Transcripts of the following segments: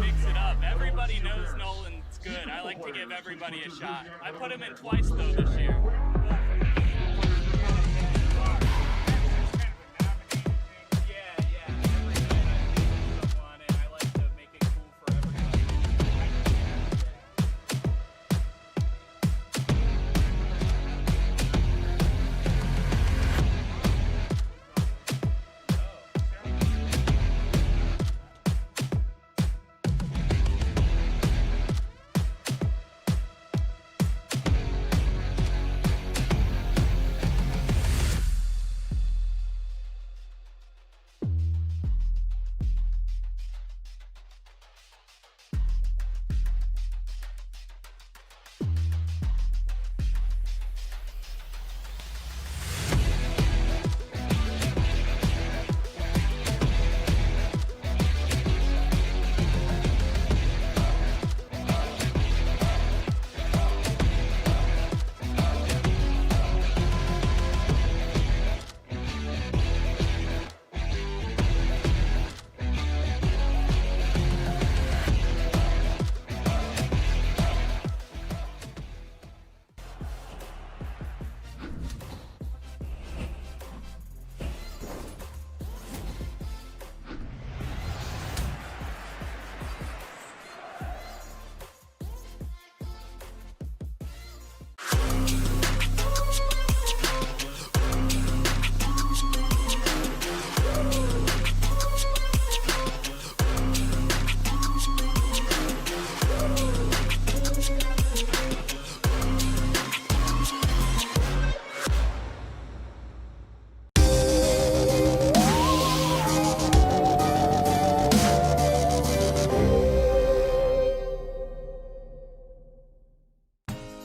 mix it up. Everybody knows Nolan's good. I like to give everybody a shot. I put him in twice, though, this year.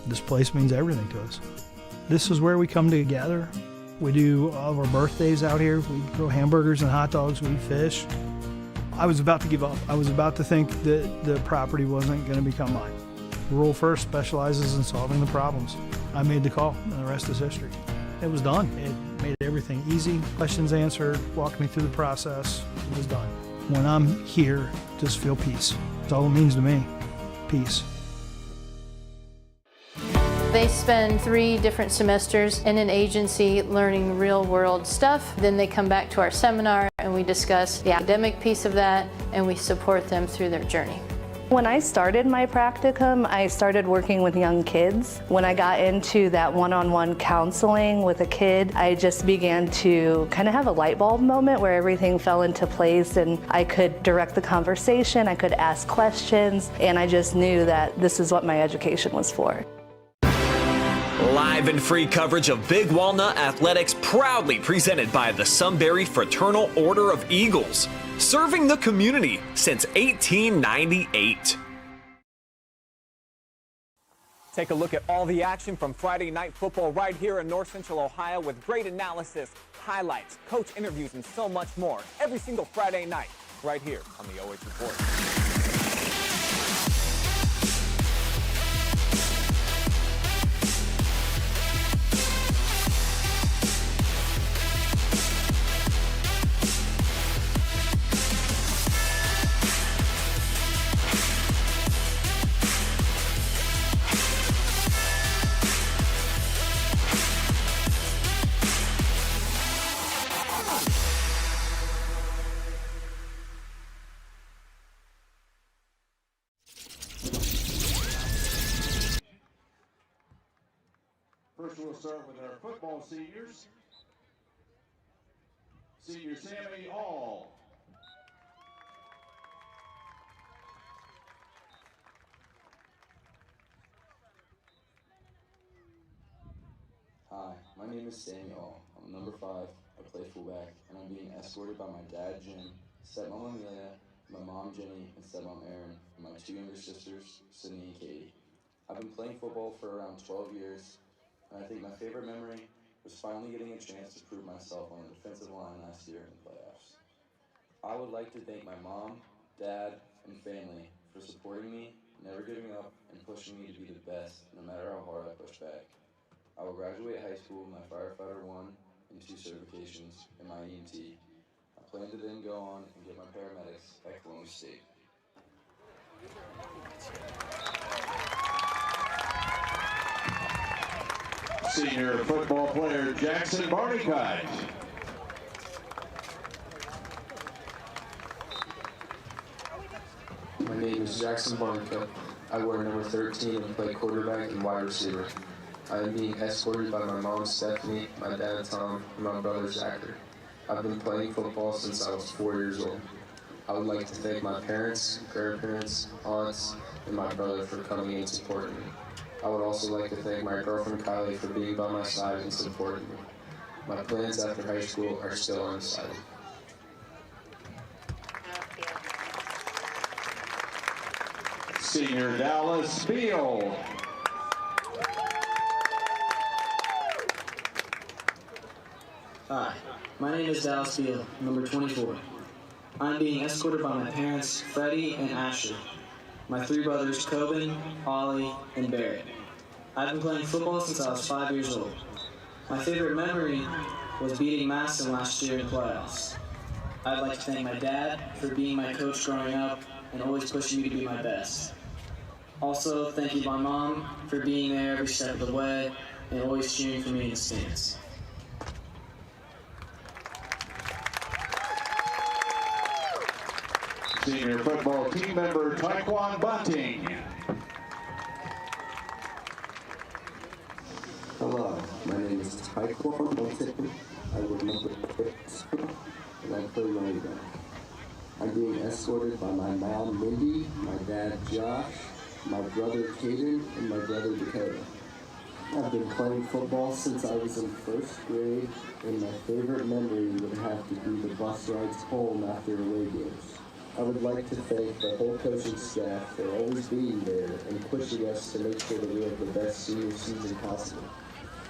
This place means everything to us. This is where we come together. We do all of our birthdays out here. We grill hamburgers and hot dogs. We eat fish. I was about to give up. I was about to think that the property wasn't going to become mine. Rural First specializes in solving the problems. I made the call, and the rest is history. It was done. It made everything easy. Questions answered, walked me through the process. It was done. When I'm here, just feel peace. That's all it means to me. Peace. They spend 3 different semesters in an agency learning real-world stuff. Then they come back to our seminar and we discuss the academic piece of that and we support them through their journey. When I started my practicum, I started working with young kids. When I got into that one-on-one counseling with a kid, I just began to kind of have a light bulb moment where everything fell into place and I could direct the conversation, I could ask questions, and I just knew that this is what my education was for. Live and free coverage of Big Walnut Athletics, proudly presented by the Sunbury Fraternal Order of Eagles, serving the community since 1898. Take a look at all the action from Friday Night Football right here in North Central Ohio with great analysis, highlights, coach interviews, and so much more every single Friday night right here on the OH Report. First, we'll start with our football seniors. Senior Sammy All. Hi, my name is Sammy All. I'm number 5. I play fullback, and I'm being escorted by my dad, Jim, stepmom Amelia, my mom, Jenny, and stepmom Erin, and my 2 younger sisters, Sydney and Katie. I've been playing football for around 12 years, and I think my favorite memory was finally getting a chance to prove myself on the defensive line last year in the playoffs. I would like to thank my mom, dad, and family for supporting me, never giving up, and pushing me to be the best, no matter how hard I push back. I will graduate high school with my Firefighter 1 and 2 certifications in my EMT. I plan to then go on and get my paramedics at Columbus State. Senior football player Jackson Barnicott. My name is Jackson Barnicott. I wear number 13 and play quarterback and wide receiver. I am being escorted by my mom, Stephanie, my dad, Tom, and my brother, Zachary. I've been playing football since I was 4 years old. I would like to thank my parents, grandparents, aunts, and my brother for coming and supporting me. I would also like to thank my girlfriend, Kylie, for being by my side and supporting me. My plans after high school are still undecided. Senior Dallas Beal. Hi, my name is Dallas Beal, number 24. I'm being escorted by my parents, Freddie and Ashley, my three brothers, Coben, Ollie, and Barrett. I've been playing football since I was 5 years old. My favorite memory was beating Maston last year in the playoffs. I'd like to thank my dad for being my coach growing up and always pushing me to be my best. Also, thank you my mom for being there every step of the way and always cheering for me in the stands. Senior football team member Taekwon Bunting. Hello, my name is Taekwon Bunting. I wear number 6 and I play running back. I'm being escorted by my mom, Mindy, my dad, Josh, my brother, Caden, and my brother, Dakota. I've been playing football since I was in 1st grade, and my favorite memory would have to be the bus rides home after away games. I would like to thank the whole coaching staff for always being there and pushing us to make sure that we have the best senior season possible.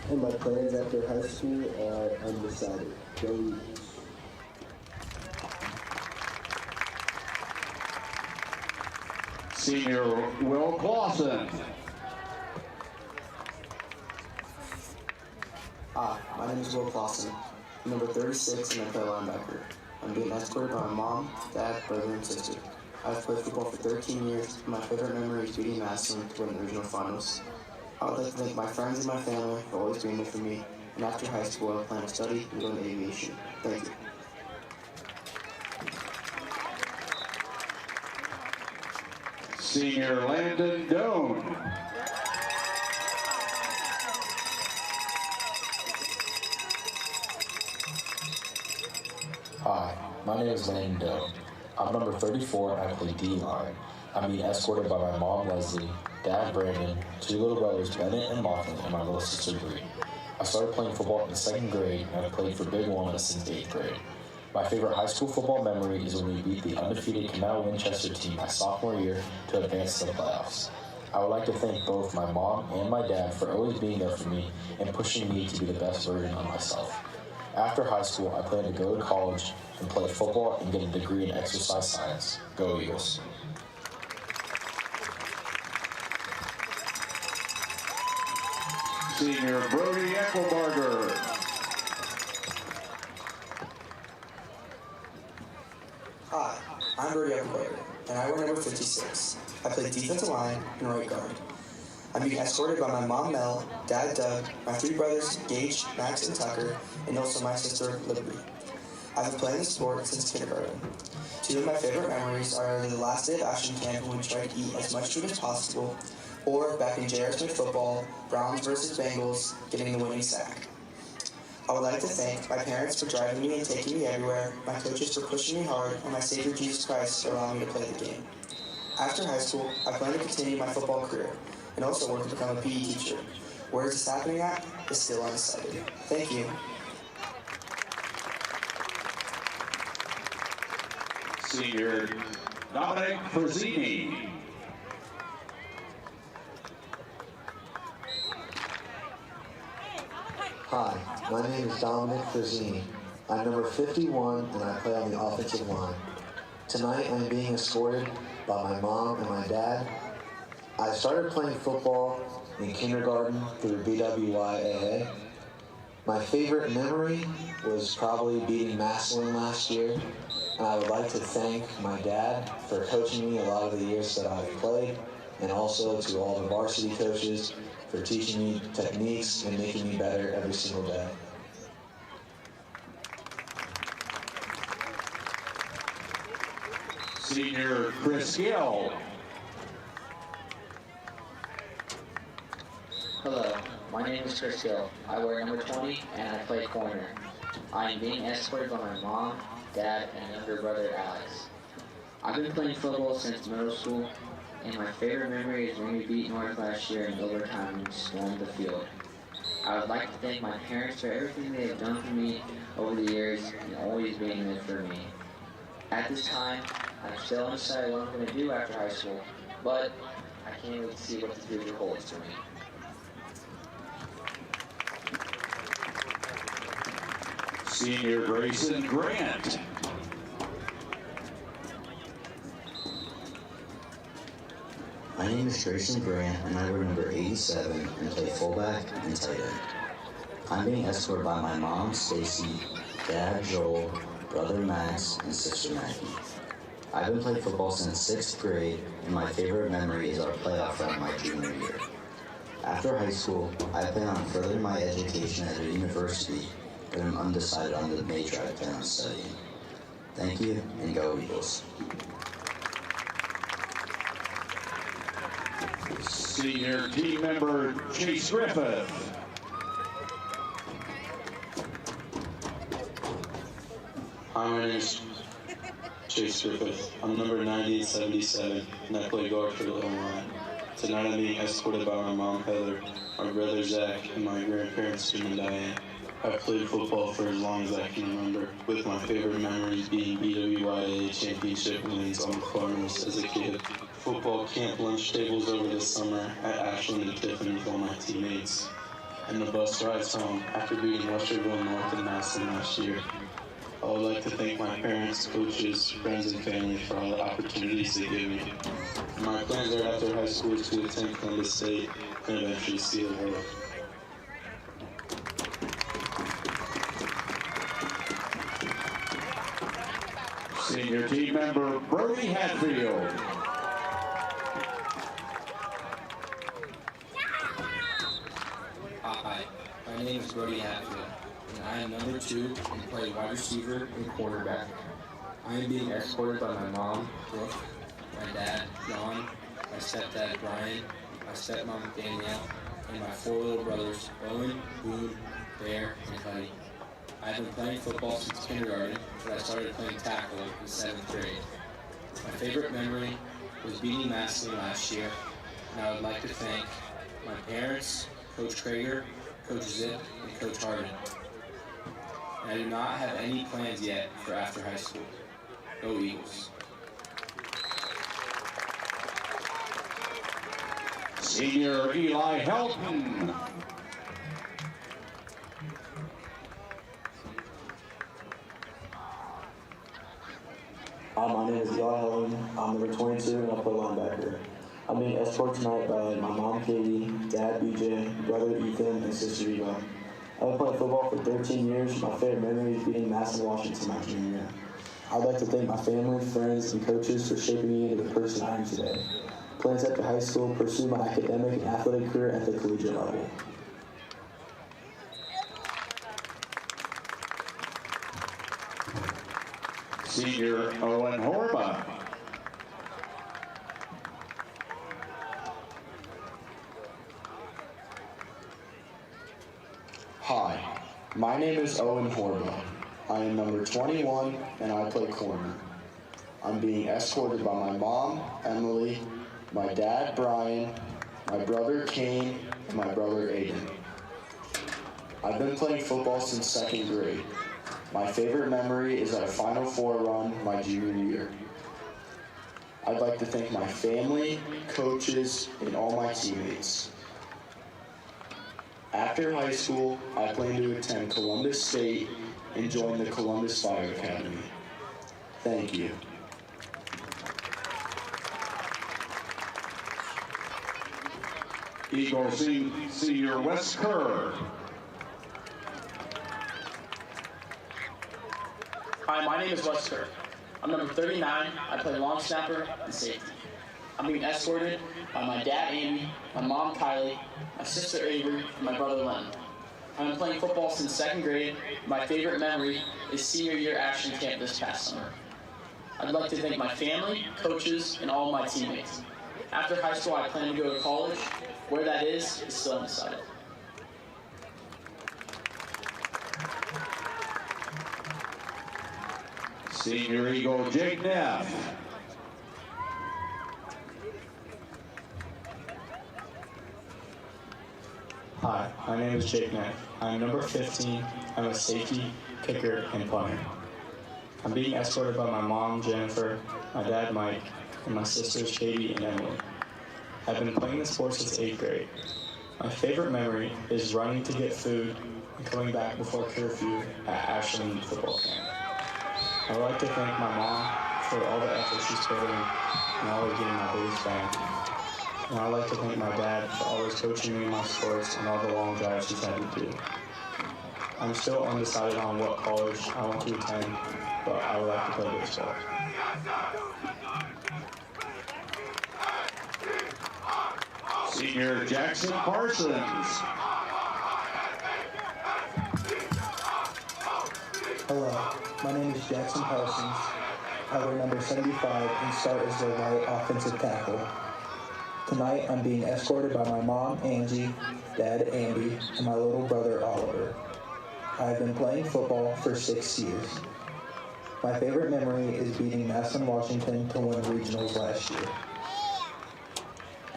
And my plans after high school are undecided. Go Eagles. Senior Will Clausen. Hi, my name is Will Clausen. I'm number 36 and I play linebacker. I'm being escorted by my mom, dad, brother, and sister. I've played football for 13 years, and my favorite memory is beating Massillon to win the regional finals. I would like to thank my friends and my family for always being there for me, and after high school I plan to study and go into aviation. Thank you. Senior Landon Doan. Hi, my name is Landon Doan. I'm number 34 and I play D-line. I'm being escorted by my mom, Leslie, dad, Brandon, two little brothers, Bennett and Lachlan, and my little sister, Bree. I started playing football in the 2nd grade and I've played for Big Walnut since 8th grade. My favorite high school football memory is when we beat the undefeated Canal Winchester team my sophomore year to advance to the playoffs. I would like to thank both my mom and my dad for always being there for me and pushing me to be the best version of myself. After high school, I plan to go to college and play football and get a degree in exercise science. Go Eagles. Senior Brody Eckelbarger. Hi, I'm Brody Eckelbarger, and I wear number 56. I play defensive line and right guard. I'm being escorted by my mom, Mel, dad, Doug, my 3 brothers, Gage, Max, and Tucker, and also my sister, Liberty. I've been playing the sport since kindergarten. 2 of my favorite memories are either the last day of action camp when we tried to eat as much food as possible, or back in J.R. Smith football, Browns versus Bengals, getting the winning sack. I would like to thank my parents for driving me and taking me everywhere, my coaches for pushing me hard, and my Savior Jesus Christ for allowing me to play the game. After high school, I plan to continue my football career, and also work to become a PE teacher. Where is this happening at is still undecided. Thank you. Senior Dominic Frazzini. Hi, my name is Dominic Frazzini. I'm number 51 and I play on the offensive line. Tonight I'm being escorted by my mom and my dad. I started playing football in kindergarten through BWYAA. My favorite memory was probably beating Massillon last year, and I would like to thank my dad for coaching me a lot of the years that I've played, and also to all the varsity coaches for for teaching me techniques and making me better every single day. Senior Chris Gill. Hello, my name is Chris Hill. I wear number 20 and I play corner. I am being escorted by my mom, dad, and younger brother Alex. I've been playing football since middle school, and my favorite memory is when we beat North last year in overtime and stormed the field. I would like to thank my parents for everything they have done for me over the years and always being there for me. At this time, I'm still undecided what I'm going to do after high school, but I can't wait to see what the future holds for me. Senior Grayson Grant. My name is Grayson Grant, and I wear number 87 and play fullback and tight end. I'm being escorted by my mom, Stacy, dad, Joel, brother, Max, and sister, Maggie. I've been playing football since 6th grade, and my favorite memory is our playoff run my junior year. After high school, I plan on furthering my education at a university, but I'm undecided on the major I plan on studying. Thank you, and go Eagles. Senior team member Chase Griffith. Hi, my name is Chase Griffith. I'm number 9877, and I play guard for the O-line. Tonight I'm being escorted by my mom, Heather, my brother, Zach, and my grandparents, Jim and Diane. I've played football for as long as I can remember, with my favorite memories being BWYA championship wins on the farms as a kid. Football camp lunch tables over the summer at Ashland and Tiffin with all my teammates, and the bus rides home after beating Westerville North and Maston last year. I would like to thank my parents, coaches, friends, and family for all the opportunities they gave me. My plans are after high school is to attend Columbus State and eventually see the world. Senior team member Brody Hatfield. Hi, my name is Brody Hatfield, and I am number 2 and play wide receiver and quarterback. I am being escorted by my mom, Brooke, my dad, John, my stepdad, Brian, my stepmom, Danielle, and my 4 little brothers, Owen, Boone, Bear, and Honey. I have been playing football since kindergarten, but I started playing tackle in 7th grade. My favorite memory was beating Maston last year, and I would like to thank my parents, Coach Krager, Coach Zip, and Coach Harden. And I do not have any plans yet for after high school. Go Eagles. Senior Eli Helton. My name is Eli Helton. I'm number 22 and I play linebacker. I'm being escorted tonight by my mom, Katie, dad, BJ, brother, Ethan, and sister, Eva. I've been playing football for 13 years. My favorite memory is beating Maston, Washington my junior year. I'd like to thank my family, friends, and coaches for shaping me into the person I am today. Plans after high school, pursue my academic and athletic career at the collegiate level. Senior Owen Horba. Hi, my name is Owen Horba. I am number 21 and I play corner. I'm being escorted by my mom, Emily, my dad, Brian, my brother, Kane, and my brother, Aiden. I've been playing football since 2nd grade. My favorite memory is our Final Four run my junior year. I'd like to thank my family, coaches, and all my teammates. After high school, I plan to attend Columbus State and join the Columbus Fire Academy. Thank you. Eagles Senior Wes Kerr. Hi, my name is Wes Kerr. I'm number 39. I play long snapper and safety. I'm being escorted by my dad, Amy, my mom, Kylie, my sister, Avery, and my brother, Len. I've been playing football since 2nd grade. My favorite memory is senior year action camp this past summer. I'd like to thank my family, coaches, and all my teammates. After high school, I plan to go to college. Where that is still undecided. Senior Eagle Jake Neff. Hi, my name is Jake Neff. I'm number 15. I'm a safety, kicker, and punter. I'm being escorted by my mom, Jennifer, my dad, Mike, and my sisters, Katie and Emily. I've been playing the sport since 8th grade. My favorite memory is running to get food and coming back before curfew at Ashland football camp. I would like to thank my mom for all the effort she's put in and always getting my biggest fan. And I'd like to thank my dad for always coaching me in my sports and all the long drives he's had to do. I'm still undecided on what college I want to attend, but I would like to play baseball. Senior Jackson Parsons. Hello, my name is Jackson Parsons. I wear number 75 and start as the right offensive tackle. Tonight, I'm being escorted by my mom, Angie, dad, Andy, and my little brother, Oliver. I've been playing football for 6 years. My favorite memory is beating Madison, Washington to win regionals last year.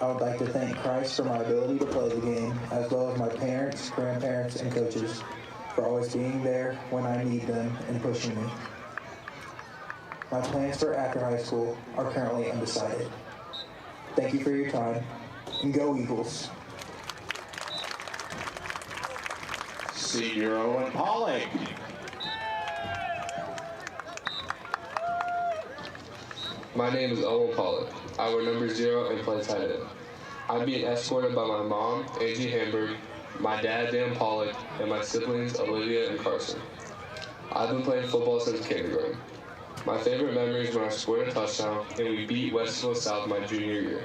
I would like to thank Christ for my ability to play the game, as well as my parents, grandparents, and coaches for always being there when I need them and pushing me. My plans for after high school are currently undecided. Thank you for your time, and go Eagles. Senior Owen Pollock. My name is Owen Pollock. I wear number 0 and play tight end. I'm being escorted by my mom, Angie Hamburg, my dad, Dan Pollock, and my siblings, Olivia and Carson. I've been playing football since kindergarten. My favorite memory is when I scored a touchdown and we beat Westville South my junior year.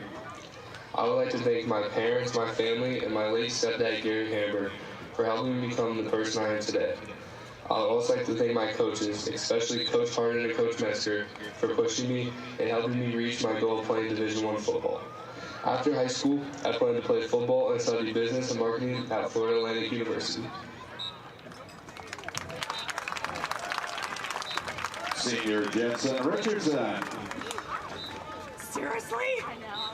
I would like to thank my parents, my family, and my late stepdad, Gary Hamburg, for helping me become the person I am today. I would also like to thank my coaches, especially Coach Harden and Coach Metzger, for pushing me and helping me reach my goal of playing Division I football. After high school, I plan to play football and study business and marketing at Florida Atlantic University. Senior Jensen Richardson. Seriously? I know.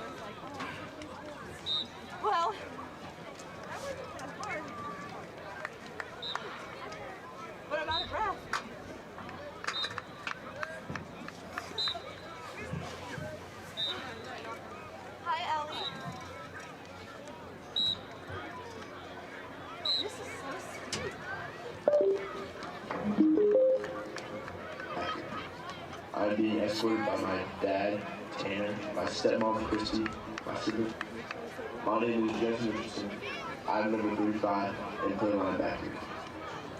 Well, but I'm out of breath. Hi, Ellie. This is so sweet. I'm being escorted by my dad, Tanner, my stepmom, Christy, my siblings. My name is Jensen Richardson. I'm number 35 and play linebacker.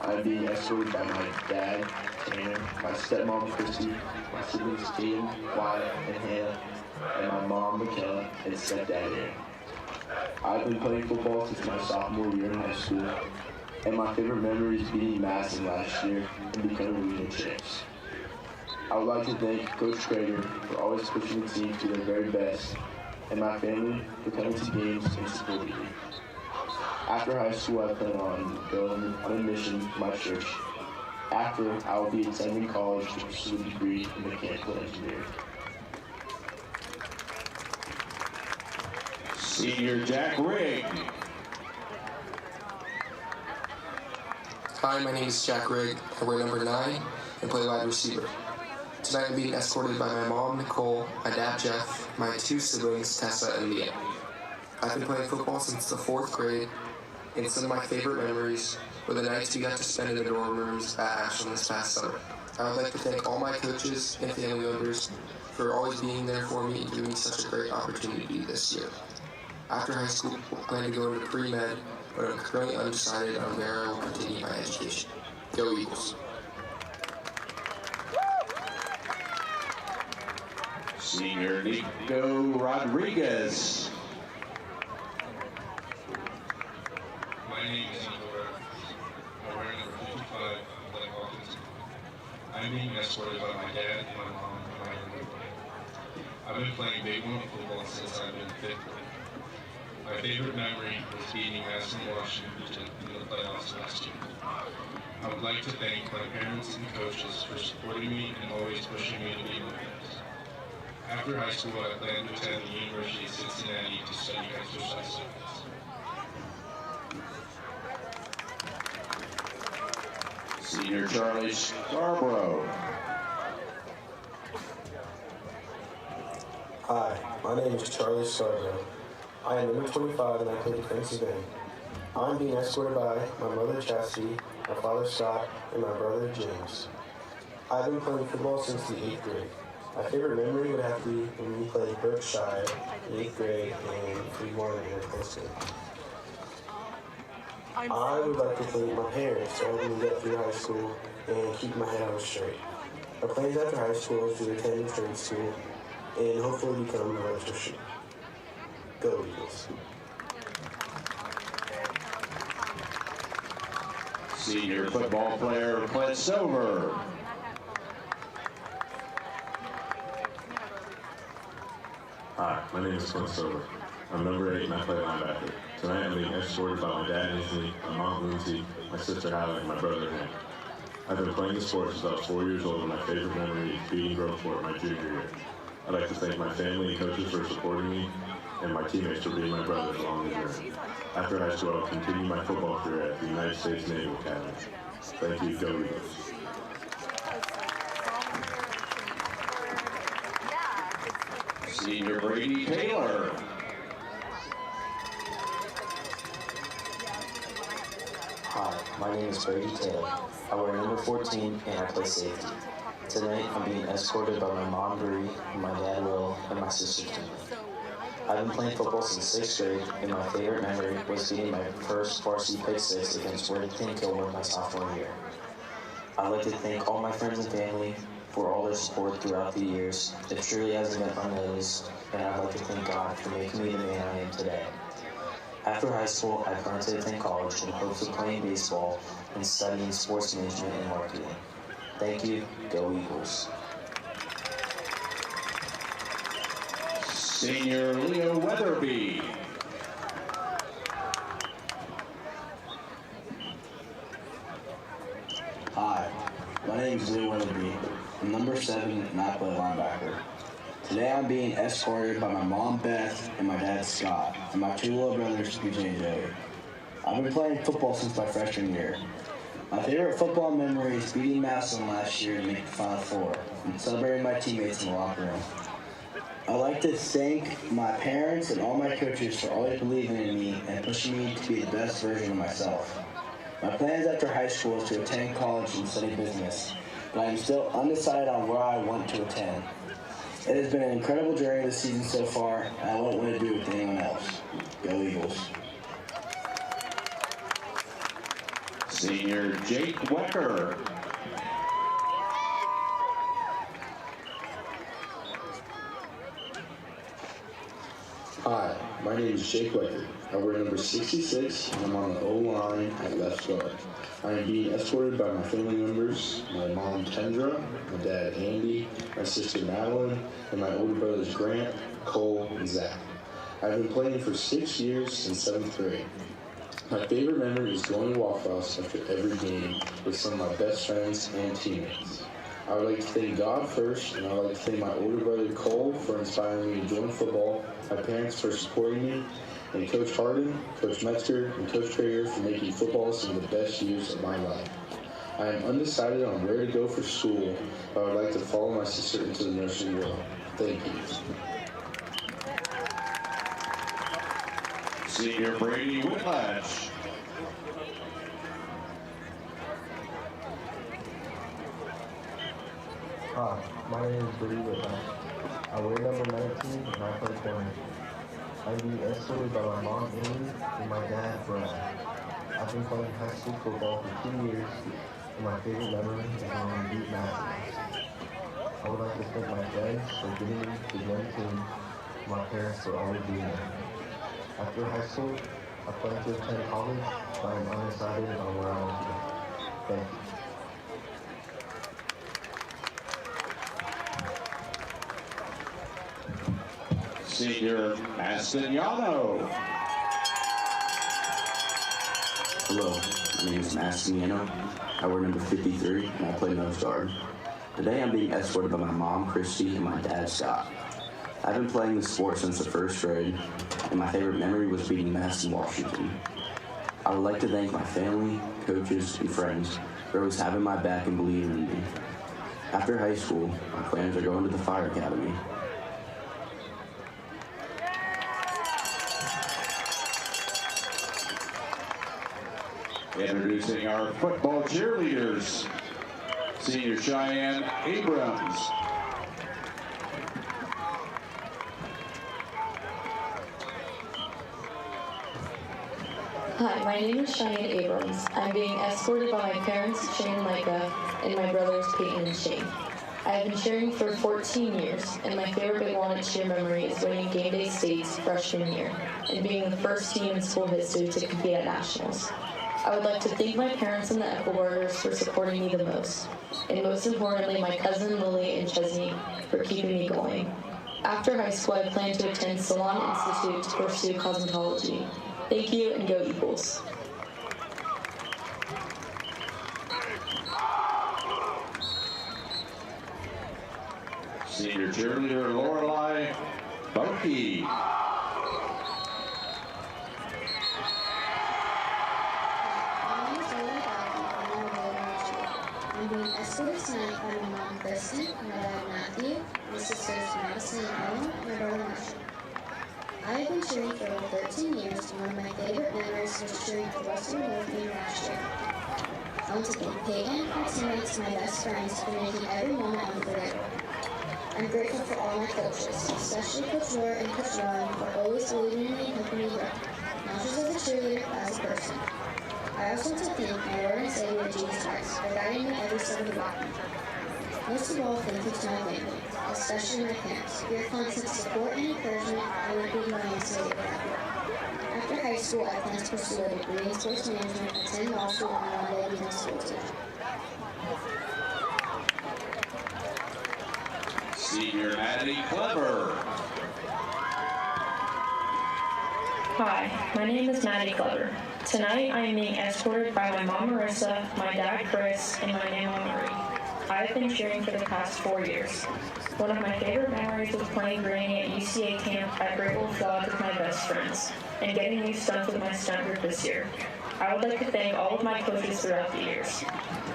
I'm being escorted by my dad, Tanner, my stepmom, Christy, my siblings, Caden, Wyatt, and Hannah, and my mom, Michaela, and stepdad, Aaron. I've been playing football since my sophomore year in high school, and my favorite memory is beating Madison last year and becoming regional champs. I would like to thank Coach Krager for always pushing the team to their very best, and my family for coming to games and supporting me. After high school, I plan on going on a mission to my church. After, I will be attending college to pursue a degree in mechanical engineering. Senior Jack Rigg. Hi, my name is Jack Rigg. I wear number 9 and play wide receiver. Tonight I'm being escorted by my mom, Nicole, my dad, Jeff, my 2 siblings, Tessa and Leah. I've been playing football since the 4th grade, and some of my favorite memories were the nights we got to spend in the dorm rooms at Ashland this past summer. I would like to thank all my coaches and family members for always being there for me and giving me such a great opportunity this year. After high school, I plan to go into pre-med, but I'm currently undecided on where I will continue my education. Go Eagles! Senior Nico Rodriguez. My name is Nico Rodriguez. I wear number 55 like Hawkins. I'm being escorted by my dad, my mom, and my younger brother. I've been playing Big Walnut football since I've been in 5th grade. My favorite memory was beating Madison, Washington in the playoffs last year. I would like to thank my parents and coaches for supporting me and always pushing me to be my best. After high school, I plan to attend the University of Cincinnati to study exercise science. Senior Charlie Scarborough. Hi, my name is Charlie Scarborough. I am number 25 and I play defensive end. I'm being escorted by my mother Chastity, my father Scott, and my brother James. I've been playing football since the 8th grade. My favorite memory would have to be when we played Berkshire in 8th grade and we won in a close game. I would like to thank my parents for helping me get through high school and keep my head on straight. My plans after high school is to attend trade school and hopefully become an electrician. Go Eagles. Senior football player Clint Silver. Hi, my name is Clint Silver. I'm number 8 and I play linebacker. Tonight I'm being escorted by my dad Anthony, my mom Lindsay, my sister Hallie, and my brother Hank. I've been playing the sport since I was 4 years old and my favorite memory is beating Groveport my junior year. I'd like to thank my family and coaches for supporting me and my teammates for being my brothers along the journey. After high school, I'll continue my football career at the United States Naval Academy. Thank you, go Eagles. Senior Brady Taylor. Hi, my name is Brady Taylor. I wear number 14 and I play safety. Tonight I'm being escorted by my mom Bree, my dad Will, and my sister Timmy. I've been playing football since 6th grade and my favorite memory was getting my first varsity pick six against Worthington Kilburn my sophomore year. I'd like to thank all my friends and family for all their support throughout the years. It truly hasn't been unnoticed, and I'd like to thank God for making me the man I am today. After high school, I plan to attend college in hopes of playing baseball and studying sports management and marketing. Thank you. Go Eagles. Senior Leo Weatherby. Hi, my name is Leo Weatherby. I'm number 7 and I play linebacker. Today I'm being escorted by my mom Beth and my dad Scott, and my 2 little brothers BJ and Joey. I've been playing football since my freshman year. My favorite football memory is beating Madison last year to make the Final Four and celebrating my teammates in the locker room. I'd like to thank my parents and all my coaches for always believing in me and pushing me to be the best version of myself. My plans after high school is to attend college and study business, but I am still undecided on where I want to attend. It has been an incredible journey this season so far, and I won't want to do it with anyone else. Go Eagles. Senior Jake Wecker. Hi, my name is Jake Wecker. I wear number 66 and I'm on the O-line at left guard. I am being escorted by my family members, my mom Kendra, my dad Andy, my sister Madeline, and my older brothers Grant, Cole, and Zach. I've been playing for 6 years since 7th grade. My favorite memory is going to Waffle House after every game with some of my best friends and teammates. I would like to thank God first, and I would like to thank my older brother Cole for inspiring me to join football, my parents for supporting me, and Coach Harden, Coach Metzger, and Coach Traeger for making football some of the best years of my life. I am undecided on where to go for school, but I would like to follow my sister into the nursing world. Thank you. Senior Brady Whitlatch. Hi, my name is Brady Whitlatch. I wear number 19 and I play corner. I'm being escorted by my mom Amy and my dad Brad. I've been playing high school football for 2 years, and my favorite memory is when we beat Madison. I would like to thank my friends for getting me to join the team, my parents for always being there. After high school, I plan to attend college, but I'm undecided on where I want to go. Thank you. Senior Mastignano. Hello, my name is Mastignano. I wear number 53 and I play nose guard. Today I'm being escorted by my mom, Christy, and my dad, Scott. I've been playing this sport since the first grade, and my favorite memory was beating Mass in Washington. I would like to thank my family, coaches, and friends for always having my back and believing in me. After high school, my plans are going to the Fire Academy. Introducing our football cheerleaders, Senior Cheyenne Abrams. Hi, my name is Cheyenne Abrams. I'm being escorted by my parents, Shane and Micah, and my brothers, Peyton and Shane. I have been cheering for 14 years, and my favorite Big Walnut cheer memory is winning game day states freshman year, and being the first team in school history to compete at nationals. I would like to thank my parents and the Eckelbergers for supporting me the most, and most importantly, my cousin Lily and Chesney for keeping me going. After high school, I plan to attend Salon Institute to pursue cosmetology. Thank you, and go Eagles. Senior cheerleader Lorelei Bunky. I'm being escorted tonight by my mom, Kristen, my dad, Matthew, my sisters, Madison and Ellen, and my brother, Marshall. I have been cheering for over 13 years, and one of my favorite memories was cheering for Western Wolfgang last year. I want to thank Peyton, my teammates, and my best friends for making every moment unforgettable. I'm grateful for all my coaches, especially Coach Laura and Coach Ryan, for always believing in me and helping me grow, not just as a cheerleader, but as a person. I also want to thank my Lord and Savior, Jesus Christ, for guiding me every step of the way. Most of all, thank you to my family, especially my parents. Your constant support and encouragement would be my answer to that. After high school, I plan to pursue a degree in sports management, attend law school, and one day become a school teacher. Senior Maddie Clever. Hi, my name is Maddie Clever. Tonight, I am being escorted by my mom, Marissa, my dad, Chris, and my mama, Marie. I have been cheering for the past 4 years. One of my favorite memories was playing granny at UCA camp at Great Wolf Lodge with my best friends, and getting new stunts with my stunt group this year. I would like to thank all of my coaches throughout the years.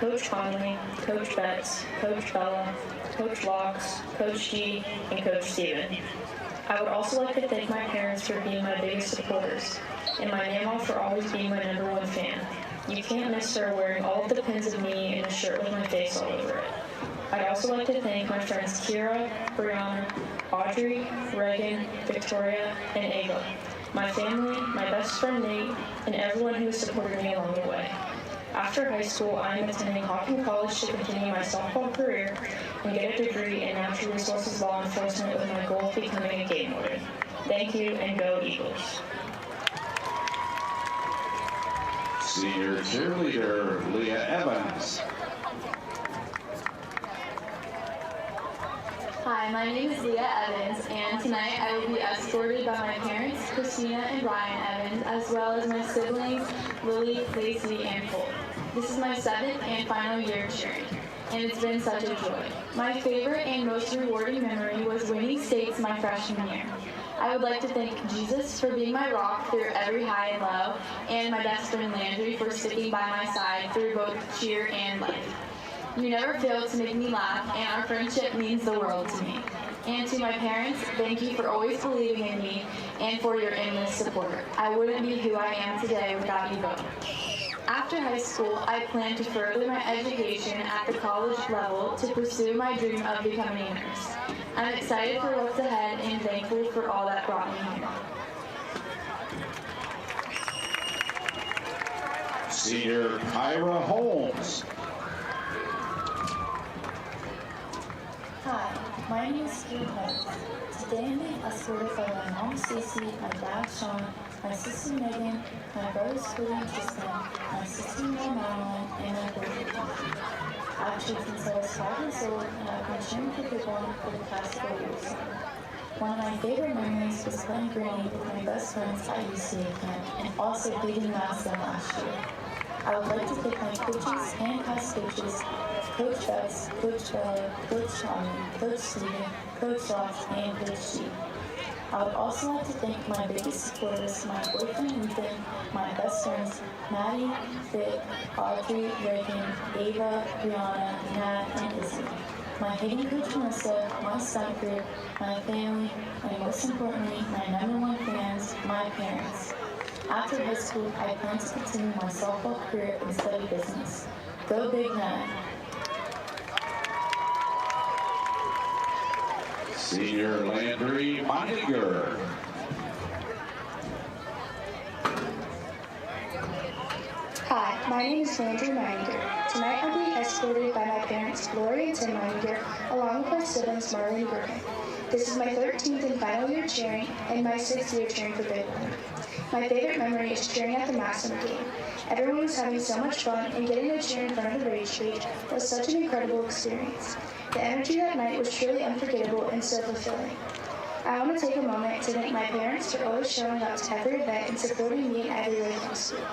Coach Conley, Coach Betts, Coach Bella, Coach Locks, Coach G, and Coach Steven. I would also like to thank my parents for being my biggest supporters, and my mama for always being my #1 fan. You can't miss her wearing all of the pins of me in a shirt with my face all over it. I'd also like to thank my friends Kira, Brianna, Audrey, Reagan, Victoria, and Ava, my family, my best friend Nate, and everyone who has supported me along the way. After high school, I am attending Hawking College to continue my softball career and get a degree in natural resources law enforcement with my goal of becoming a game warden. Thank you, and go Eagles. Senior cheerleader Leah Evans. Hi, my name is Leah Evans, and tonight I will be escorted by my parents, Christina and Brian Evans, as well as my siblings, Lily, Lacey, and Cole. This is my 7th and final year of cheering, and it's been such a joy. My favorite and most rewarding memory was winning states my freshman year. I would like to thank Jesus for being my rock through every high and low, and my best friend Landry for sticking by my side through both cheer and life. You never fail to make me laugh, and our friendship means the world to me. And to my parents, thank you for always believing in me and for your endless support. I wouldn't be who I am today without you both. After high school, I plan to further my education at the college level to pursue my dream of becoming a nurse. I'm excited for what's ahead and thankful for all that brought me here. Senior Kyra Holmes. Hi, My name is Eli Helton. Today I'm being escorted by my mom Stacy, my dad Sean, my sister Megan, my brothers Cody and Tristan, my sister-in-law Madeline, and my boyfriend Matthew. Actually, since I was 5 years old, and I've been cheering for football for the past 4 years. One of my favorite memories was playing granny with my best friends at OCC-Camp and also beating Madison last year. I would like to thank my coaches and past coaches, Coach Betts, Coach Bella, Coach Tommy, Coach Steven, Coach Ross, and Coach G. I would also like to thank my biggest supporters, my boyfriend Ethan, my best friends, Maddie, Vic, Audrey, Reagan, Ava, Brianna, Nat, and Izzy. My hitting coach Melissa, my stunt group, my family, and most importantly, my #1 fans, my parents. After high school, I plan to continue my softball career and study business. Go Big Nat! Senior Landry Meininger. Hi, my name is Landry Meininger. Tonight I'm being escorted by my parents, Lori and Tim Meininger, along with my siblings, Marley and Griffin. This is my 13th and final year cheering, and my 6th year cheering for Big Walnut. My favorite memory is cheering at the Massimo game. Everyone was having so much fun, and getting to cheer in front of the rage cage was such an incredible experience. The energy that night was truly unforgettable and so fulfilling. I want to take a moment to thank my parents for always showing up to every event and supporting me in every way possible.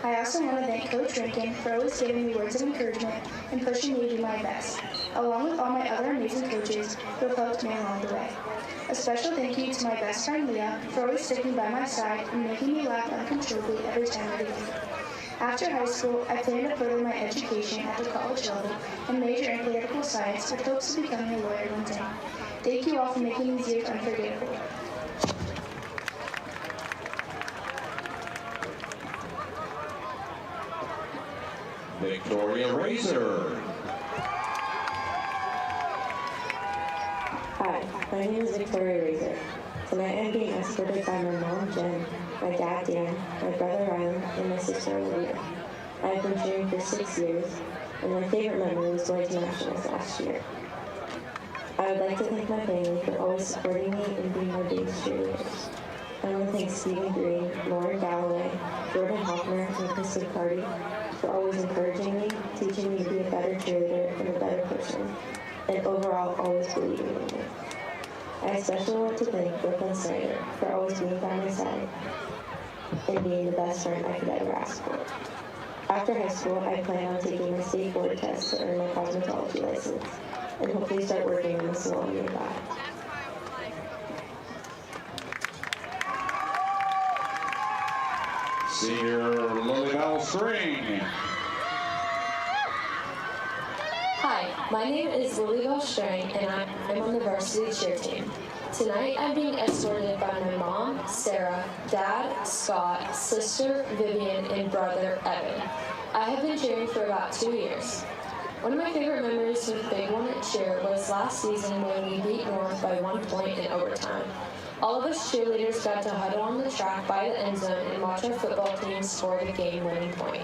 I also want to thank Coach Rankin for always giving me words of encouragement and pushing me to do my best, along with all my other amazing coaches who have helped me along the way. A special thank you to my best friend Leah for always sticking by my side and making me laugh uncontrollably every time I get here. After high school, I plan to further my education at the college level and major in political science with hopes of becoming a lawyer one day. Thank you all for making these years unforgettable. Victoria Razor. Hi, my name is Victoria Razor. Tonight I'm being escorted by my mom, Jen, my dad, Dan, my brother, Ryan, and my sister, Olivia. I have been cheering for 6 years, and my favorite memory was going to Nationals last year. I would like to thank my family for always supporting me and being my biggest cheerleaders. I want to thank Stephen Green, Lauren Galloway, Jordan Hoffner, and Kristen Carty for always encouraging me, teaching me to be a better cheerleader and a better person, and overall always believing in me. I especially want to thank Brooklyn Snyder for always being by my side and being the best friend I could ever ask for. After high school, I plan on taking my state board test to earn my cosmetology license and hopefully start working in the salon nearby. Senior Lilybell String. Hi, my name is Lilybell String, and I'm on the varsity cheer team. Tonight, I'm being escorted by my mom, Sarah, dad, Scott, sister, Vivian, and brother, Evan. I have been cheering for about 2 years. One of my favorite memories with Big Walnut cheer was last season when we beat North by 1 point in overtime. All of us cheerleaders got to huddle on the track by the end zone and watch our football team score the game-winning point.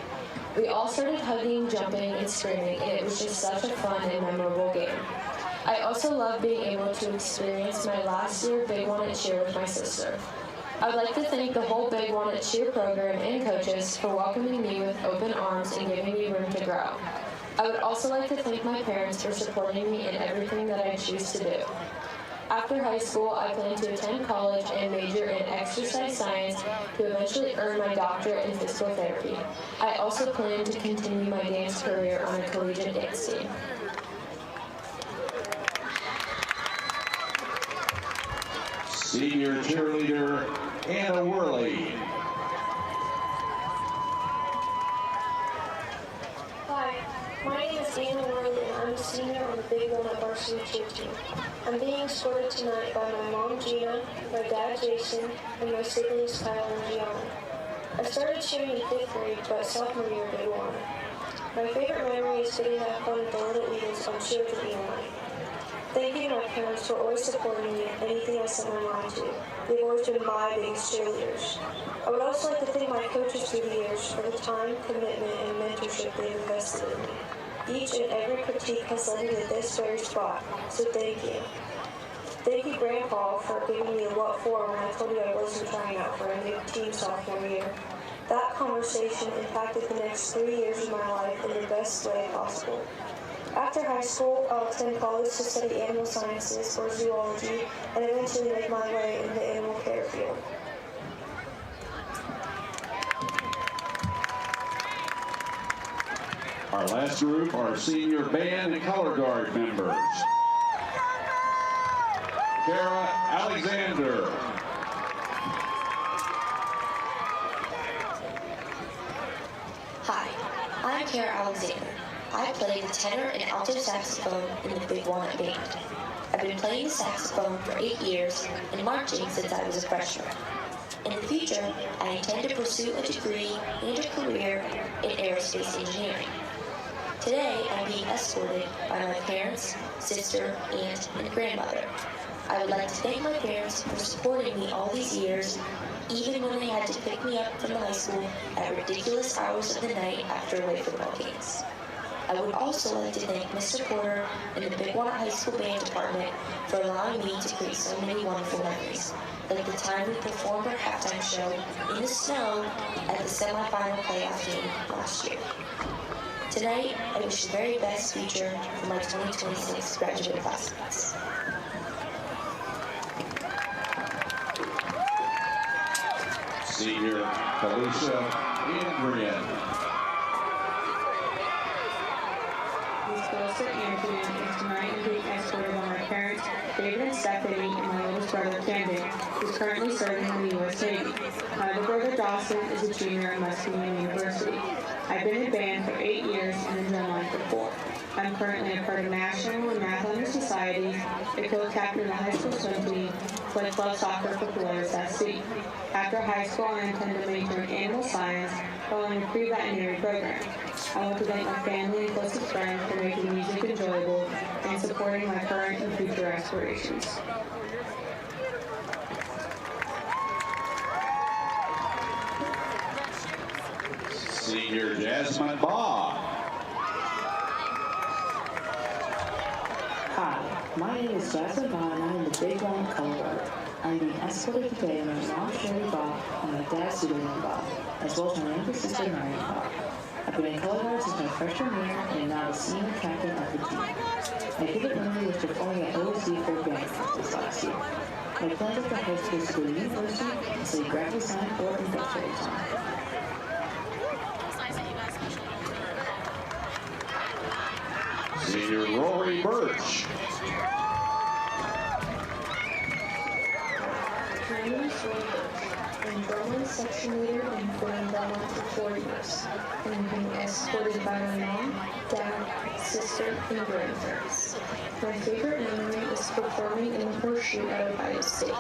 We all started hugging, jumping, and screaming, and it was just such a fun and memorable game. I also love being able to experience my last year Big Walnut cheer with my sister. I would like to thank the whole Big Walnut cheer program and coaches for welcoming me with open arms and giving me room to grow. I would also like to thank my parents for supporting me in everything that I choose to do. After high school, I plan to attend college and major in exercise science to eventually earn my doctorate in physical therapy. I also plan to continue my dance career on a collegiate dance team. Senior cheerleader Anna Worley. Hi, my name is Anna Worley, and I'm a senior on the Big Walnut varsity cheer team. I'm being escorted tonight by my mom, Gina, my dad, Jason, and my siblings, Kyle and Gianna. I started cheering in 5th grade, but sophomore year at Big Walnut. My favorite memory is getting to have fun with the Little Eagles on Children's Eagle Night. Thank you to my parents for always supporting me in anything I set my mind to. They've always been my biggest cheerleaders. I would also like to thank my coaches through the years for the time, commitment, and mentorship they've invested in me. Each and every critique has led me to this very spot, so thank you. Thank you, Grandpa, for giving me a what for when I told you I wasn't trying out for a new team sophomore year. That conversation impacted the next 3 years of my life in the best way possible. After high school, I'll attend college to study animal sciences or zoology and eventually make my way in the animal care field. Our last group are senior band and color guard members. Kara Alexander. Hi, I'm Kara Alexander. I play the tenor and alto saxophone in the Big Walnut Band. I've been playing the saxophone for 8 years and marching since I was a freshman. In the future, I intend to pursue a degree and a career in aerospace engineering. Today, I'm being escorted by my parents, sister, aunt, and grandmother. I would like to thank my parents for supporting me all these years, even when they had to pick me up from the high school at ridiculous hours of the night after away football games. I would also like to thank Mr. Porter and the Big Walnut High School Band Department for allowing me to create so many wonderful memories, like the time we performed our halftime show in the snow at the semifinal playoff game last year. Tonight, I wish the very best future for my 2026 graduate classmates. Senior Felicia Andrian. Andrew, and tonight I'm being escorted by my parents, David and Stephanie, and my oldest brother, Camden, who's currently serving in the U.S. Navy. My other brother, Dawson, is a junior at Muscatine University. I've been in band for 8 years and in drumline for 4. I'm currently a part of national and math honor societies, a co-captain of the high school swim team, play club soccer for Polaris SC. After high school, I intend to major in animal science following a pre-veterinary program. I want to thank my family and closest friends for making music enjoyable and supporting my current and future aspirations. Senior Jasmine Baugh. Hi, my name is Jasmine Baugh and I'm in the Big Walnut Color Guard. I'm being escorted today by my mom, Sherry Baugh, and my dad, Suleiman Baugh, as well as my younger sister, Marion Baugh. I've been in color guard since my freshman year and am now the senior captain of the team. My favorite memory was performing at OC for band practice last year. My plans after high school is to go to university and study graphic design or industrial design. Senior Rory Birch. My name is Rory Birch. I'm drumline section leader and been in drumline for 4 years. I'm being escorted by my mom, dad, sister, and grandparents. My favorite memory is performing in the horseshoe at Ohio State.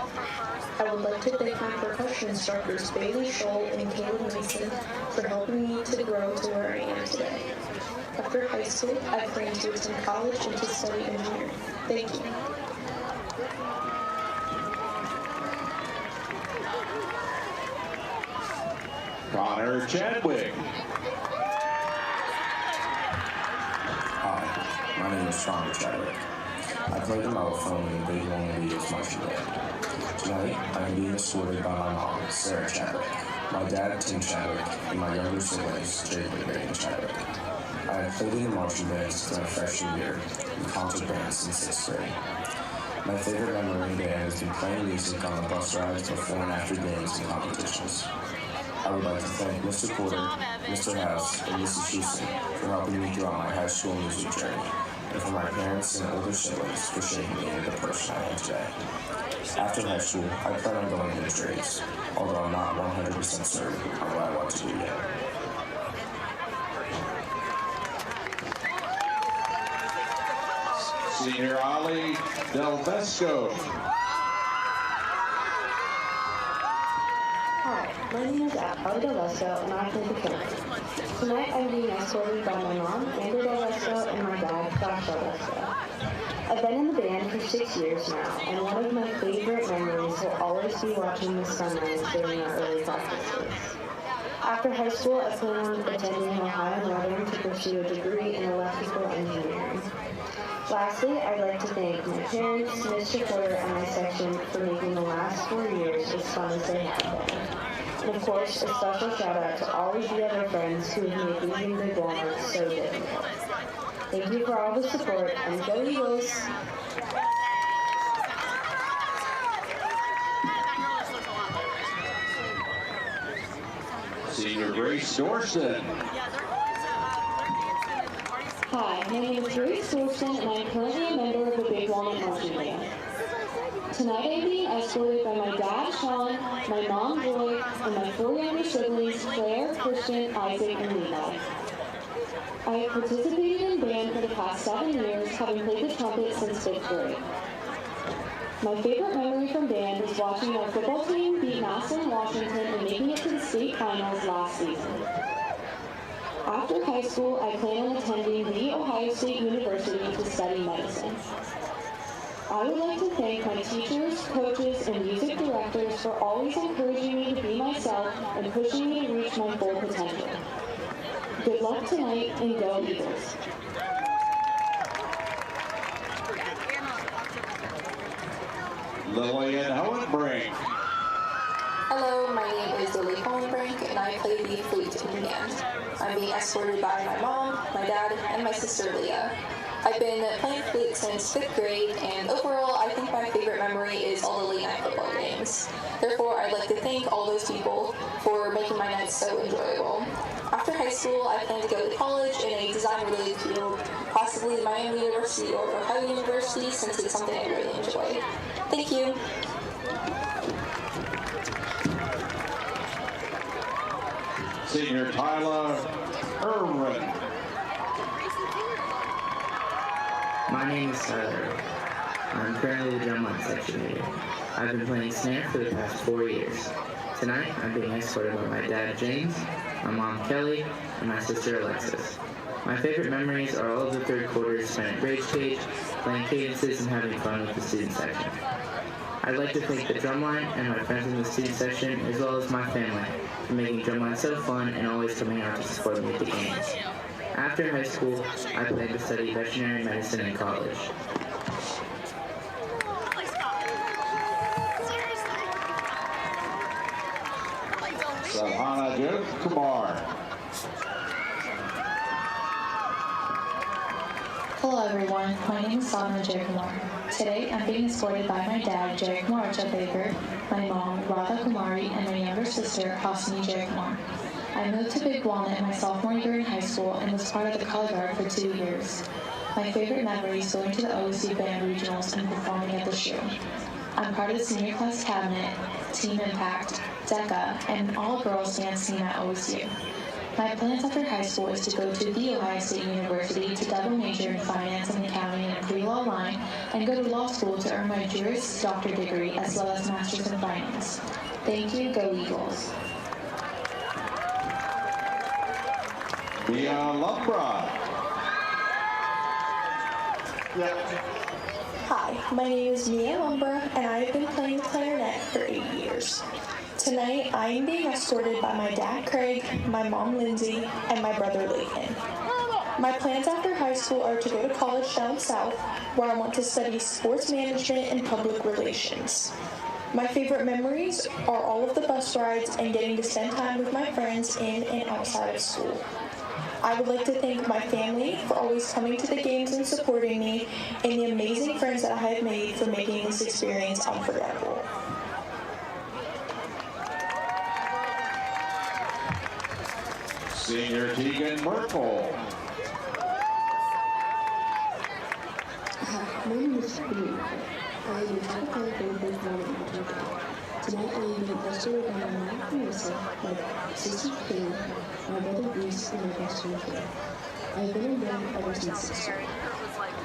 I would like to thank my percussion instructors Bailey Scholl and Caleb Mason for helping me to grow to where I am today. After high school, I plan to attend college and to study engineering. Thank you. Connor Chadwick. Hi, my name is Connor Chadwick. I play the mellophone in the Big Walnut Eagles marching band. Tonight, I am being escorted by my mom, Sarah Chadwick, my dad, Tim Chadwick, and my younger siblings, Jacob and Megan Chadwick. I have played in the marching band since my freshman year and concert band since 6th grade. My favorite memory in band has been playing music on the bus rides before and after games and competitions. I would like to thank Mr. Porter, Mr. House, and Mrs. Houston for helping me throughout my high school music journey, and for my parents and older siblings for shaping me into the person I am today. After high school, I plan on going into trades, although I'm not 100% certain on what I want to do yet. Senior Ali Del Vesco. Hi, my name is Ali Del Vesco and I play the piano. Tonight I'm being escorted by my mom, Amber Del Vesco, and my dad, Josh Del Vesco. I've been in the band for 6 years now, and one of my favorite memories will always be watching the sunrise during our early practices. After high school, I plan on attending Ohio Northern to pursue a degree in electrical engineering. Lastly, I'd like to thank my parents, Mr. Porter, and my section for making the last 4 years as fun as they have been. And of course, a special shout out to all of the other friends who have made leaving Big Walnut so difficult. Thank you for all the support, and go Eagles! Senior Grace Dorston. Hi, my name is Grace Dorston, and I am currently a member of the Big Walnut Marching Band. Tonight I am being escorted by my dad, Sean, my mom, Joy, and my 4 younger siblings, Claire, Christian, Isaac, and Levi. I have participated in band for the past 7 years, having played the trumpet since 5th grade. My favorite memory from band is watching our football team beat Massillon, Washington, and making it to the state finals last season. After high school, I plan on attending the Ohio State University to study medicine. I would like to thank my teachers, coaches, and music directors for always encouraging me to be myself and pushing me to reach my full potential. Good luck tonight, and go Eagles! Lillian Hohenbrink. Hello, my name is Lily Hohenbrink, and I play the flute in band. I'm being escorted by my mom, my dad, and my sister Leah. I've been playing flute since 5th grade, and overall, I think my favorite memory is all the late night football games. Therefore, I'd like to thank all those people for making my nights so enjoyable. After high school, I plan to go to college in a design-related field, possibly Miami University or Ohio University, since it's something I really enjoy. Thank you. Senior Tyler Irwin. My name is Tyler. I'm currently the drumline section leader. I've been playing snare for the past 4 years. Tonight, I'm being escorted by my dad, James, my mom, Kelly, and my sister, Alexis. My favorite memories are all of the third quarters spent at Rage Cage, playing cadences and having fun with the student section. I'd like to thank the drumline and my friends in the student section, as well as my family, for making drumline so fun and always coming out to support me at the games. After high school, I plan to study veterinary medicine in college. Sahana Kumar. Hello everyone, my name is Sana Jayakumar. Today I'm being escorted by my dad, Jayakumar Baker, my mom, Radha Kumari, and my younger sister, Hasini Jayakumar. I moved to Big Walnut in my sophomore year in high school and was part of the color guard for 2 years. My favorite memory is going to the OC band regionals and performing at the show. I'm part of the senior class cabinet, Team Impact, DECA, and all-girls dance team at OSU. My plans after high school is to go to the Ohio State University to double major in finance and accounting and pre-law line, and go to law school to earn my Juris Doctor degree as well as master's in finance. Thank you, go Eagles. Mia Lumbra. Hi, my name is Mia Lumbra, and I have been playing the clarinet for 8 years. Tonight, I am being escorted by my dad, Craig, my mom, Lindsay, and my brother, Layton. My plans after high school are to go to college down south, where I want to study sports management and public relations. My favorite memories are all of the bus rides and getting to spend time with my friends in and outside of school. I would like to thank my family for always coming to the games and supporting me, and the amazing friends that I have made for making this experience unforgettable. Senior Tegan Merkel. My name is Steve. I am a capital for Big Walnut. Tonight I am being escorted by my mom, Marissa, my sister, Kayla, my brother, Bruce, and my best friend, Claire. I have been in band ever since 6th grade.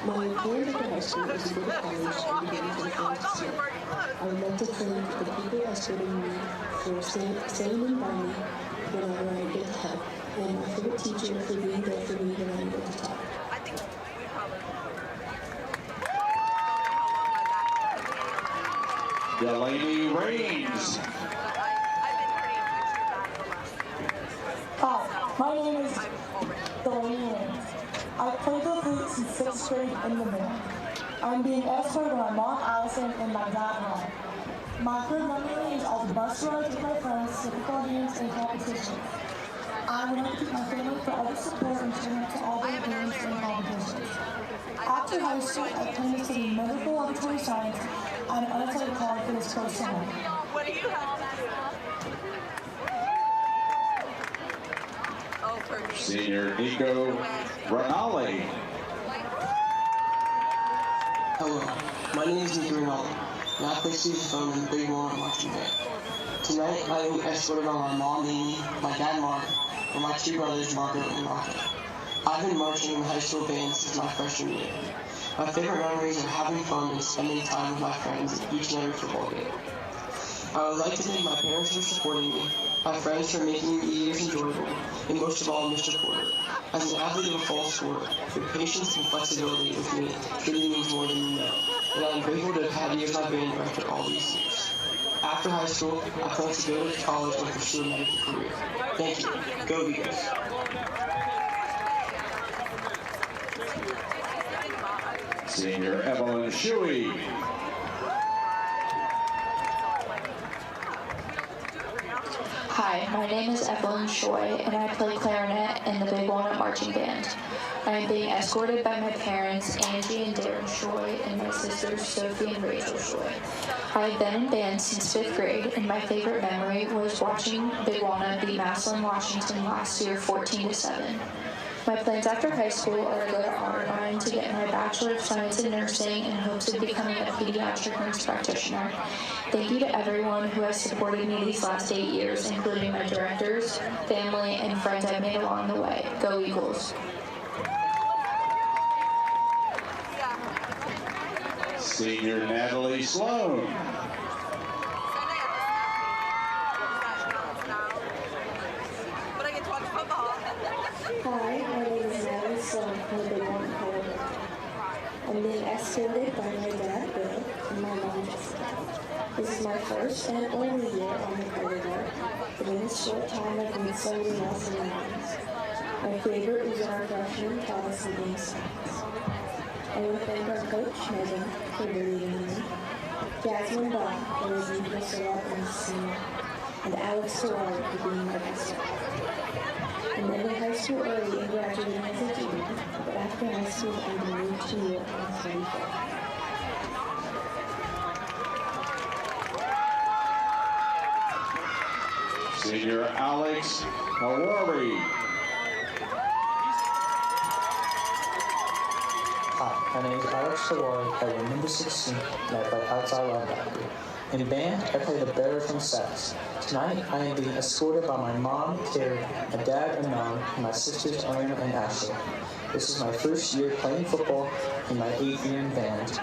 My plan after high school is to go to college and get into the college team. I would like to thank the people escorting me for standing by me whenever I get to help, and my favorite teacher for being there for me when I needed to talk. Delaney Raines. Hi, my name is Delaney Raines. I played the flute since 6th grade in the band. I'm being escorted by my mom, Allison, and my dad, Ron. My third memory is all the bus rides with my friends to football games and competitions. I would like to thank my family for all the support and turning up to all their games and competitions. After high school, I plan to study medical laboratory science at an unaffiliated college for this first summer. What do you have? Oh, perfect. Senior Nico Rinaldi. Hello, my name is Nico Rinaldi, and I play sousaphone in the Big Walnut marching band. Tonight, I am escorted by my mom, Amy, my dad, Mark, and my two brothers, Marco and Rocco. I've been marching in the high school band since my freshman year. My favorite memories are having fun and spending time with my friends at each and every football game. I would like to thank my parents for supporting me, my friends for making the years enjoyable, and most of all, Mr. Porter. As an athlete of a fall sport, your patience and flexibility with me truly means more than you know, and I am grateful to have had you as my band director all these years. After high school, I plan to go to college and pursue a medical career. Thank you. Go Eagles. Senior Evelyn Shuey. Hi, my name is Evelyn Shoy, and I play clarinet in the Big Walnut Marching Band. I am being escorted by my parents, Angie and Darren Shoy, and my sisters, Sophie and Rachel Shoy. I have been in band since 5th grade, and my favorite memory was watching Big Walnut beat Massillon, Washington last year 14-7. My plans after high school are to go to R9 to get my Bachelor of Science in Nursing in hopes of becoming a pediatric nurse practitioner. Thank you to everyone who has supported me these last 8 years, including my directors, family, and friends I've made along the way. Go Eagles. Senior Natalie Sloan. Hi, my name is Natalie Sloan from the Big Walnut Golden. I'm being escorted by my dad, Bill, and my mom, Jessica. This is my first and only year on the corridor, but in this short time I've made so many awesome memories. My favorite was when our freshmen taught us some game science. I want to thank our coach, Megan, for believing in me, Jasmine Bach for his youthful select and senior, and Alex Solar for being my best friend. I'm ending high school early and graduating as a junior, but after high school, I'm going to move to New York and study there. Senior Alex Hawari. Hi, my name is Alex Hawari. I wear number 16, and I play outside linebacker. In band, I play the baritone sax. Tonight, I am being escorted by my mom, Carrie, my dad, Anand, and my sisters, Elena and Ashley. This is my first year playing football in my 8th year in band.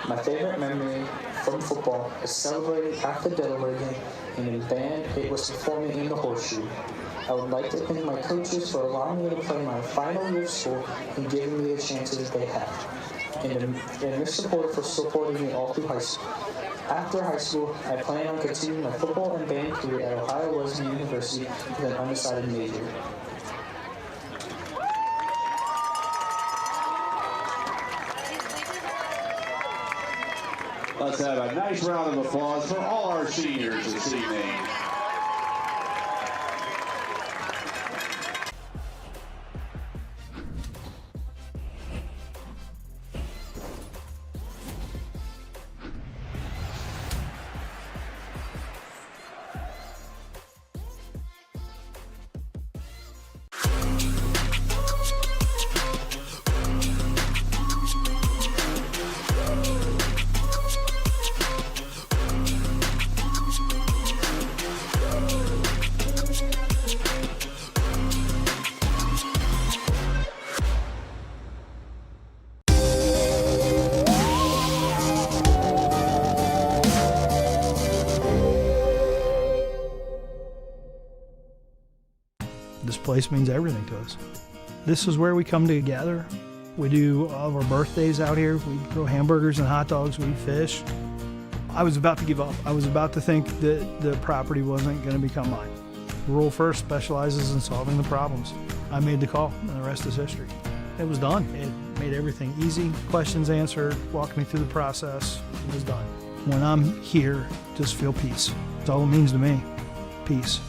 My favorite memory from football is celebrating after Delaware game, and in band, it was performing in the horseshoe. I would like to thank my coaches for allowing me to play my final year of school and giving me the chances they had, and Mr. Porter for supporting me all through high school. After high school, I plan on continuing my football and band career at Ohio Wesleyan University with an undecided major. Let's have a nice round of applause for all our seniors this evening. This place means everything to us. This is where we come together. We do all of our birthdays out here. We grill hamburgers and hot dogs. We eat fish. I was about to give up. I was about to think that the property wasn't going to become mine. Rural First specializes in solving the problems. I made the call, and the rest is history. it was done. It made everything easy. Questions answered, walked me through the process. It was done. When I'm here, just feel peace. That's all it means to me. Peace.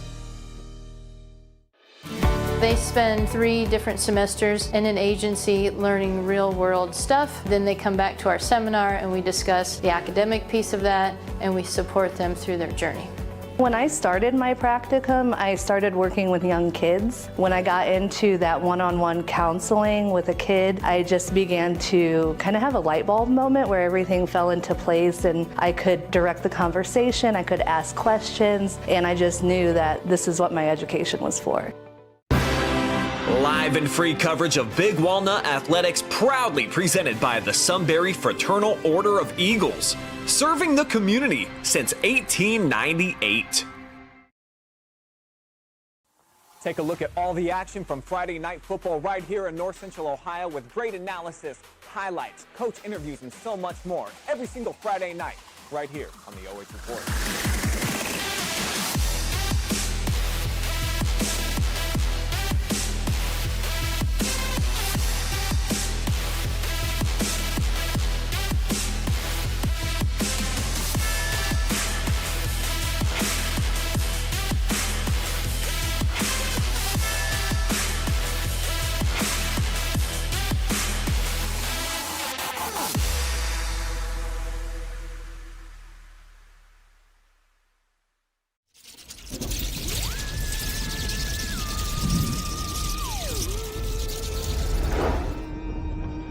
They spend 3 different semesters in an agency learning real-world stuff. Then they come back to our seminar and we discuss the academic piece of that and we support them through their journey. When I started my practicum, I started working with young kids. When I got into that one-on-one counseling with a kid, I just began to kind of have a light bulb moment where everything fell into place and I could direct the conversation, I could ask questions, and I just knew that this is what my education was for. Live and free coverage of Big Walnut Athletics, proudly presented by the Sunbury Fraternal Order of Eagles, serving the community since 1898. Take a look at all the action from Friday night football right here in North Central Ohio with great analysis, highlights, coach interviews, and so much more every single Friday night right here on the OH Report.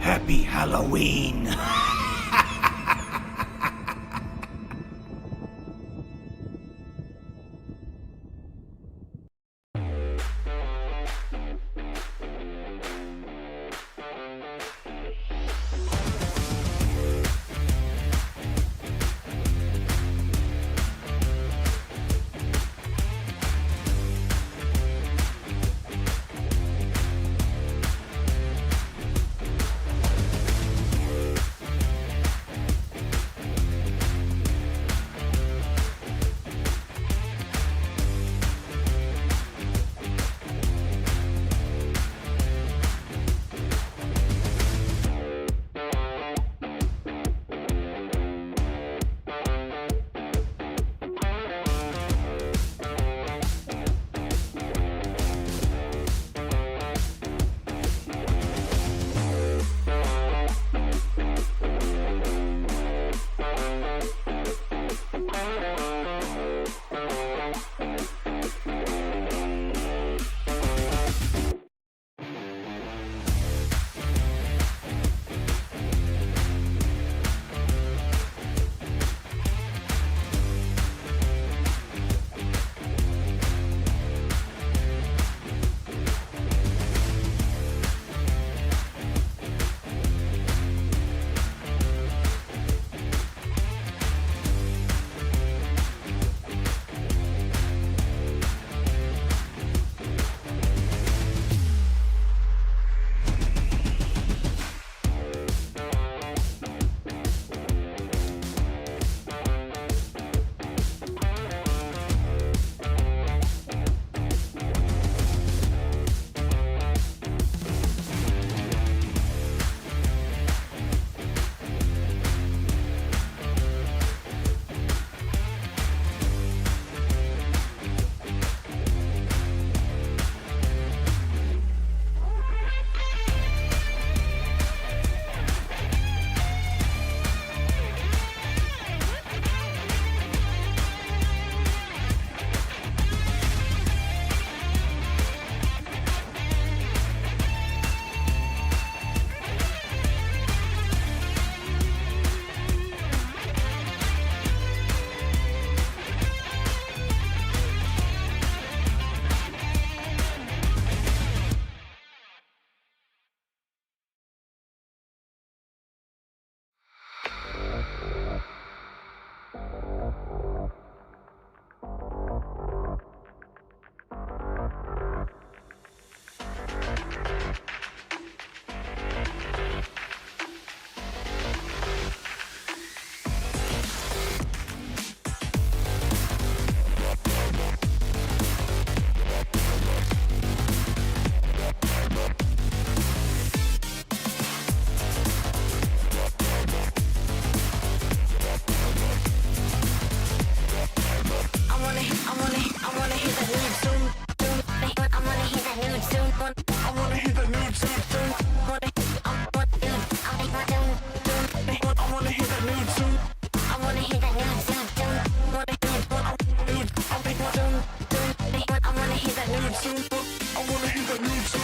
Happy Halloween! wanna hear that new tune. I wanna hear that new tune.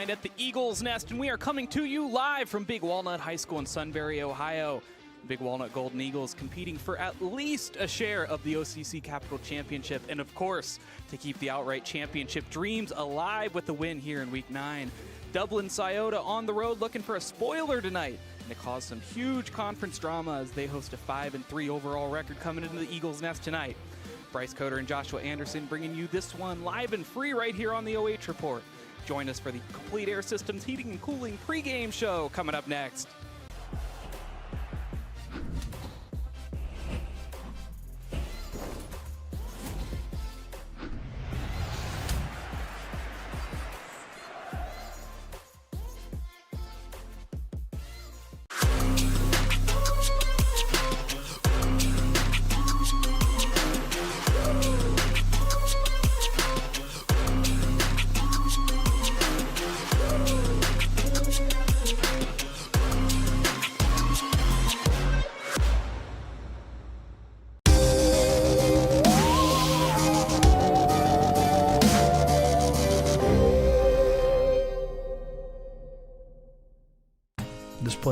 At the Eagles Nest, and we are coming to you live from Big Walnut High School in Sunbury, Ohio. Big Walnut Golden Eagles competing for at least a share of the OCC-Capital Championship, and of course, to keep the outright championship dreams alive with the win here in Week 9. Dublin Scioto on the road looking for a spoiler tonight, and it caused some huge conference drama as they host a 5-3 overall record coming into the Eagles Nest tonight. Bryce Coder and Joshua Anderson bringing you this one live and free right here on the OH Report. Join us for the Complete Air Systems Heating and Cooling pregame show coming up next.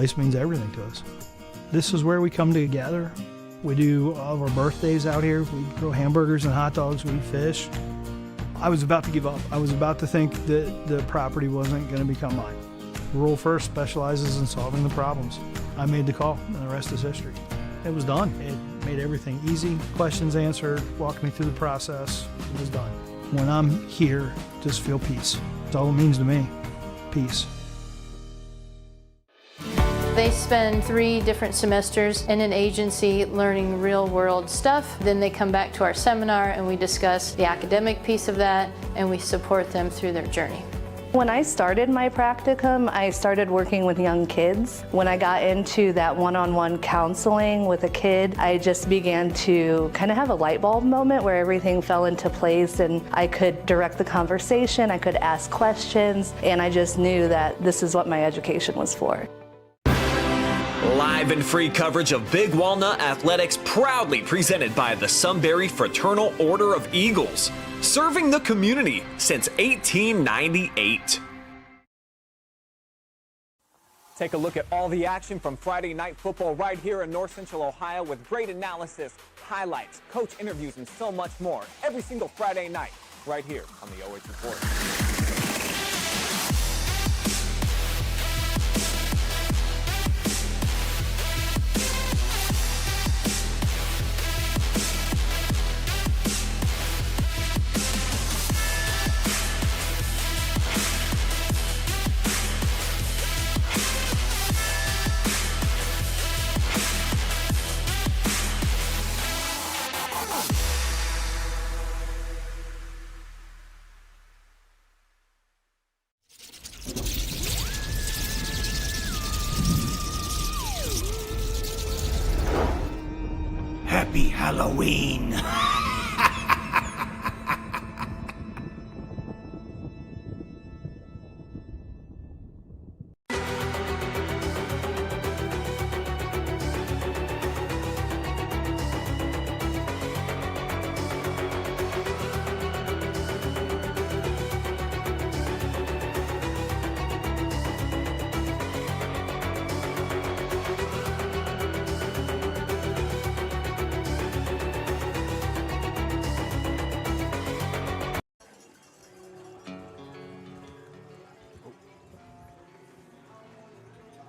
place means everything to us. This is where we come together. We do all of our birthdays out here. We grill hamburgers and hot dogs. We fish. I was about to give up. I was about to think that the property wasn't going to become mine. Rural First specializes in solving the problems. I made the call, and the rest is history. It was done. It made everything easy. Questions answered, walked me through the process. It was done. When I'm here, just feel peace. That's all it means to me. Peace. They spend 3 different semesters in an agency learning real world stuff. Then they come back to our seminar and we discuss the academic piece of that and we support them through their journey. When I started my practicum, I started working with young kids. When I got into that one-on-one counseling with a kid, I just began to kind of have a light bulb moment where everything fell into place and I could direct the conversation, I could ask questions, and I just knew that this is what my education was for. Live and free coverage of Big Walnut Athletics, proudly presented by the Sunbury Fraternal Order of Eagles, serving the community since 1898. Take a look at all the action from Friday night football right here in North Central Ohio with great analysis, highlights, coach interviews, and so much more every single Friday night right here on the OH Report. Happy Halloween!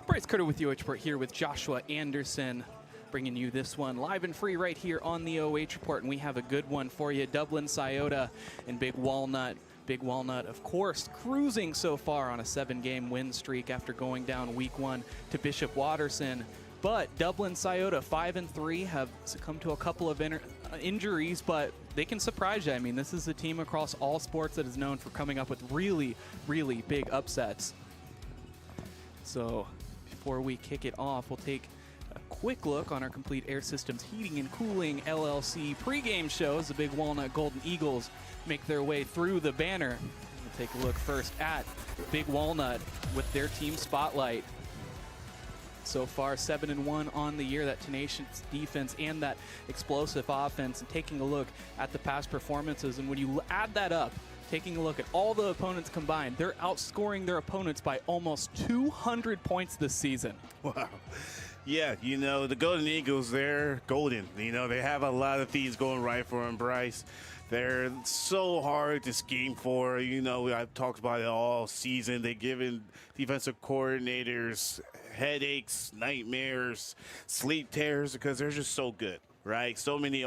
Bryce Carter with the OH.REPORT here with Joshua Anderson, bringing you this one live and free right here on the OH.REPORT, and we have a good one for you. Dublin Scioto and Big Walnut. Big Walnut, of course, cruising so far on a 7-game win streak after going down week 1 to Bishop Watterson. But Dublin Scioto 5-3 have succumbed to a couple of injuries, but they can surprise you. I mean, this is a team across all sports that is known for coming up with really, really big upsets. So before we kick it off, we'll take a quick look on our Complete Air Systems Heating and Cooling LLC pregame show as the Big Walnut Golden Eagles make their way through the banner. We'll take a look first at Big Walnut with their team spotlight. So far, 7-1 on the year, that tenacious defense and that explosive offense. And taking a look at the past performances, and when you add that up, taking a look at all the opponents combined, they're outscoring their opponents by almost 200 points this season. Wow. Yeah, you know, the Golden Eagles, they're golden. You know, they have a lot of things going right for them, Bryce. They're so hard to scheme for. You know, I've talked about it all season. They've given defensive coordinators headaches, nightmares, sleep terrors because they're just so good, right? So many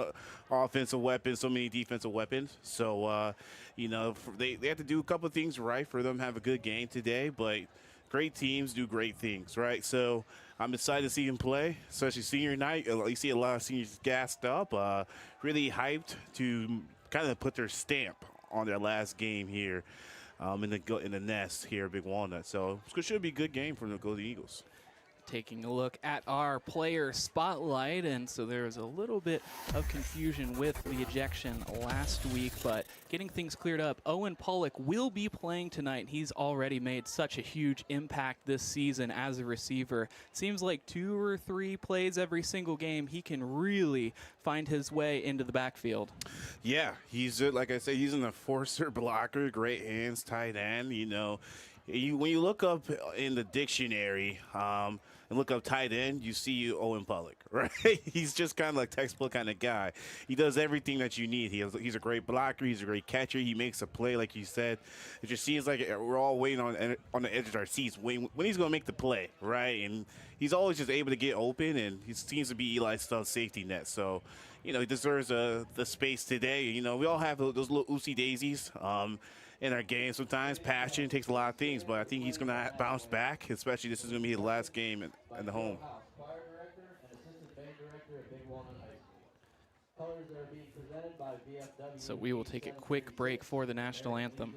offensive weapons, so many defensive weapons. So, you know, they have to do a couple of things right for them to have a good game today, but great teams do great things, right? So I'm excited to see him play, especially senior night. You see a lot of seniors gassed up, really hyped to kind of put their stamp on their last game here in the nest here at Big Walnut. So it should be a good game for the Golden Eagles. Taking a look at our player spotlight, and so there was a little bit of confusion with the ejection last week, but getting things cleared up. Owen Pollock will be playing tonight. He's already made such a huge impact this season as a receiver. Seems like 2 or 3 plays every single game, he can really find his way into the backfield. Yeah, he's, like I said, he's an enforcer blocker, great hands, tight end. You know, when you look up in the dictionary, and look up tight end, you see Owen Pollock, right? He's just kind of like textbook kind of guy. He does everything that you need. He's a great blocker. He's a great catcher. He makes a play, like you said. It just seems like we're all waiting on the edge of our seats when he's going to make the play, right? And he's always just able to get open, and he seems to be Eli's safety net. So, he deserves the space today. We all have those little oopsie daisies in our game sometimes. Passion takes a lot of things, but I think he's going to bounce back, especially this is going to be the last game at the home. So we will take a quick break for the national anthem.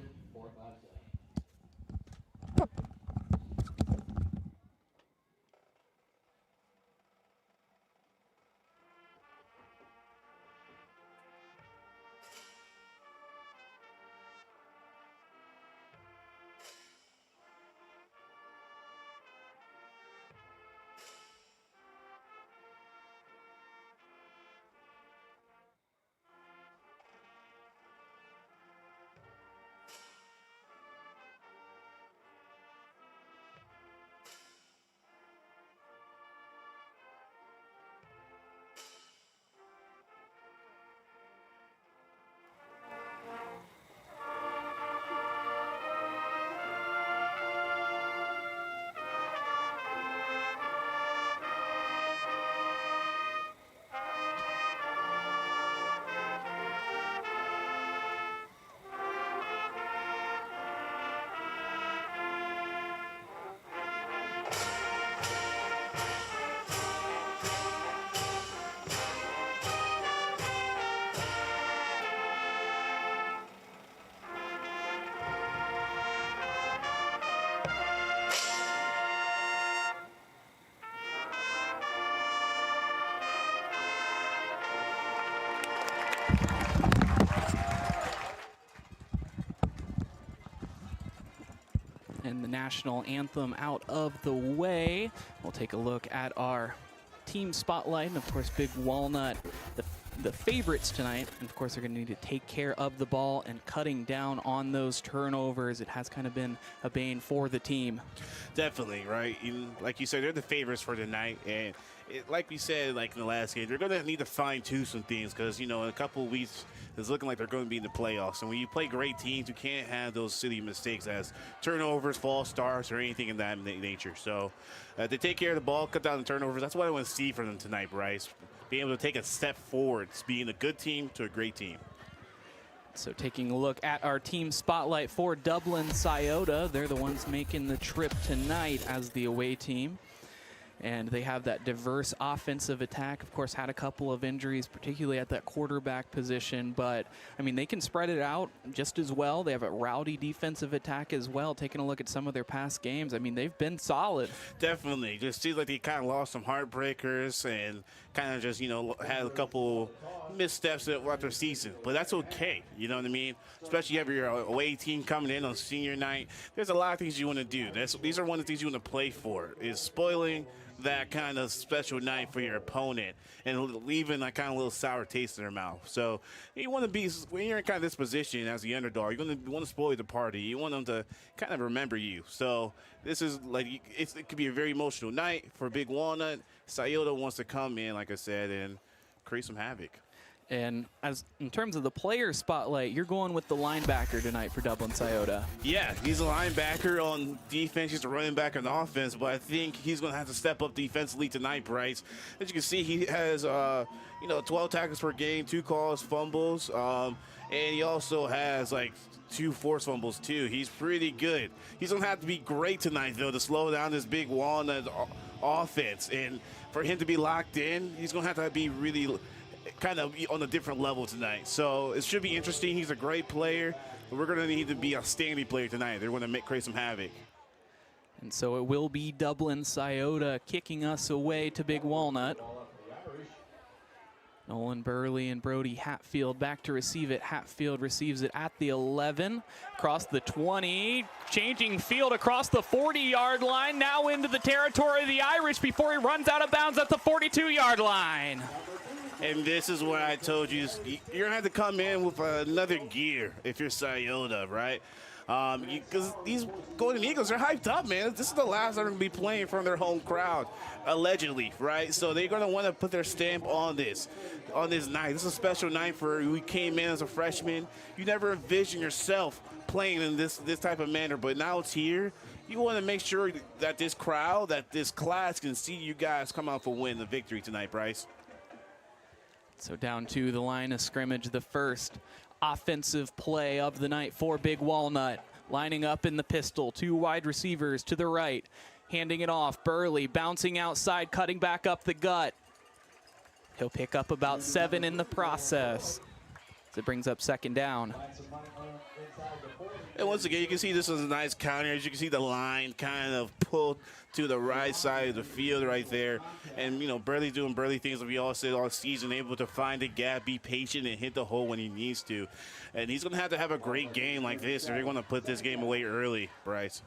And the national anthem out of the way, we'll take a look at our team spotlight. And of course, Big Walnut, the favorites tonight. And of course, they're going to need to take care of the ball and cutting down on those turnovers. It has kind of been a bane for the team. Definitely, right? Like you said, they're the favorites for tonight. And like we said, like in the last game, they're going to need to fine-tune some things because, in a couple of weeks, it's looking like they're going to be in the playoffs. And when you play great teams, you can't have those silly mistakes as turnovers, false starts, or anything in that nature. So they take care of the ball, cut down the turnovers. That's what I want to see from them tonight, Bryce. Being able to take a step forward, being a good team to a great team. So taking a look at our team spotlight for Dublin Scioto. They're the ones making the trip tonight as the away team. And they have that diverse offensive attack. Of course, had a couple of injuries, particularly at that quarterback position. But, I mean, they can spread it out just as well. They have a rowdy defensive attack as well. Taking a look at some of their past games, I mean, they've been solid. Definitely. Just seems like they kind of lost some heartbreakers and kind of just, had a couple missteps throughout their season. But that's okay. You know what I mean? Especially you have your away team coming in on senior night. There's a lot of things you want to do. These are one of the things you want to play for, is spoiling that kind of special night for your opponent and leaving that kind of little sour taste in their mouth. So you want to be, when you're in kind of this position as the underdog, you're going to want to spoil the party. You want them to kind of remember you. So this is like, it could be a very emotional night for Big Walnut. Scioto wants to come in, like I said, and create some havoc. And as in terms of the player spotlight, you're going with the linebacker tonight for Dublin Scioto. Yeah, he's a linebacker on defense. He's a running back on offense, but I think he's going to have to step up defensively tonight, Bryce. As you can see, he has 12 tackles per game, 2 calls, fumbles, and he also has like 2 forced fumbles too. He's pretty good. He's going to have to be great tonight, though, to slow down this Big Walnut offense. And for him to be locked in, he's going to have to be really kind of on a different level tonight. So it should be interesting. He's a great player, but we're going to need to be a standing player tonight. They're going to create some havoc. And so it will be Dublin Scioto kicking us away to Big Walnut. Nolan Burley and Brody Hatfield back to receive it. Hatfield receives it at the 11, across the 20, changing field across the 40-yard line, now into the territory of the Irish before he runs out of bounds at the 42-yard line. And this is what I told you. You're going to have to come in with another gear if you're Scioto, right? Because these Golden Eagles are hyped up, man. This is the last they're going to be playing from their home crowd, allegedly, right? So they're going to want to put their stamp on this night. This is a special night for you. We came in as a freshman. You never envisioned yourself playing in this type of manner, but now it's here. You want to make sure that this crowd, that this class can see you guys come out for win the victory tonight, Bryce. So down to the line of scrimmage, the first offensive play of the night for Big Walnut. Lining up in the pistol, 2 wide receivers to the right, handing it off. Burley bouncing outside, cutting back up the gut. He'll pick up about 7 in the process. So it brings up 2nd down. And once again, you can see this is a nice counter. As you can see the line kind of pulled to the right side of the field right there. And, you know, Burley doing Burley things that we all said all season, able to find the gap, be patient, and hit the hole when he needs to. And he's going to have a great game like this if they're going to put this game away early, Bryce.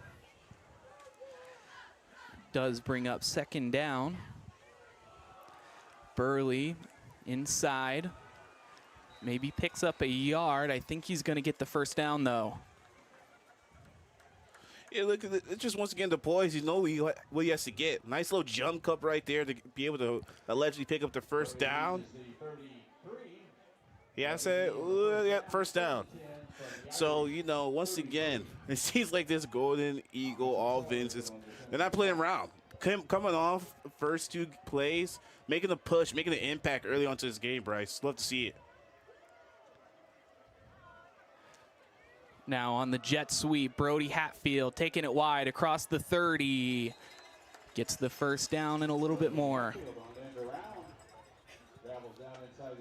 Does bring up 2nd down. Burley inside. Maybe picks up a yard. I think he's going to get the 1st down, though. Yeah, look at it. Just once again, the poise, you know what he has to get. Nice little jump cup right there to be able to allegedly pick up the 1st down. Yeah, I said, yeah, 1st down. So, you know, once again, it seems like this Golden Eagle offense, they're not playing around. Coming off first 2 plays, making a push, making an impact early onto this game, Bryce. Love to see it. Now on the jet sweep, Brody Hatfield taking it wide across the 30. Gets the 1st down and a little bit more.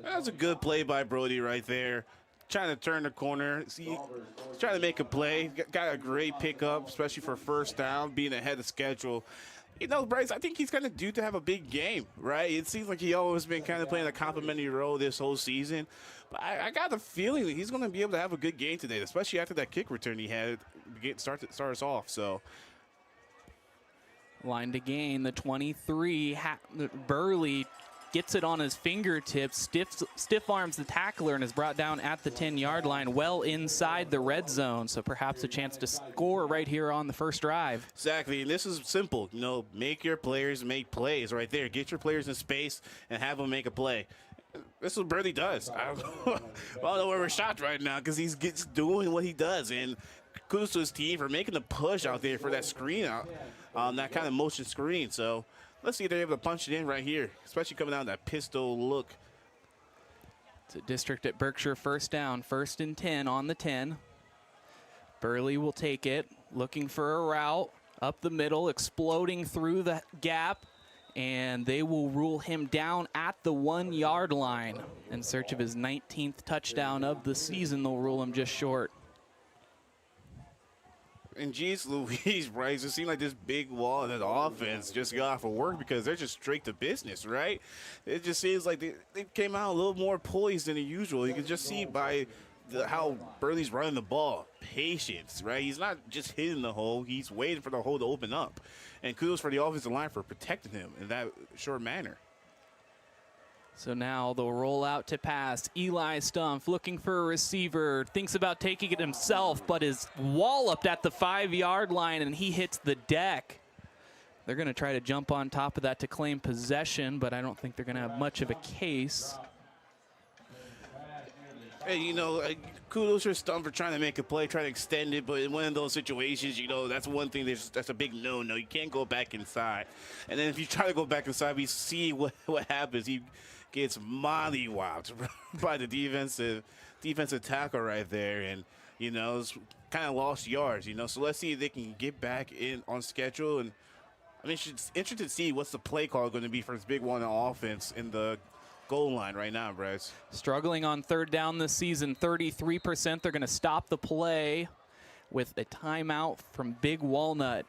That's a good play by Brody right there. Trying to turn the corner. See, he's trying to make a play. Got a great pickup, especially for 1st down, being ahead of schedule. You know, Bryce, I think he's kind of due to have a big game, right? It seems like he always been kind of playing a complimentary role this whole season. But I got the feeling that he's going to be able to have a good game today, especially after that kick return he had to start us off. So, line to gain, the 23. Burley gets it on his fingertips, stiff arms the tackler, and is brought down at the 10-yard line, well inside the red zone. So perhaps a chance to score right here on the 1st drive. Exactly, and this is simple. You know, make your players make plays right there. Get your players in space and have them make a play. This is what Burley does. I don't know where we're shocked right now because he's doing what he does. And kudos to his team for making the push out there for that screen out, that kind of motion screen. So let's see if they're able to punch it in right here, especially coming down that pistol look. It's a district at Berkshire 1st down, 1st and 10 on the 10. Burley will take it, looking for a route up the middle, exploding through the gap. And they will rule him down at the 1-yard line. In search of his 19th touchdown of the season, they'll rule him just short. And geez Louise, Bryce, it seemed like this Big Walnut offense just got off of work because they're just straight to business, right? It just seems like they came out a little more poised than usual. You can just see by how Burley's running the ball. Patience, right? He's not just hitting the hole. He's waiting for the hole to open up. And kudos for the offensive line for protecting him in that short manner. So now they'll roll out to pass. Eli Stumpf looking for a receiver. Thinks about taking it himself, but is walloped at the 5-yard line, and he hits the deck. They're going to try to jump on top of that to claim possession, but I don't think they're going to have much of a case. Hey, you know, kudos for Stumpf for trying to make a play, trying to extend it, but in one of those situations, you know, that's one thing that's a big no-no. You can't go back inside. And then if you try to go back inside, we see what happens. He gets mollywopped by the defensive tackle right there, and, you know, it's kind of lost yards, you know. So let's see if they can get back in on schedule. And, I mean, it's interesting to see what's the play call going to be for this Big Walnut offense in the goal line right now, Bryce. Struggling on 3rd down this season, 33%. They're going to stop the play with a timeout from Big Walnut.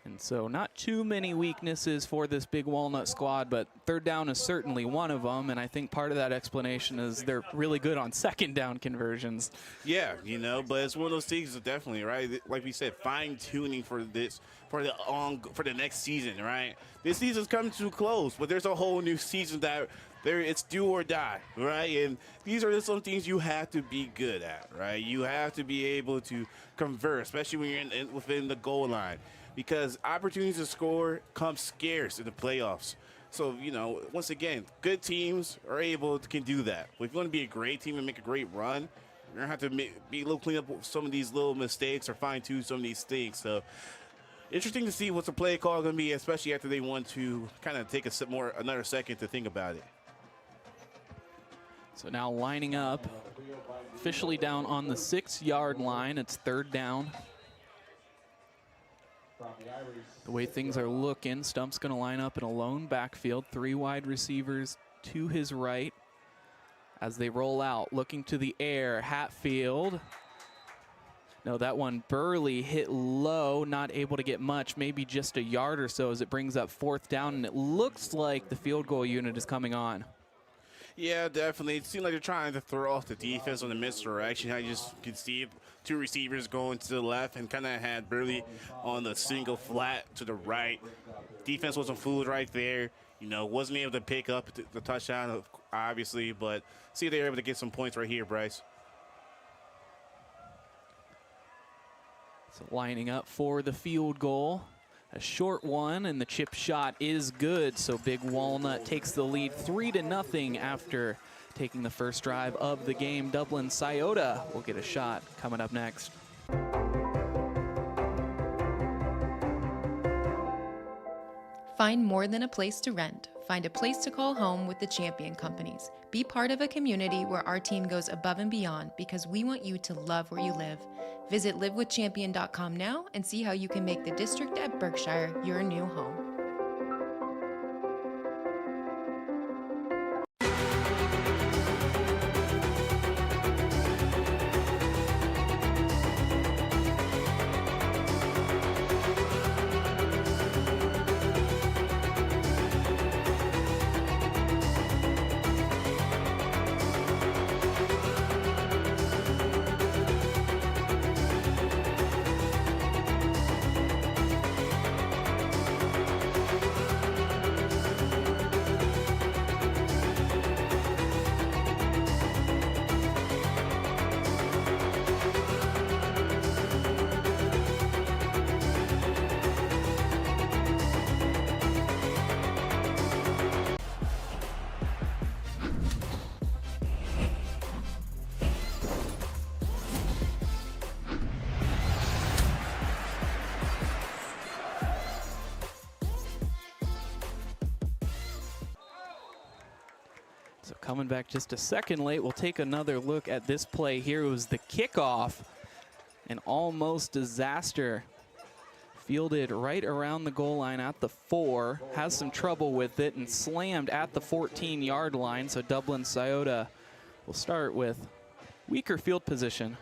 And so not too many weaknesses for this Big Walnut squad, but 3rd down is certainly one of them. And I think part of that explanation is they're really good on 2nd down conversions. Yeah, you know, but it's one of those things that definitely, right? Like we said, fine-tuning for this, for the next season, right? This season's coming to a close, but there's a whole new season that it's do or die, right? And these are just some things you have to be good at, right? You have to be able to convert, especially when you're within the goal line, because opportunities to score come scarce in the playoffs. So, you know, once again, good teams are can do that. But if you want to be a great team and make a great run, you're going to have to be a little clean up some of these little mistakes or fine-tune some of these things. So, interesting to see what's the play call going to be, especially after they want to kind of take another second to think about it. So now lining up, officially down on the 6-yard line. It's 3rd down. The way things are looking, Stump's going to line up in a lone backfield, 3 wide receivers to his right. As they roll out, looking to the air, Hatfield. No, that one, Burley hit low, not able to get much, maybe just a yard or so as it brings up 4th down, and it looks like the field goal unit is coming on. Yeah, definitely. It seemed like they're trying to throw off the defense on the misdirection. I just could see 2 receivers going to the left and kind of had Burley on the single flat to the right. Defense wasn't fooled right there. You know, wasn't able to pick up the touchdown, obviously, but see if they're able to get some points right here, Bryce. So lining up for the field goal. A short one, and the chip shot is good, so Big Walnut takes the lead 3-0 after taking the first drive of the game. Dublin Scioto will get a shot coming up next. Find more than a place to rent. Find a place to call home with the Champion Companies. Be part of a community where our team goes above and beyond because we want you to love where you live. Visit livewithchampion.com now and see how you can make the district at Berkshire your new home. So coming back just a second late, we'll take another look at this play here. It was the kickoff, an almost disaster. Fielded right around the goal line at the 4, has some trouble with it and slammed at the 14-yard line. So Dublin Scioto will start with weaker field position.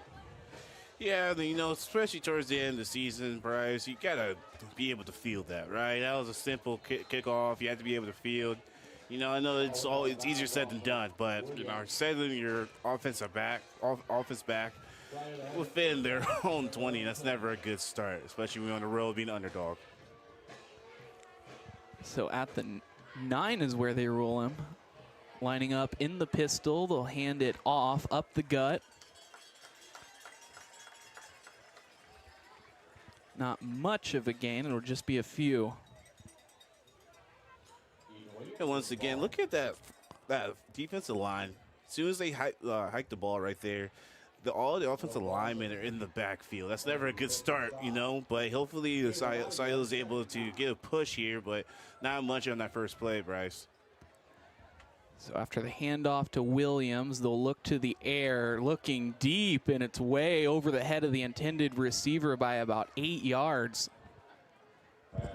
Yeah, you know, especially towards the end of the season, Bryce, you got to be able to field that, right? That was a simple kickoff. You have to be able to field. You know, I know it's easier said than done, but you know, setting your offense back within their own 20, that's never a good start, especially when you're on the road being an underdog. So at the 9 is where they roll him. Lining up in the pistol, they'll hand it off up the gut. Not much of a gain, it'll just be a few. And once again, look at that defensive line. As soon as they hike the ball right there, all the offensive linemen are in the backfield. That's never a good start, you know, but hopefully the Scioto is able to get a push here, but not much on that first play, Bryce. So after the handoff to Williams, they'll look to the air, looking deep, and it's way over the head of the intended receiver by about 8 yards.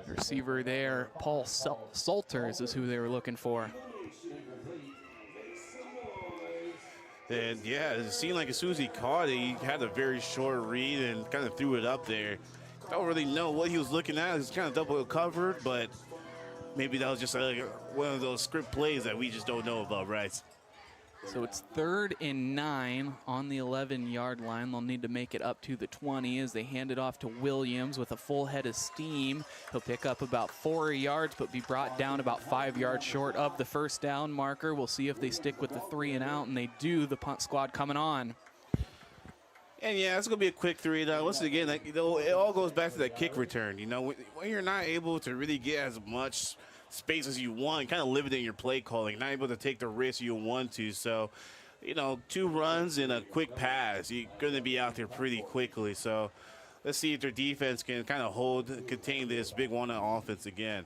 The receiver there, Paul Salters, is who they were looking for. And yeah, it seemed like as soon as he caught it, he had a very short read and kind of threw it up there. Don't really know what he was looking at. He was kind of double covered, but maybe that was just one of those script plays that we just don't know about, right? So it's 3rd and 9 on the 11-yard line. They'll need to make it up to the 20 as they hand it off to Williams with a full head of steam. He'll pick up about 4 yards, but be brought down about 5 yards short of the first down marker. We'll see if they stick with the 3 and out, and they do. The punt squad coming on. And yeah, it's gonna be a quick 3 and out. Once again, like, you know, it all goes back to that kick return. You know, when you're not able to really get as much space as you want, kind of limiting your play calling, not able to take the risk you want to. So, you know, 2 runs and a quick pass, you're going to be out there pretty quickly. So let's see if their defense can kind of contain this Big Walnut offense again.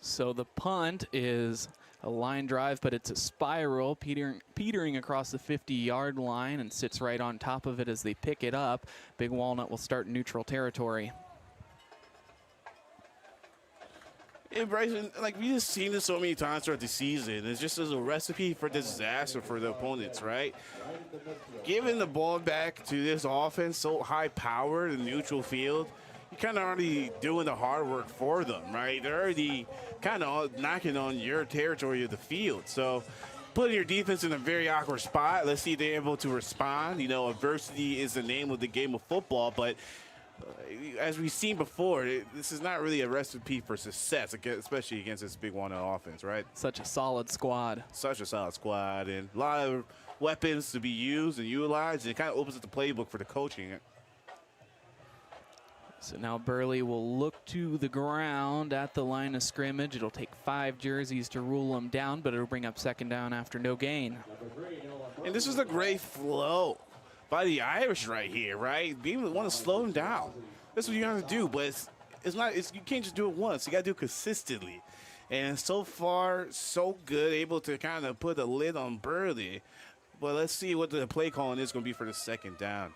So the punt is a line drive, but it's a spiral, petering across the 50-yard line and sits right on top of it as they pick it up. Big Walnut will start neutral territory. And Bryson, like, we just seen this so many times throughout the season. It's just as a recipe for disaster for the opponents, right? Giving the ball back to this offense so high-powered in neutral field, you're kind of already doing the hard work for them, right? They're already kind of knocking on your territory of the field. So putting your defense in a very awkward spot. Let's see if they're able to respond. You know, adversity is the name of the game of football, but as we've seen before, this is not really a recipe for success, especially against this Big Walnut offense, right? Such a solid squad. Such a solid squad, and a lot of weapons to be used and utilized, and it kind of opens up the playbook for the coaching. So now Burley will look to the ground at the line of scrimmage. It'll take 5 jerseys to rule them down, but it'll bring up 2nd down after no gain. And this is a great flow by the Irish right here, right? Being want to slow them down. That's what you have to do, but you can't just do it once. You got to do it consistently. And so far, so good, able to kind of put a lid on Burley. But let's see what the play calling is going to be for the 2nd down.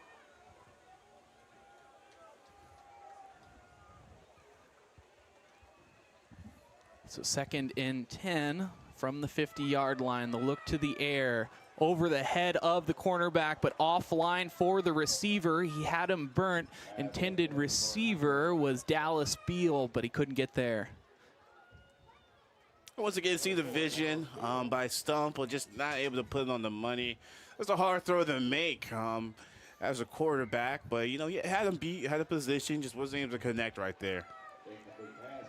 So 2nd and 10 from the 50-yard line. The look to the air. Over the head of the cornerback, but offline for the receiver. He had him burnt. Intended receiver was Dallas Beal, but he couldn't get there. Once again, see the vision by Stump, but just not able to put it on the money. It's a hard throw to make as a quarterback, but, you know, he had him beat, had a position, just wasn't able to connect right there.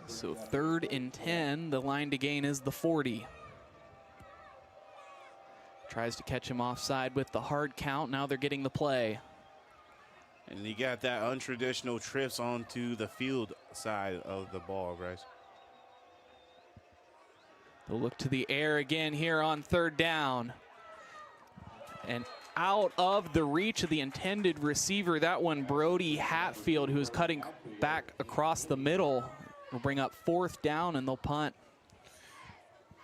So 3rd and 10, the line to gain is the 40. Tries to catch him offside with the hard count. Now they're getting the play. And he got that untraditional trips onto the field side of the ball, Bryce. They'll look to the air again here on 3rd down. And out of the reach of the intended receiver, that one Brody Hatfield, who is cutting back across the middle, will bring up 4th down, and they'll punt.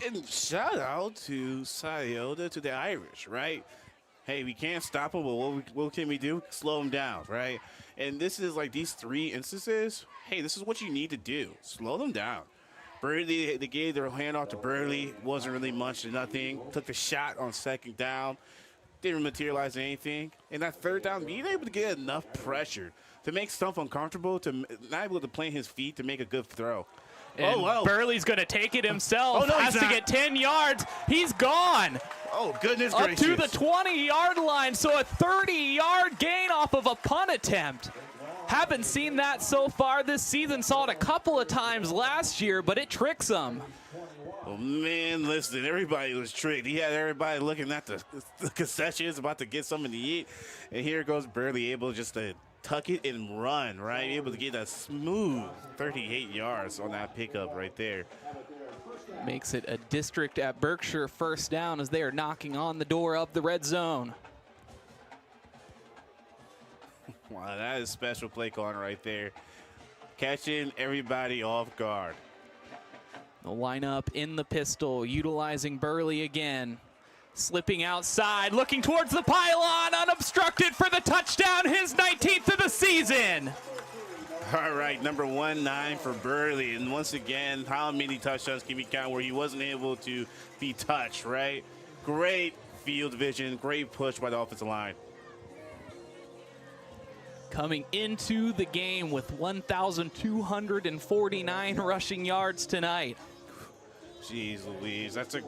And shout out to Scioto, to the Irish, right? Hey, we can't stop them, but what can we do? Slow them down, right? And this is like these 3 instances. Hey, this is what you need to do. Slow them down. Burley, they gave their handoff to Burley. Wasn't really much to nothing. Took the shot on 2nd down. Didn't materialize anything. And that 3rd down, being able to get enough pressure to make Stump uncomfortable, to not able to plant his feet to make a good throw. And Burley's going to take it himself. Oh, no, has to get 10 yards. He's gone. Oh, goodness gracious. gracious. Up to the 20-yard line, so a 30-yard gain off of a punt attempt. Haven't seen that so far this season. Saw it a couple of times last year, but it tricks them. Oh, man, listen, everybody was tricked. He had everybody looking at the concessions, about to get something to eat. And here goes Burley, able just to tuck it and run, right? Able to get a smooth 38 yards on that pickup right there. Makes it a district at Berkshire 1st down as they are knocking on the door of the red zone. Wow, that is special play calling right there. Catching everybody off guard. They'll line up in the pistol, utilizing Burley again. Slipping outside, looking towards the pylon, unobstructed for the touchdown, his 19th of the season. All right, number 19 for Burley. And once again, how many touchdowns can we count where he wasn't able to be touched, right? Great field vision, great push by the offensive line. Coming into the game with 1,249 rushing yards tonight. Jeez Louise, that's a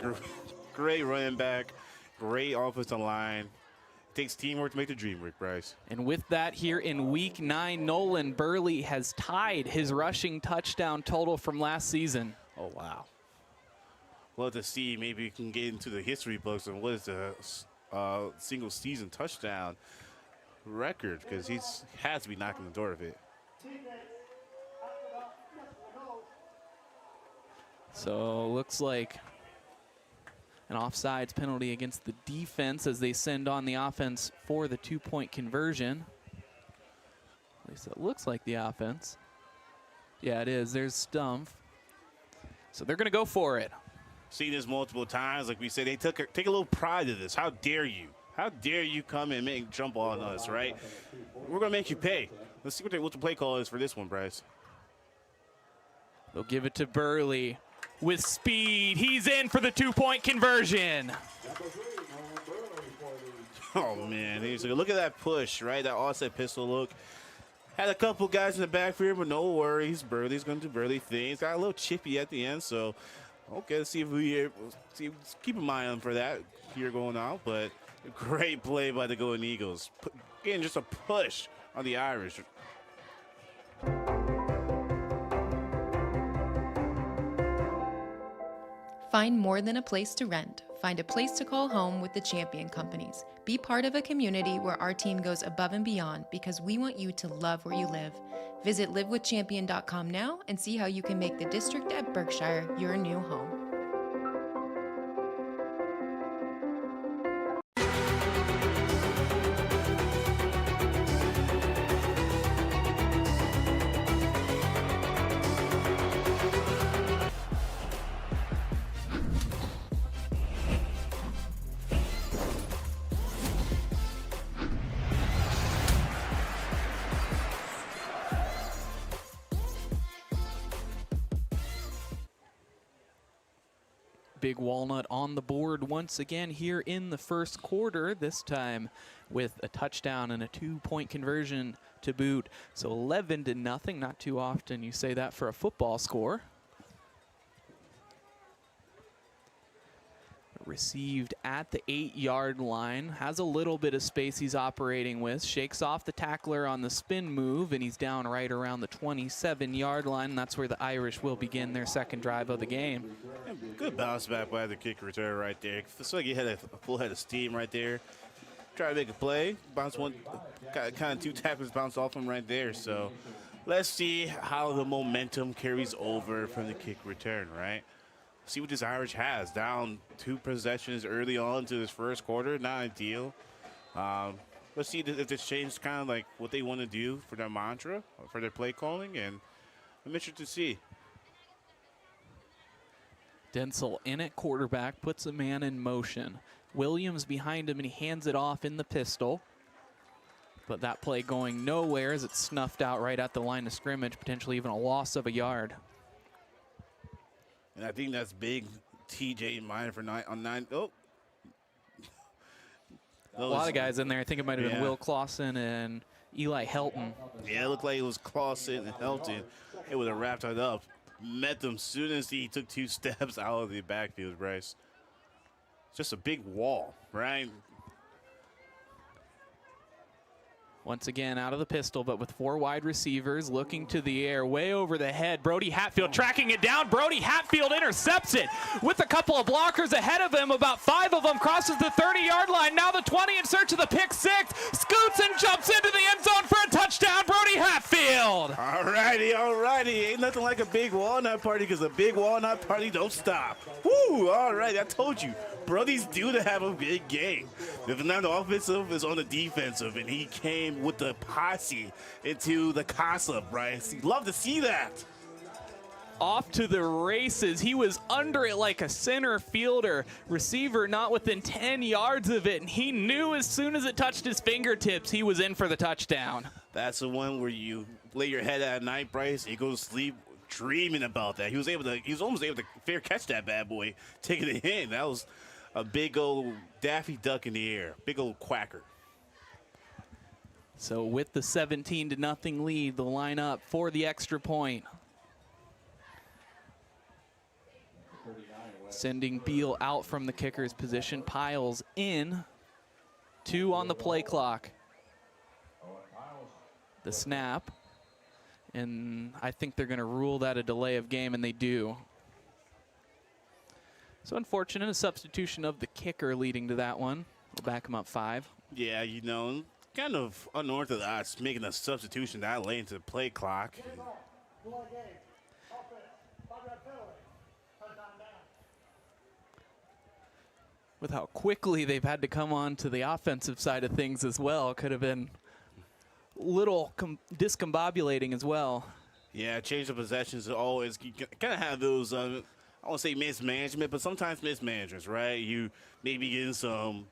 great running back. Great offensive line. It takes teamwork to make the dream work, Bryce. And with that, here in Week 9, Nolan Burley has tied his rushing touchdown total from last season. Oh, wow. Well, to see, maybe we can get into the history books and what is the single season touchdown record, because he has to be knocking the door of it. So looks like an offsides penalty against the defense as they send on the offense for the 2-point conversion. At least it looks like the offense. Yeah, it is. There's Stumpf. So they're going to go for it. Seen this multiple times. Like we said, they take a little pride in this. How dare you? How dare you come and make jump on us, right? We're going to make you pay. Let's see what the play call is for this one, Bryce. They'll give it to Burley with speed. He's in for the 2-point conversion. Oh, man. Look at that push, right? That offset pistol look. Had a couple guys in the backfield, but no worries. Burley's going to do Burley things. Got a little chippy at the end, so okay, let's see if keep in mind for that here going out. But a great play by the Golden Eagles. Again, just a push on the Irish. Find more than a place to rent. Find a place to call home with the Champion Companies. Be part of a community where our team goes above and beyond because we want you to love where you live. Visit livewithchampion.com now and see how you can make the district at Berkshire your new home. Big Walnut on the board once again here in the first quarter, this time with a touchdown and a 2-point conversion to boot. So 11-0, not too often you say that for a football score. Received at the 8-yard line, has a little bit of space he's operating with, shakes off the tackler on the spin move, and he's down right around the 27-yard line. And that's where the Irish will begin their second drive of the game. Good bounce back by the kick return right there. Looks like he had a full head of steam right there. Try to make a play, bounce one, kind of 2 tackles bounce off him right there. So let's see how the momentum carries over from the kick return, right? See what this Irish has. Down 2 possessions early on to this first quarter. Not ideal. Let's see if this changes kind of like what they want to do for their mantra, for their play calling, and I'm interested to see. Denzel in at quarterback, puts a man in motion. Williams behind him, and he hands it off in the pistol. But that play going nowhere as it's snuffed out right at the line of scrimmage, potentially even a loss of a yard. And I think that's big TJ in mind for 9 on 9. Oh. A lot of guys in there. I think it might have been Will Clausen and Eli Helton. Yeah, it looked like it was Clausen and Helton. It would have wrapped it up. Met them soon as he took 2 steps out of the backfield, Bryce. Just a big wall, right? Once again, out of the pistol, but with 4 wide receivers looking to the air, way over the head. Brody Hatfield tracking it down. Brody Hatfield intercepts it with a couple of blockers ahead of him. About 5 of them crosses the 30-yard line. Now the 20 in search of the pick 6. Scoots and jumps into the end zone for a touchdown. Brody Hatfield. All righty. Ain't nothing like a big walnut party because a big walnut party don't stop. Woo, all right, I told you. Brody's due to have a big game. If not the offensive, it's on the defensive, and he came with the posse into the casa, Bryce. You'd love to see that. Off to the races. He was under it like a center fielder. Receiver not within 10 yards of it, and he knew as soon as it touched his fingertips, he was in for the touchdown. That's the one where you lay your head at night, Bryce, and you go to sleep dreaming about that. He was almost able to fair catch that bad boy, taking it in. That was a big old Daffy Duck in the air. Big old quacker. So with the 17-0 lead, the lineup for the extra point. Sending Beal out from the kicker's position. Piles in. 2 on the play clock. The snap. And I think they're going to rule that a delay of game, and they do. So unfortunate, a substitution of the kicker leading to that one. We'll back him up 5. Yeah, you know, kind of unorthodox making a substitution that late into the play clock. With how quickly they've had to come on to the offensive side of things as well, could have been a little discombobulating as well. Yeah, change of possessions always kind of have those, I won't say mismanagement, but sometimes mismanagements, right? You maybe getting some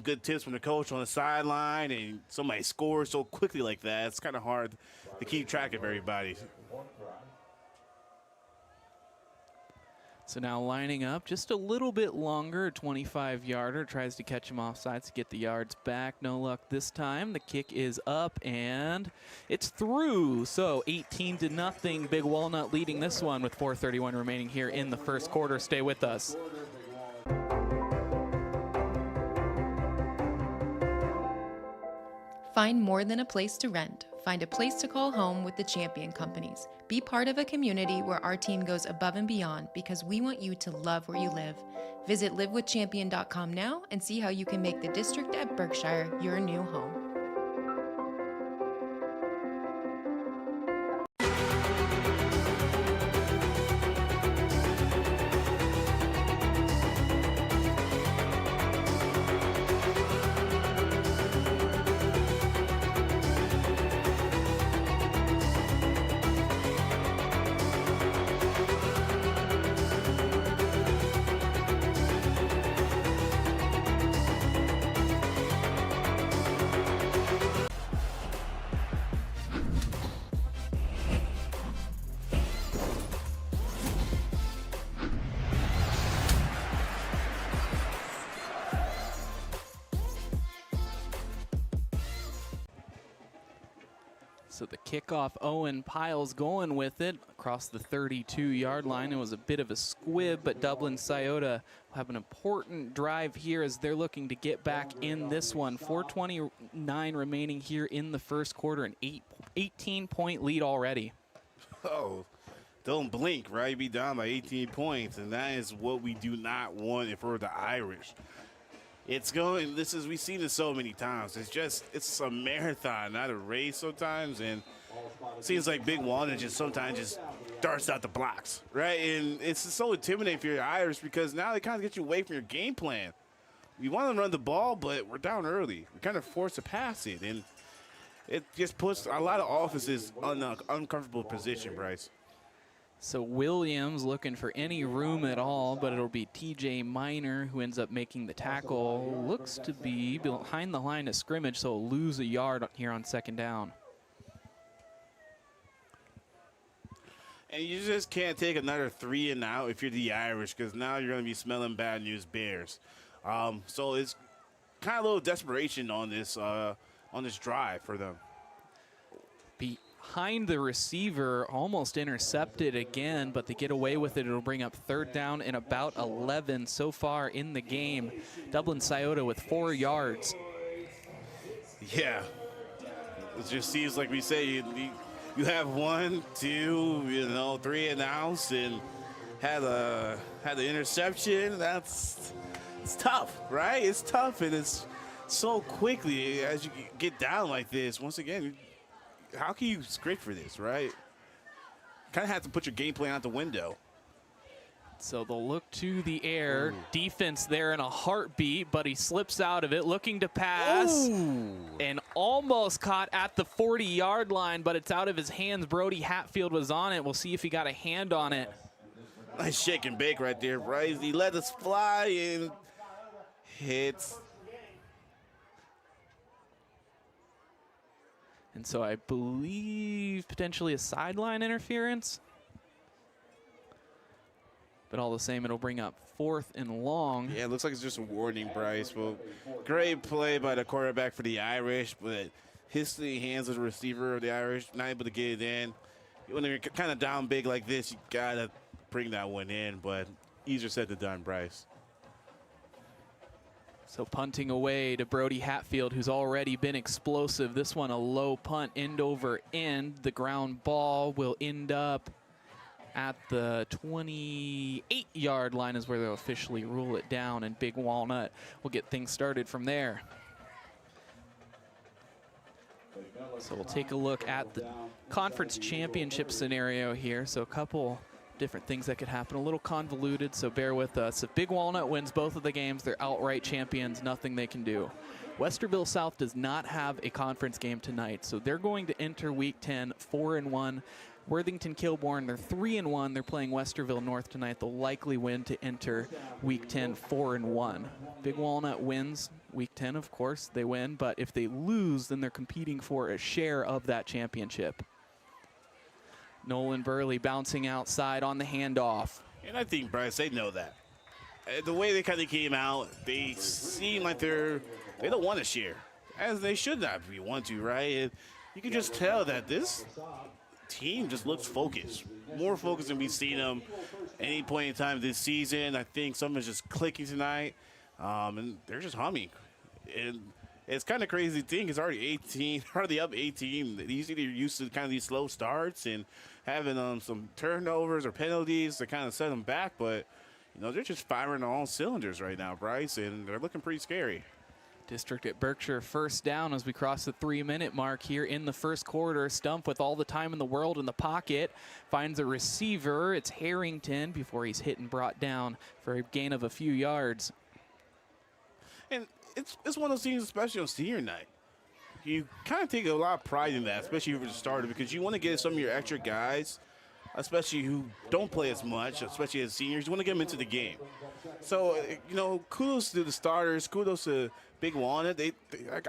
good tips from the coach on the sideline, and somebody scores so quickly like that. It's kind of hard to keep track of everybody. So now lining up just a little bit longer, 25-yarder, tries to catch him offsides to get the yards back. No luck this time. The kick is up, and it's through. So 18-0, Big Walnut leading this one with 4:31 remaining here in the first quarter. Stay with us. Find more than a place to rent. Find a place to call home with the Champion Companies. Be part of a community where our team goes above and beyond because we want you to love where you live. Visit livewithchampion.com now and see how you can make the district at Berkshire your new home. So the kickoff, Owen Piles going with it across the 32-yard line. It was a bit of a squib, but Dublin Scioto have an important drive here as they're looking to get back in this one. 4:29 remaining here in the first quarter, an 18-point lead already. Oh, don't blink, right? You'd be down by 18 points, and that is what we do not want if we're the Irish. We've seen this so many times. It's a marathon, not a race sometimes, and it seems like Big Walnut sometimes just darts out the blocks, right? And it's so intimidating for your Irish because now they kind of get you away from your game plan. We want to run the ball, but we're down early. We're kind of forced to pass it, and it just puts a lot of offenses in an uncomfortable position, Bryce. So Williams looking for any room at all, but it'll be TJ Minor who ends up making the tackle. Looks to be behind the line of scrimmage, so he'll lose a yard here on second down. And you just can't take another 3 and out if you're the Irish, because now you're going to be smelling bad news bears. So it's kind of a little desperation on this drive for them. Behind the receiver, almost intercepted again, but they get away with it. It'll bring up third down and about 11 so far in the game. Dublin Scioto with 4 yards. Yeah, it just seems like we say you have 1, 2, 3 and outs, and had the interception. It's tough, right? It's tough, and it's so quickly as you get down like this. Once again, how can you script for this, right? Kind of have to put your game plan out the window. So they'll look to the air. Ooh. Defense there in a heartbeat, but he slips out of it, looking to pass. Ooh. And almost caught at the 40-yard line, but it's out of his hands. Brody Hatfield was on it. We'll see if he got a hand on it. Nice shake and bake right there, Bryce. He let us fly and hits. And so I believe potentially a sideline interference. But all the same, it'll bring up 4th and long. Yeah, it looks like it's just a warning, Bryce. Well, great play by the quarterback for the Irish, but hits the hands of the receiver of the Irish, not able to get it in. When you're kind of down big like this, you got to bring that one in. But easier said than done, Bryce. So punting away to Brody Hatfield, who's already been explosive. This one a low punt, end over end. The ground ball will end up at the 28-yard line is where they'll officially rule it down, and Big Walnut will get things started from there. So we'll take a look at the conference championship scenario here. So a couple different things that could happen, a little convoluted, so bear with us. If Big Walnut wins both of the games, they're outright champions, nothing they can do. Westerville South does not have a conference game tonight, so they're going to enter week 10 4-1. Worthington Kilbourne, they're 3-1. They're playing Westerville North tonight. They'll likely win to enter week 10 4-1. Big Walnut wins week 10, of course, they win, but if they lose, then they're competing for a share of that championship. Nolan Burley bouncing outside on the handoff. And I think, Bryce, they know that. The way they kind of came out, they seem like they don't want to share, as they should not if you want to, right? And you can just tell that this team just looks focused, more focused than we've seen them any point in time this season. I think something's just clicking tonight, and they're just humming. And it's kind of crazy thing. It's already 18, already up 18. Usually they're used to kind of these slow starts and having some turnovers or penalties to kind of set them back. But, you know, they're just firing on all cylinders right now, Bryce, and they're looking pretty scary. District at Berkshire first down as we cross the 3-minute mark here in the first quarter. Stump with all the time in the world in the pocket. Finds a receiver. It's Harrington before he's hit and brought down for a gain of a few yards. And it's one of those things, especially on senior night. You kind of take a lot of pride in that, especially if you're the starter, because you want to get some of your extra guys, especially who don't play as much, especially as seniors, you want to get them into the game. So, you know, kudos to the starters, kudos to Big Walnut.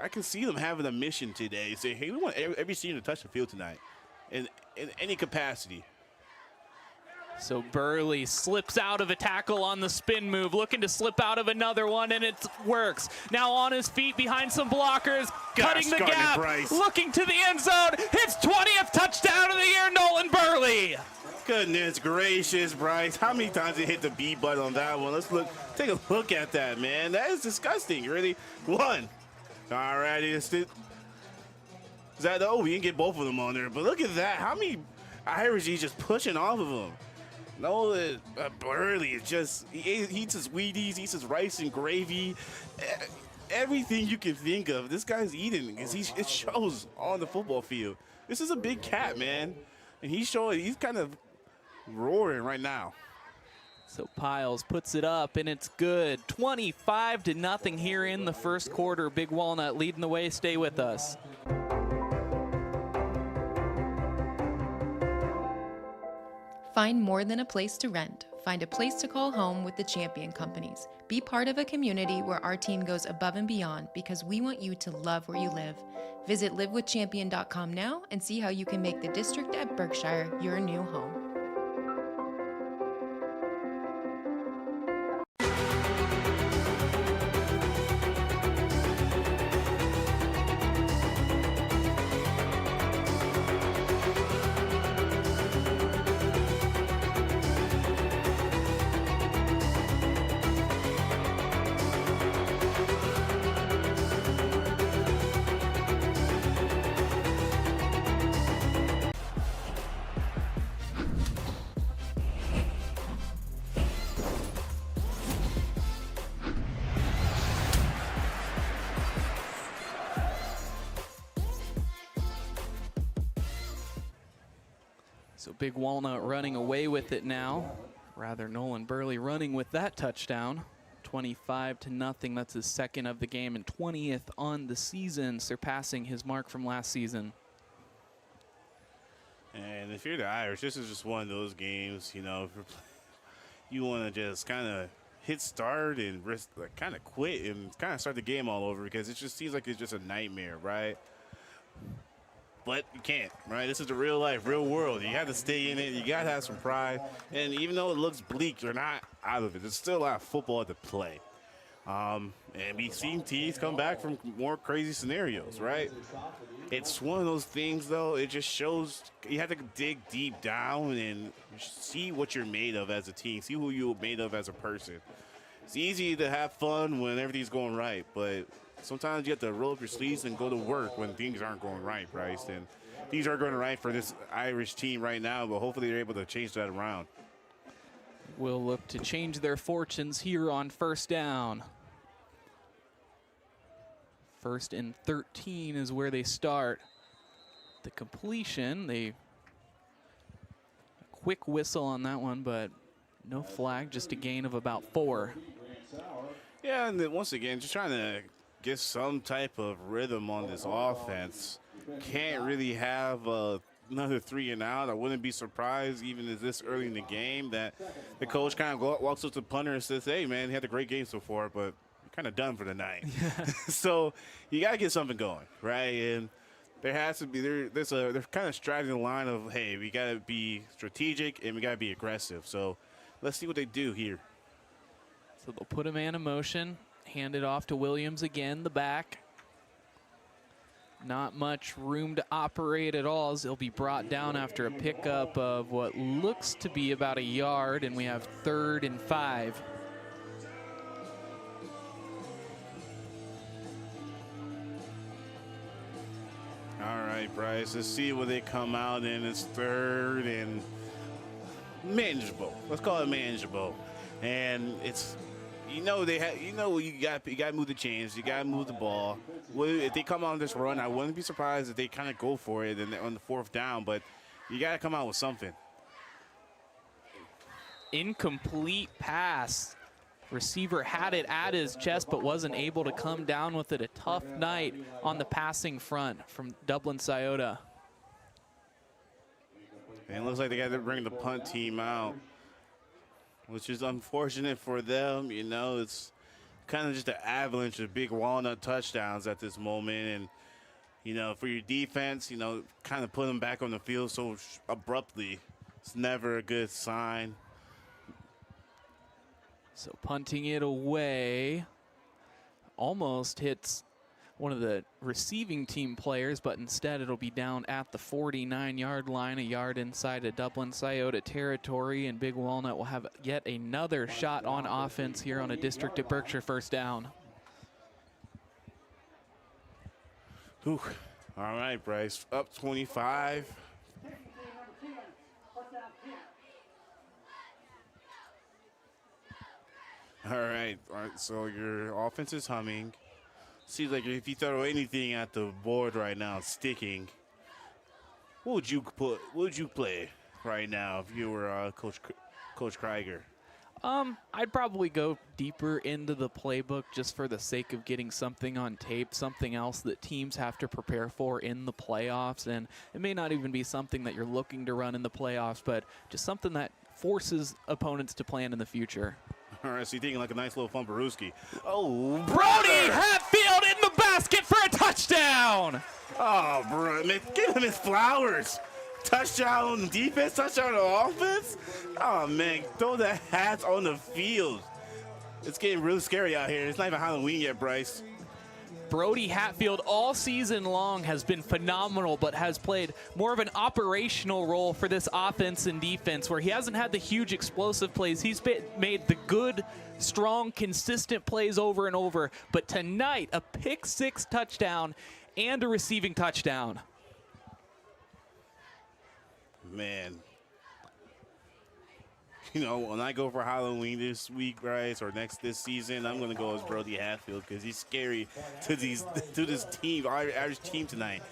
I can see them having a mission today. Say, hey, we want every senior to touch the field tonight in any capacity. So Burley slips out of a tackle on the spin move, looking to slip out of another one, and it works. Now on his feet behind some blockers, cutting the gap, looking to the end zone. His 20th touchdown of the year, Nolan Burley. Goodness gracious, Bryce. How many times did he hit the B button on that one? Let's take a look at that, man. That is disgusting, really. One. All righty. We didn't get both of them on there, but look at that. How many Irish he's just pushing off of him? No, Burley is just, he eats his Wheaties, eats his rice and gravy, everything you can think of. This guy's eating, because it shows on the football field. This is a big cat, man, and he's kind of roaring right now. So Piles puts it up, and it's good. 25-0 here in the first quarter. Big Walnut leading the way. Stay with us. Find more than a place to rent. Find a place to call home with the Champion Companies. Be part of a community where our team goes above and beyond because we want you to love where you live. Visit livewithchampion.com now and see how you can make the district at Berkshire your new home. So Big Walnut running away with it now. Rather, Nolan Burley running with that touchdown. 25-0. That's his second of the game and 20th on the season, surpassing his mark from last season. And if you're the Irish, this is just one of those games, you know, you want to just kind of hit start and kind of quit and kind of start the game all over, because it just seems like it's just a nightmare, right? But you can't, right? This is the real life, real world. You have to stay in it. You got to have some pride. And even though it looks bleak, you're not out of it. There's still a lot of football to play. And we've seen teams come back from more crazy scenarios, right? It's one of those things, though, it just shows you have to dig deep down and see what you're made of as a team, see who you're made of as a person. It's easy to have fun when everything's going right, but sometimes you have to roll up your sleeves and go to work when things aren't going right, Bryce. And things aren't going right for this Irish team right now, but hopefully they're able to change that around. Will look to change their fortunes here on first down. 1st and 13 is where they start. The completion, a quick whistle on that one, but no flag, just a gain of about 4. Yeah, and then once again, just trying to get some type of rhythm on this offense. Can't really have another 3 and out. I wouldn't be surprised, even as this early in the game, that the coach kind of walks up to the punter and says, hey, man, he had a great game so far, but you're kind of done for the night. So you got to get something going, right? And there has to be, they're kind of straddling the line of, hey, we got to be strategic and we got to be aggressive. So let's see what they do here. So they'll put a man in motion, hand it off to Williams again, the back. Not much room to operate at all as he'll be brought down after a pickup of what looks to be about a yard, and we have 3rd and 5. All right, Bryce, let's see what they come out in. It's 3rd and manageable. Let's call it manageable. And it's, you got to move the chains. You got to move the ball. If they come on this run, I wouldn't be surprised if they kind of go for it on the 4th down, but you got to come out with something. Incomplete pass. Receiver had it at his chest but wasn't able to come down with it. A tough night on the passing front from Dublin Scioto. And it looks like they got to bring the punt team out, which is unfortunate for them. You know, it's kind of just an avalanche of Big Walnut touchdowns at this moment. And, you know, for your defense, you know, kind of put them back on the field so abruptly, it's never a good sign. So punting it away, almost hits one of the receiving team players, but instead it'll be down at the 49-yard line, a yard inside of Dublin Scioto territory, and Big Walnut will have yet another shot on offense here on a District at Berkshire 1st down. Whew. All right, Bryce, up 25. All right, so your offense is humming. Seems like if you throw anything at the board right now, it's sticking. What would you play right now if you were Coach Krieger? I'd probably go deeper into the playbook just for the sake of getting something on tape, something else that teams have to prepare for in the playoffs. And it may not even be something that you're looking to run in the playoffs, but just something that forces opponents to plan in the future. All right, so you're thinking like a nice little Fumbarooski. Oh, Brody Hatfield in the basket for a touchdown. Oh, bro, man, give him his flowers. Touchdown on defense, touchdown on offense. Oh, man, throw the hats on the field. It's getting really scary out here. It's not even Halloween yet, Bryce. Brody Hatfield all season long has been phenomenal, but has played more of an operational role for this offense and defense, where he hasn't had the huge explosive plays. He's made the good, strong, consistent plays over and over. But tonight, a pick-6 touchdown and a receiving touchdown. Man. You know, when I go for Halloween this week, Bryce, or this season, I'm going to go as Brody Hatfield because he's scary to this team, our Irish team tonight.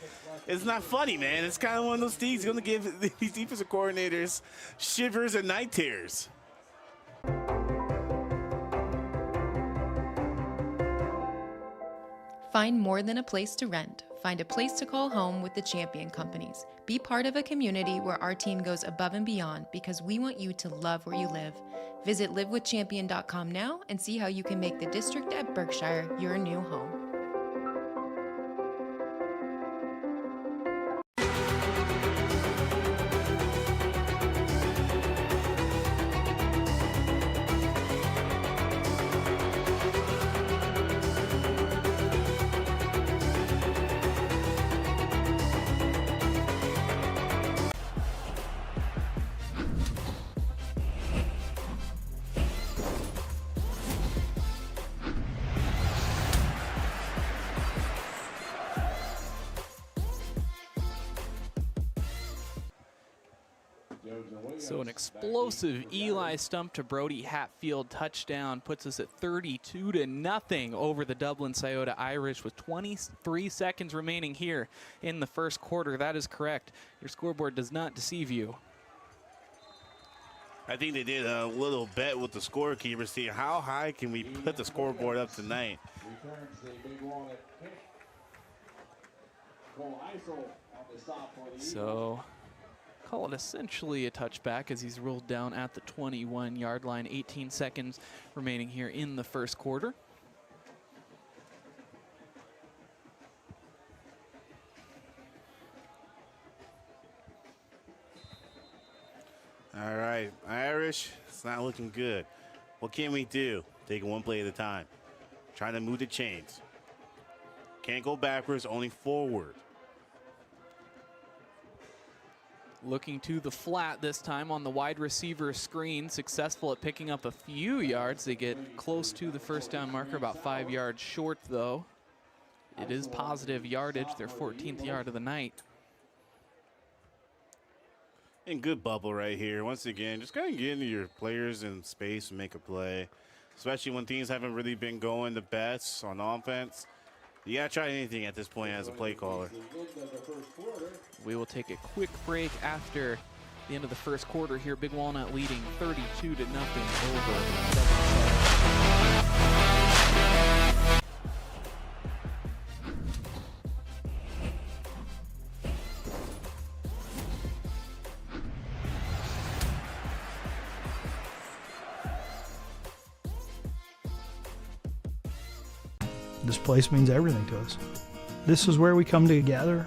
It's not funny, man. It's kind of one of those things going to give these defensive coordinators shivers and night terrors. Find more than a place to rent. Find a place to call home with the Champion Companies. Be part of a community where our team goes above and beyond because we want you to love where you live. Visit livewithchampion.com now and see how you can make the District at Berkshire your new home. So an explosive Eli stump to Brody Hatfield touchdown puts us at 32-0 over the Dublin Scioto Irish with 23 seconds remaining here in the first quarter. That is correct. Your scoreboard does not deceive you. I think they did a little bet with the scorekeeper, see how high can we put the scoreboard up tonight. So call it essentially a touchback as he's rolled down at the 21-yard line. 18 seconds remaining here in the first quarter. All right, Irish, it's not looking good. What can we do? Take it one play at a time. Trying to move the chains. Can't go backwards, only forward. Looking to the flat this time on the wide receiver screen. Successful at picking up a few yards. They get close to the first down marker, about 5 yards short though. It is positive yardage, their 14th yard of the night. And good bubble right here. Once again, just kind of get into your players in space and make a play, especially when things haven't really been going the best on offense. You gotta try anything at this point as a play caller. We will take a quick break after the end of the first quarter here. Big Walnut leading 32-0 over. This place means everything to us. This is where we come together.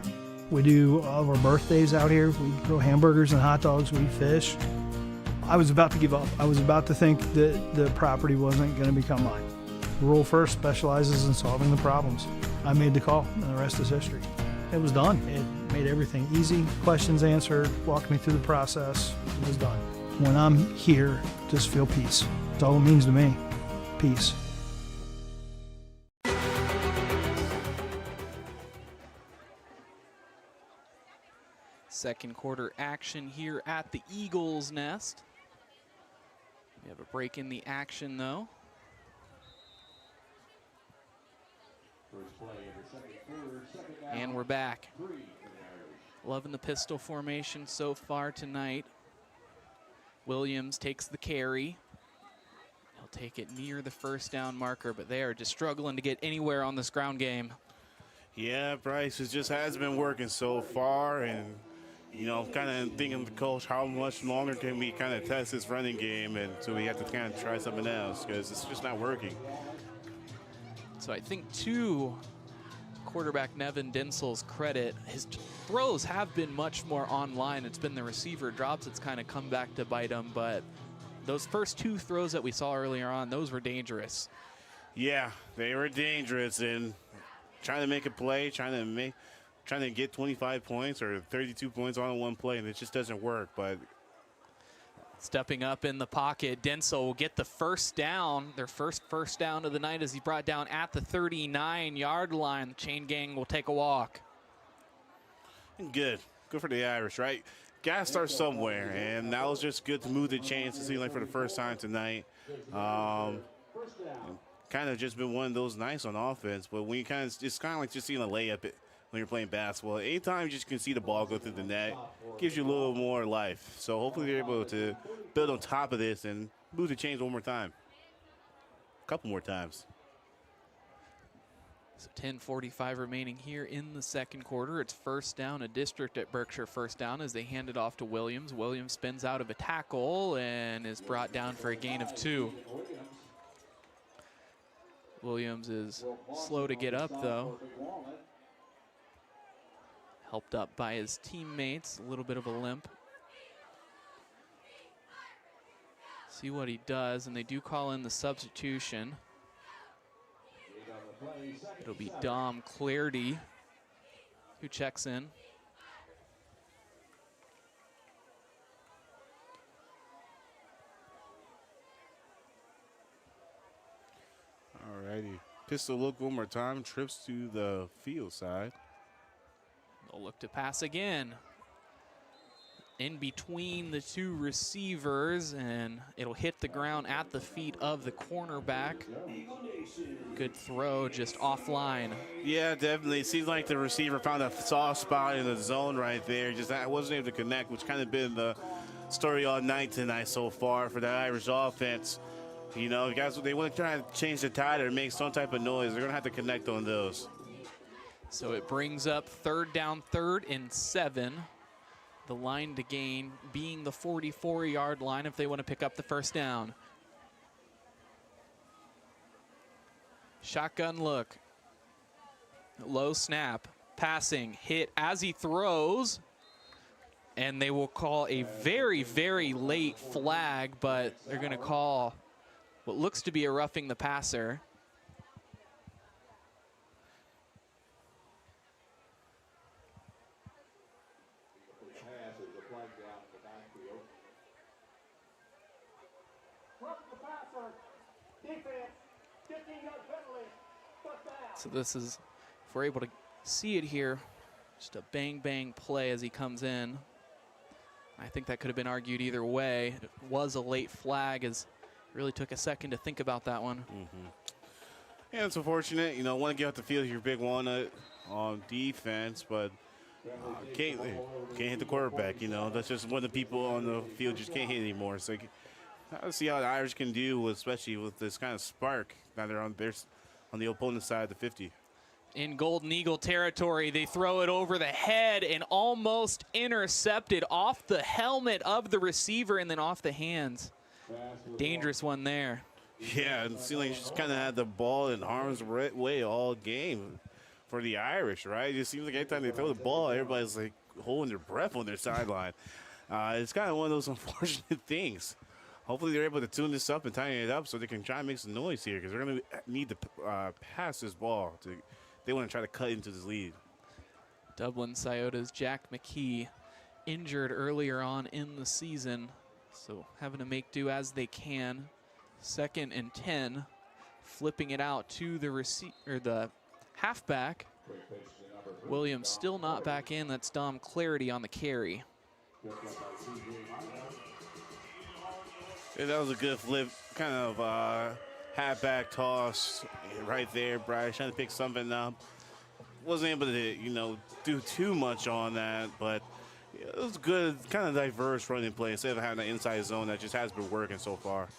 We do all of our birthdays out here. We grill hamburgers and hot dogs. We fish. I was about to give up. I was about to think that the property wasn't going to become mine. Rural First specializes in solving the problems. I made the call, and the rest is history. It was done. It made everything easy. Questions answered, walked me through the process. It was done. When I'm here, just feel peace. That's all it means to me. Peace. Second quarter action here at the Eagles Nest. We have a break in the action though. And we're back. Loving the pistol formation so far tonight. Williams takes the carry. He'll take it near the first down marker, but they are just struggling to get anywhere on this ground game. Yeah, Bryce, it just has been working so far, and you know, kind of thinking to coach, how much longer can we kind of test this running game, and so we have to kind of try something else because it's just not working. So I think to quarterback Nevin Dinsel's credit, his throws have been much more online. It's been the receiver drops that's kind of come back to bite him, but those first two throws that we saw earlier on, those were dangerous. Yeah, they were dangerous, and trying to make a play, trying to get 25 points or 32 points on one play, and it just doesn't work. But stepping up in the pocket, Densel will get the first down, their first down of the night as he brought down at the 39-yard line. The chain gang will take a walk. Good for the Irish, right? Got to start somewhere, and that was just good to move the chains to see like for the first time tonight. Kind of just been one of those nights on offense, but when you it's kind of like just seeing a layup when you're playing basketball. Anytime you just can see the ball go through the net, gives you a little more life. So hopefully they're able to build on top of this and move the chains one more time. A couple more times. So 10:45 remaining here in the second quarter. It's first down, a district at Berkshire first down as they hand it off to Williams. Williams spins out of a tackle and is brought down for a gain of 2. Williams is slow to get up though. Helped up by his teammates, a little bit of a limp. See what he does, and they do call in the substitution. It'll be Dom Clardy who checks in. All righty. Pistol look one more time, trips to the field side. They'll look to pass again. in between the two receivers, and it'll hit the ground at the feet of the cornerback. Good throw, just offline. Yeah, definitely. It seems like the receiver found a soft spot in the zone right there. Just wasn't able to connect, which kind of been the story all night tonight so far for the Irish offense. You know, guys, they want to try to change the tide or make some type of noise. They're going to have to connect on those. So it brings up 3rd down, 3rd and 7. The line to gain being the 44-yard line if they want to pick up the first down. Shotgun look. Low snap. Passing. Hit as he throws. And they will call a very, very late flag, but they're going to call what looks to be a roughing the passer. So this is, if we're able to see it here, just a bang-bang play as he comes in. I think that could have been argued either way. It was a late flag, as it really took a second to think about that one. Yeah, it's unfortunate. You know, want to get off the field here, Big Walnut on defense, but can't hit the quarterback. You know, that's just one of the people on the field just can't hit anymore. So let's see how the Irish can do, especially with this kind of spark now they're on the opponent's side of the 50. In Golden Eagle territory, they throw it over the head and almost intercepted off the helmet of the receiver and then off the hands. Dangerous one there. Yeah, it seemed like he just kind of had the ball in harm's way all game for the Irish, right? It just seems like every time they throw the ball, everybody's like holding their breath on their sideline. It's kind of one of those unfortunate things. Hopefully they're able to tune this up and tighten it up so they can try and make some noise here, because they're going to need to pass this ball. They want to try to cut into this lead. Dublin Scioto's Jack McKee injured earlier on in the season, so having to make do as they can. 2nd and 10, flipping it out to the halfback. Williams still not back in. That's Dom Clarity on the carry. Yeah, that was a good flip, kind of halfback toss right there. Bryce trying to pick something up. Wasn't able to, you know, do too much on that, but it was good, kind of diverse running play instead of having an inside zone that just has been working so far.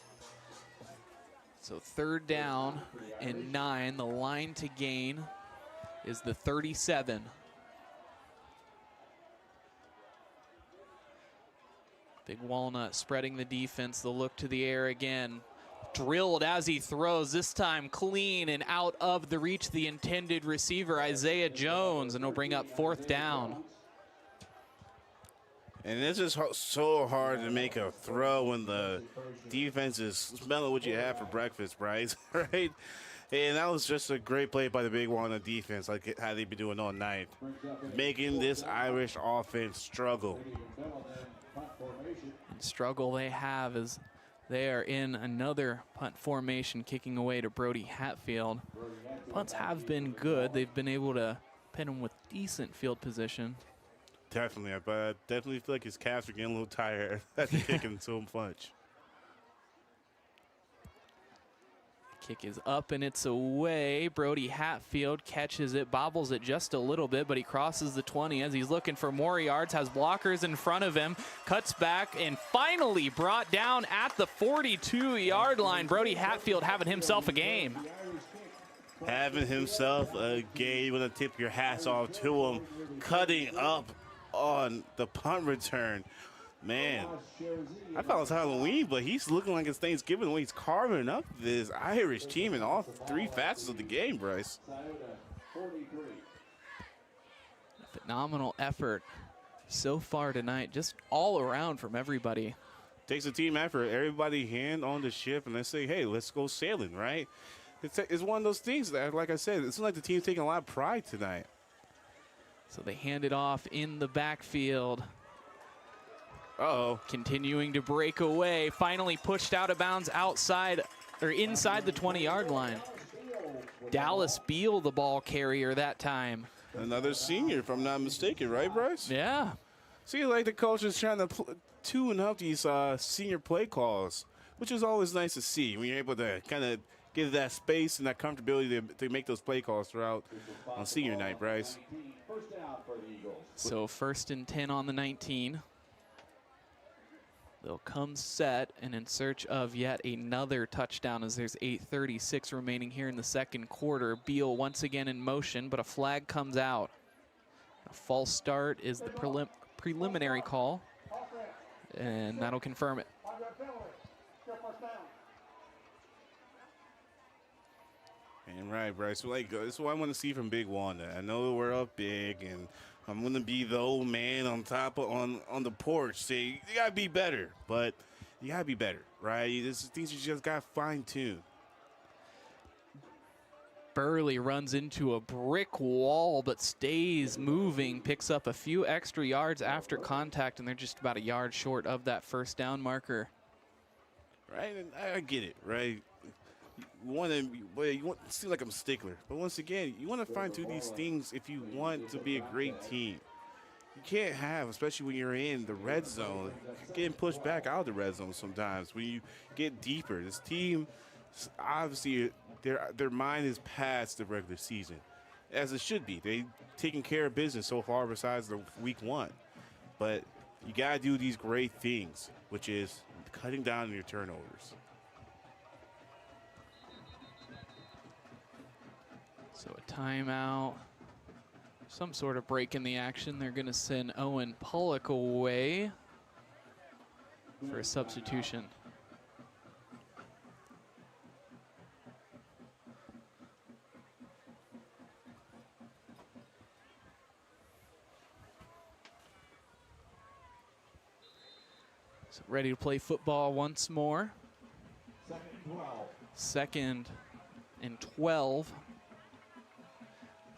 So 3rd down and 9. The line to gain is the 37. Big Walnut spreading the defense. They'll look to the air again. Drilled as he throws, this time clean and out of the reach of the intended receiver, Isaiah Jones, and he'll bring up 4th down. And it's just so hard to make a throw when the defense is smelling what you have for breakfast, Bryce, right? And that was just a great play by the Big Walnut defense, like how they've been doing all night, making this Irish offense struggle. And struggle they have as they are in another punt formation, kicking away to Brody Hatfield. Punts have been good. They've been able to pin them with decent field position. Definitely, but I definitely feel like his calves are getting a little tired after kicking so much. Kick is up and it's away. Brody Hatfield catches it, bobbles it just a little bit, but he crosses the 20 as he's looking for more yards, has blockers in front of him, cuts back, and finally brought down at the 42-yard line. Brody Hatfield having himself a game. Having himself a game. You want to tip your hats off to him, cutting up on the punt return. Man, I thought it was Halloween, but he's looking like it's Thanksgiving the way he's carving up this Irish team in all 3 facets of the game, Bryce. Phenomenal effort so far tonight, just all around from everybody. Takes a team effort. Everybody hand on the ship, and let's say, hey, let's go sailing, right? It's one of those things that, like I said, it's like the team's taking a lot of pride tonight. So they hand it off in the backfield. Uh-oh. Continuing to break away. Finally pushed out of bounds outside or inside the 20-yard line. Dallas Beal, the ball carrier that time. Another senior, if I'm not mistaken, right, Bryce? Yeah. See, like the coach is trying to tune up these senior play calls, which is always nice to see when you're able to kind of give that space and that comfortability to make those play calls throughout on senior night, Bryce. So 1st and 10 on the 19. They'll come set and in search of yet another touchdown as there's 8:36 remaining here in the second quarter. Beal once again in motion, but a flag comes out. A false start is the preliminary call, and that'll confirm it. And right, Bryce. Like, this is what I want to see from Big Walnut. I know we're up big, and I'm going to be the old man on top of, on the porch saying, you got to be better. But you got to be better, right? This is things you just got to fine-tune. Burley runs into a brick wall but stays moving, picks up a few extra yards after contact, and they're just about a yard short of that first down marker. Right, and I get it, right? You want to seem like I'm a stickler, but once again, you want to fine-tune these things if you want to be a great team. You can't have, especially when you're in the red zone, getting pushed back out of the red zone sometimes. When you get deeper, this team, obviously, their mind is past the regular season, as it should be. They've taken care of business so far besides the week 1. But you got to do these great things, which is cutting down on your turnovers. So a timeout, some sort of break in the action. They're going to send Owen Pollock away for a substitution. So ready to play football once more. 2nd and 12.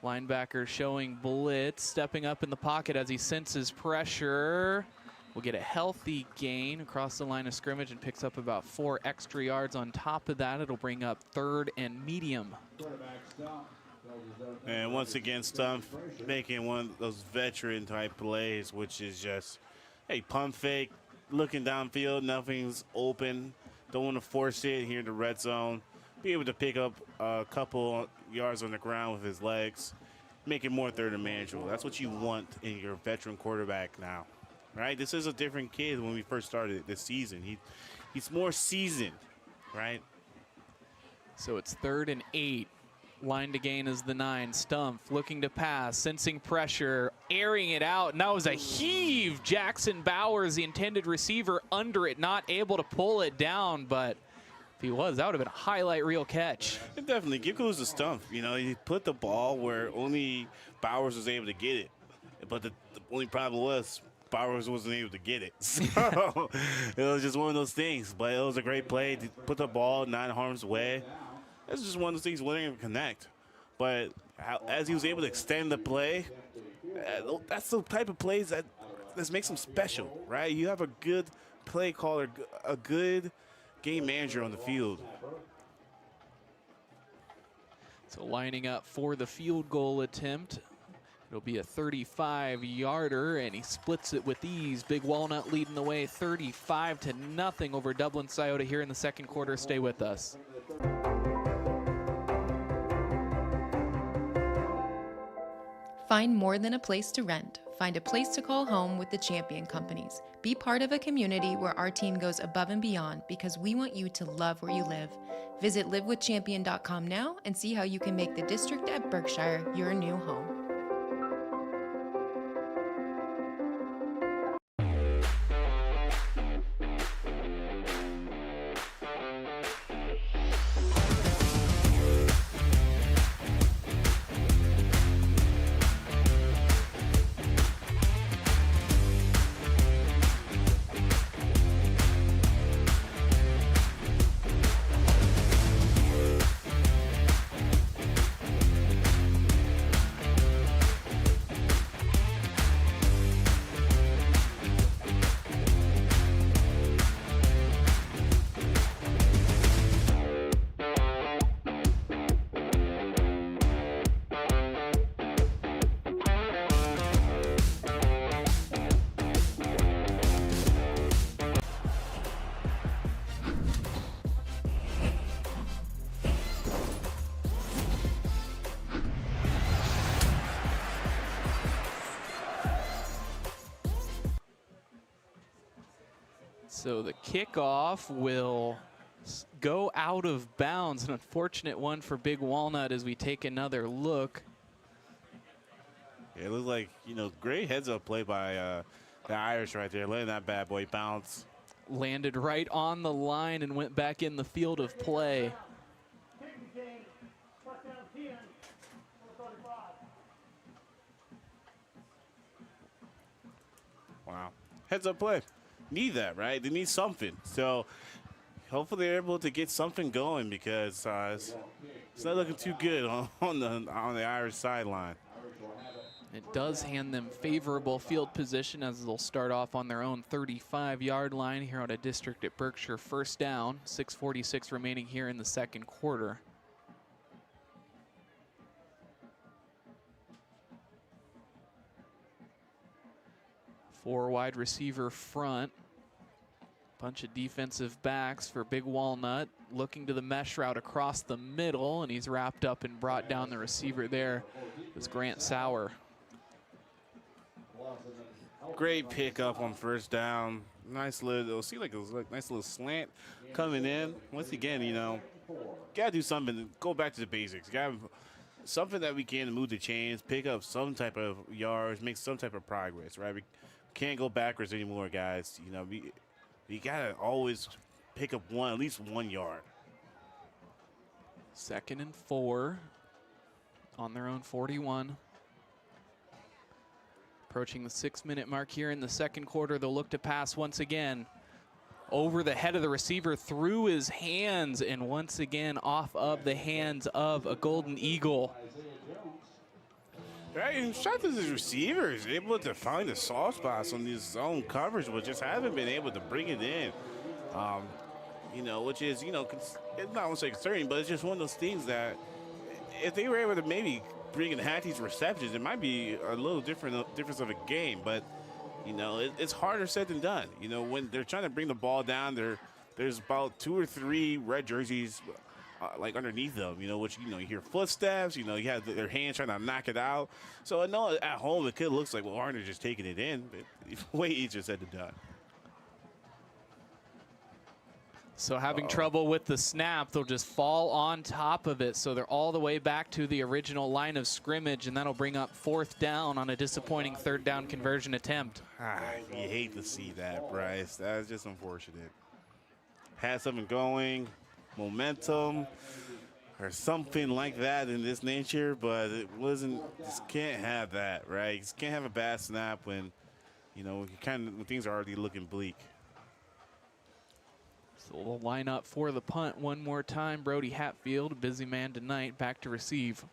Linebacker showing blitz, stepping up in the pocket as he senses pressure. Will get a healthy gain across the line of scrimmage and picks up about 4 extra yards on top of that. It'll bring up 3rd and medium. And once again, Stumpf making one of those veteran type plays, which is just, hey, pump fake, looking downfield, nothing's open. Don't want to force it here in the red zone. Be able to pick up a couple yards on the ground with his legs, make it more third and manageable. That's what you want in your veteran quarterback now, right? This is a different kid when we first started this season. He's more seasoned, right? So it's 3rd and 8. Line to gain is the 9. Stumpf looking to pass, sensing pressure, airing it out, and that was a heave. Jackson Bowers, the intended receiver, under it, not able to pull it down, but if he was, that would have been a highlight reel catch. And definitely, give kudos to Stumpf. You know, he put the ball where only Bowers was able to get it, but the only problem was Bowers wasn't able to get it. So it was just one of those things, but it was a great play to put the ball 9 harm's way. It's just one of those things, letting him connect. But as he was able to extend the play, that's the type of plays that makes him special, right? You have a good play caller, a good game manager on the field. So lining up for the field goal attempt. It'll be a 35-yarder, and he splits it with ease. Big Walnut leading the way 35-0 over Dublin Scioto here in the second quarter. Stay with us. Find more than a place to rent. Find a place to call home with the Champion Companies. Be part of a community where our team goes above and beyond because we want you to love where you live. Visit livewithchampion.com now and see how you can make the district at Berkshire your new home. So the kickoff will go out of bounds. An unfortunate one for Big Walnut as we take another look. Yeah, it looks like, you know, great heads-up play by the Irish right there, letting that bad boy bounce. Landed right on the line and went back in the field of play. Wow. Heads-up play. Need that, right? They need something. So hopefully they're able to get something going because it's not looking too good on the Irish sideline. It does hand them favorable field position as they'll start off on their own 35-yard line here on a district at Berkshire. First down, 6:46 remaining here in the second quarter. Four wide receiver front. Bunch of defensive backs for Big Walnut, looking to the mesh route across the middle, and he's wrapped up and brought down the receiver there. It was Grant Sauer. Great pickup on first down. Nice little, see like a nice little slant coming in. Once again, you know, gotta do something. Go back to the basics. Gotta something that we can move the chains, pick up some type of yards, make some type of progress. Right? We can't go backwards anymore, guys. You know, we gotta always pick up at least 1 yard. 2nd and 4 on their own 41. Approaching the 6-minute mark here in the second quarter. They'll look to pass once again over the head of the receiver, through his hands, and once again off of the hands of a Golden Eagle. Right, and shout to his receivers, able to find the soft spots on these zone coverage, but just haven't been able to bring it in. You know, which is, you know, it's not only concerning, but it's just one of those things that if they were able to maybe bring in half these receptions, it might be a little difference of a game. But, you know, it's harder said than done. You know, when they're trying to bring the ball down, there's about 2 or 3 red jerseys like underneath them, you know, which, you know, you hear footsteps, you know, you have their hands trying to knock it out. So I know at home it could look like, well, aren't they just taking it in? But way easier said than done. So having trouble with the snap, they'll just fall on top of it. So they're all the way back to the original line of scrimmage, and that'll bring up 4th down on a disappointing 3rd down conversion attempt. You hate to see that, Bryce. That's just unfortunate. Had something going, momentum, or something like that in this nature, but it wasn't. Just can't have that, right? You just can't have a bad snap when, you know, when things are already looking bleak. So we'll line up for the punt one more time. Brody Hatfield, busy man tonight, back to receive.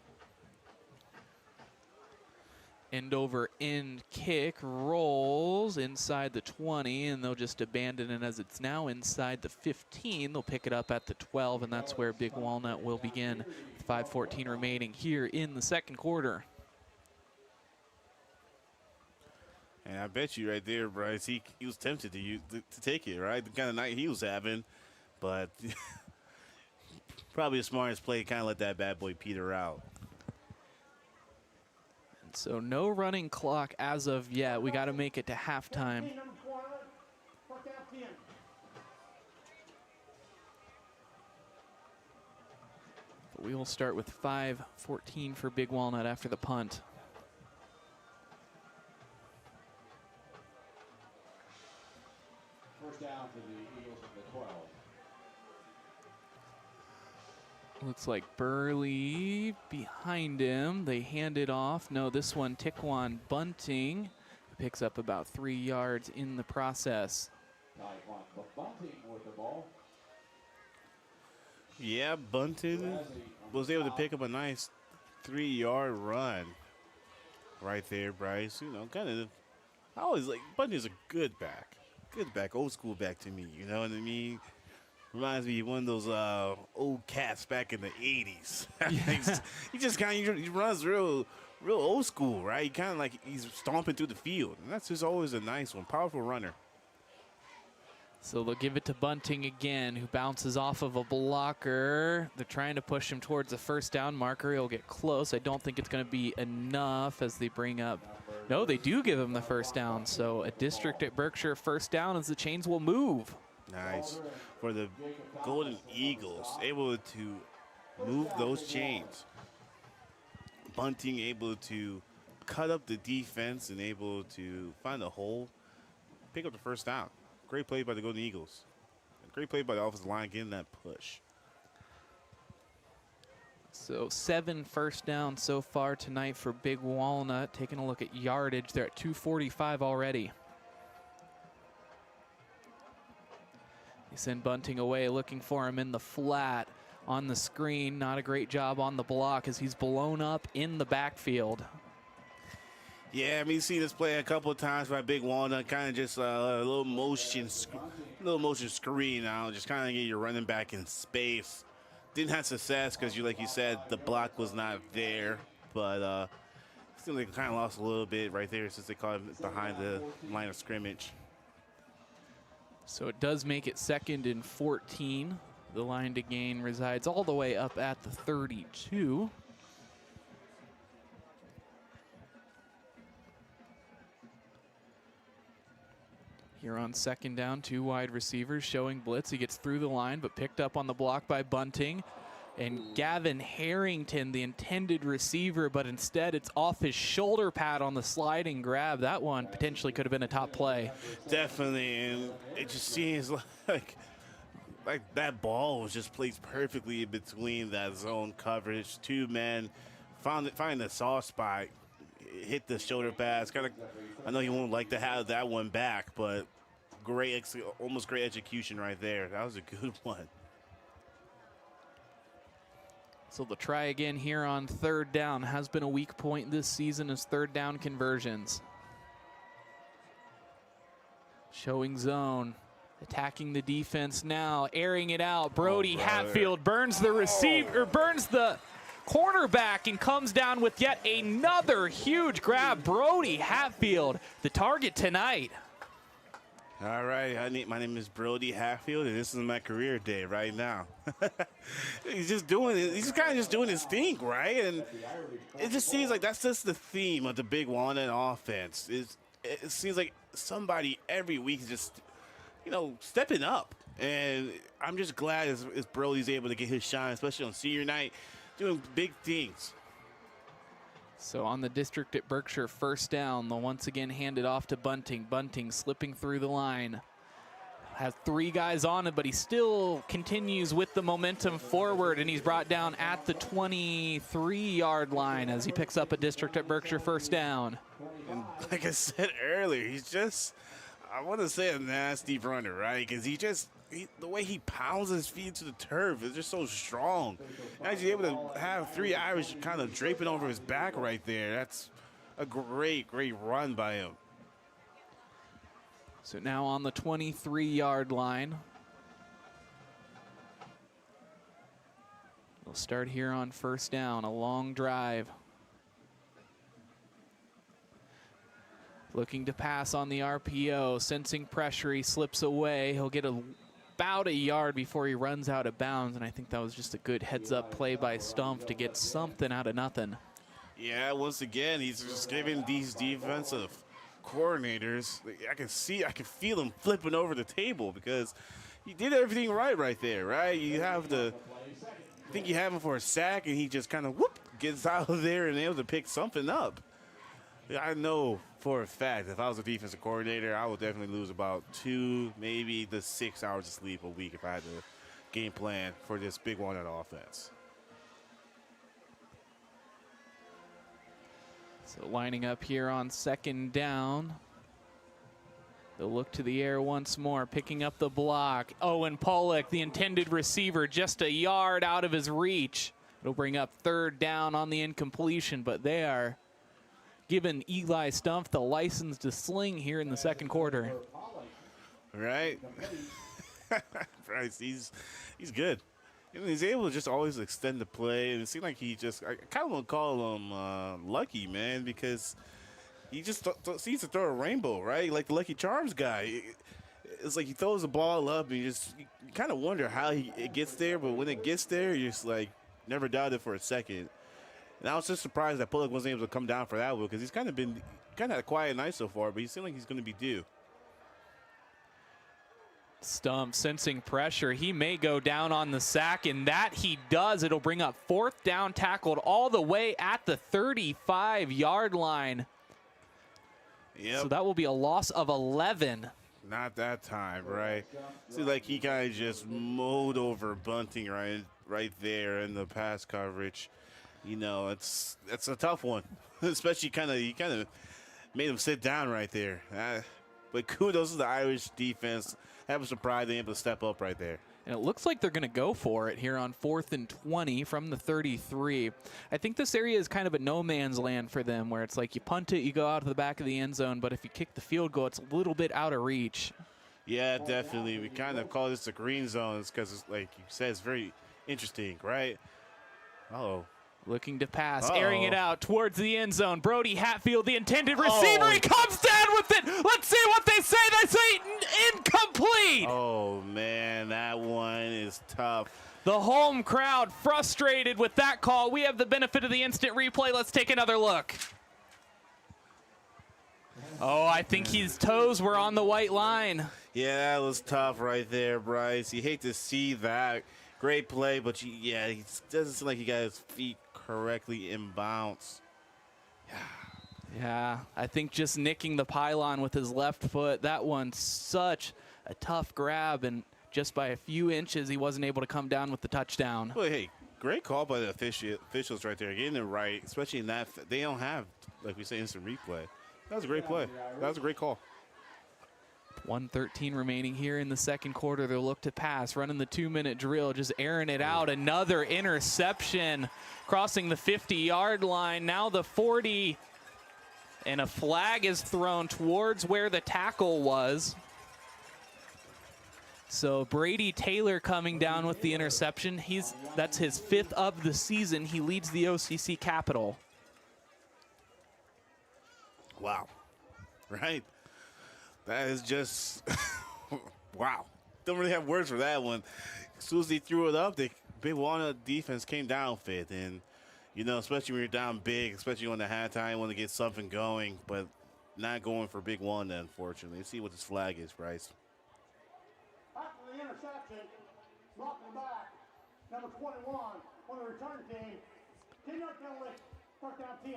End over end kick, rolls inside the 20, and they'll just abandon it as it's now inside the 15. They'll pick it up at the 12, and that's where Big Walnut will begin. 5:14 remaining here in the second quarter. And I bet you right there, Bryce, he was tempted to take it, right? The kind of night he was having, but probably the smartest play, kind of let that bad boy peter out. And so no running clock as of yet. We got to make it to halftime. But we will start with 5:14 for Big Walnut after the punt. First down for the Eagles at the 12. Looks like Burley behind him. They hand it off. No, this one, Tiquan Bunting picks up about 3 yards in the process. Bunting with the ball. Yeah, Bunting was able to pick up a nice 3-yard run right there, Bryce. You know, kind of, I always like, Bunting's a good back. Good back, old school back to me, you know what I mean? Reminds me of one of those old cats back in the 80s. Yeah. he just kind of, he runs real old school, right? He kind of like he's stomping through the field. And that's just always a nice one, powerful runner. So they'll give it to Bunting again, who bounces off of a blocker. They're trying to push him towards a first down marker. He'll get close. I don't think it's going to be enough as they bring up. No, they do give him the first down. So a district at Berkshire first down as the chains will move. Nice. For the Golden Eagles, able to move those chains. Bunting able to cut up the defense and able to find a hole, pick up the first down. Great play by the Golden Eagles. Great play by the offensive line getting that push. So 7 first downs so far tonight for Big Walnut. Taking a look at yardage, they're at 245 already. They send Bunting away, looking for him in the flat on the screen. Not a great job on the block as he's blown up in the backfield. Yeah, I mean, you've seen this play a couple of times by Big Walnut, kind of just a little motion screen now, just kind of get your running back in space. Didn't have success because, like you said, the block was not there, but it seemed like they kind of lost a little bit right there since they caught him behind the line of scrimmage. So it does make it 2nd and 14. The line to gain resides all the way up at the 32. Here on 2nd down, 2 wide receivers showing blitz. He gets through the line, but picked up on the block by Bunting. And Gavin Harrington, the intended receiver, but instead it's off his shoulder pad on the sliding grab. That one potentially could have been a top play. Definitely, and it just seems like that ball was just placed perfectly in between that zone coverage. 2 men find the soft spot, hit the shoulder pads. I know you won't like to have that one back, but almost great execution right there. That was a good one. So they'll try again here on 3rd down. Has been a weak point this season as 3rd down conversions. Showing zone. Attacking the defense now, airing it out. Brody Hatfield burns the receiver, burns the cornerback and comes down with yet another huge grab. Brody Hatfield, the target tonight. All right, my name is Brody Hatfield, and this is my career day right now. He's just doing it. He's kind of just doing his thing, right? And it just seems like that's just the theme of the Big Walnut offense. It seems like somebody every week is just, stepping up. And I'm just glad as Brody's able to get his shine, especially on senior night, doing big things. So on the district at Berkshire, first down, they'll once again hand it off to Bunting. Bunting slipping through the line. Has 3 guys on him, but he still continues with the momentum forward, and he's brought down at the 23-yard line as he picks up a district at Berkshire first down. And like I said earlier, he's just, I want to say a nasty runner, right? Because the way he pounds his feet to the turf is just so strong. And he's able to have 3 Irish kind of draping over his back right there. That's a great run by him. So now on the 23-yard line. We'll start here on first down, a long drive. Looking to pass on the RPO, sensing pressure, he slips away. He'll get about a yard before he runs out of bounds, and I think that was just a good heads-up play by Stumpf to get something out of nothing. Yeah, once again, he's just giving these defensive coordinators, I can feel him flipping over the table because he did everything right there, right? I think you have him for a sack, and he just kind of gets out of there and able to pick something up. I know for a fact if I was a defensive coordinator, I would definitely lose about 2, maybe the 6 hours of sleep a week if I had to game plan for this Big Walnut offense. So lining up here on 2nd down. They'll look to the air once more, picking up the block. Owen Pollock, the intended receiver, just a yard out of his reach. It'll bring up 3rd down on the incompletion, but they are giving Eli Stumpf the license to sling here in the 2nd quarter. Right. Bryce, he's good. And he's able to just always extend the play. And it seemed like I kind of want to call him lucky, man, because he just seems to throw a rainbow, right? Like the Lucky Charms guy. it's like he throws the ball up and you kind of wonder how it gets there, but when it gets there, you're just like never doubted for a second. And I was just surprised that Pullock wasn't able to come down for that one because he's kind of had a quiet night so far, but he seems like he's going to be due. Stump sensing pressure. He may go down on the sack, and that he does. It'll bring up 4th down, tackled all the way at the 35-yard line. Yep. So that will be a loss of 11. Not that time, right? See, like he kind of just mowed over Bunting right there in the pass coverage. You know, it's a tough one, especially he kind of made him sit down right there. But kudos to the Irish defense. That was surprised they were able to step up right there. And it looks like they're going to go for it here on 4th and 20 from the 33. I think this area is kind of a no man's land for them, where it's like you punt it, you go out to the back of the end zone, but if you kick the field goal, it's a little bit out of reach. Yeah, definitely. We kind of call this the green zone because, it's like you said, it's very interesting, right? Uh-oh. Looking to pass, airing it out towards the end zone. Brody Hatfield, the intended receiver. He comes down with it. Let's see what they say. They say incomplete. Oh, man, that one is tough. The home crowd frustrated with that call. We have the benefit of the instant replay. Let's take another look. Oh, I think his toes were on the white line. Yeah, that was tough right there, Bryce. You hate to see that. Great play, but he doesn't seem like he got his feet correctly in bounds. Yeah, I think just nicking the pylon with his left foot, that one's such a tough grab, and just by a few inches, he wasn't able to come down with the touchdown. Well, hey, great call by the officials right there, getting it right, especially in that. They don't have, like we say, instant replay. That was a great play. That was a great call. 1:13 remaining here in the second quarter. They'll look to pass, running the 2-minute drill, just airing it out. Another interception, crossing the 50-yard line. Now the 40, and a flag is thrown towards where the tackle was. So Brady Taylor coming down with the interception. That's his 5th of the season. He leads the OCC-Capital. Wow. Right? That is just, wow. Don't really have words for that one. As soon as they threw it up, the Big Walnut defense came down fit. And, you know, especially when you're down big, especially on the halftime, you want to get something going, but not going for Big Walnut, unfortunately. Let's see what this flag is, Bryce. After the interception, dropping back, number 21 on the return team. 10-yard penalty, 4th down 10.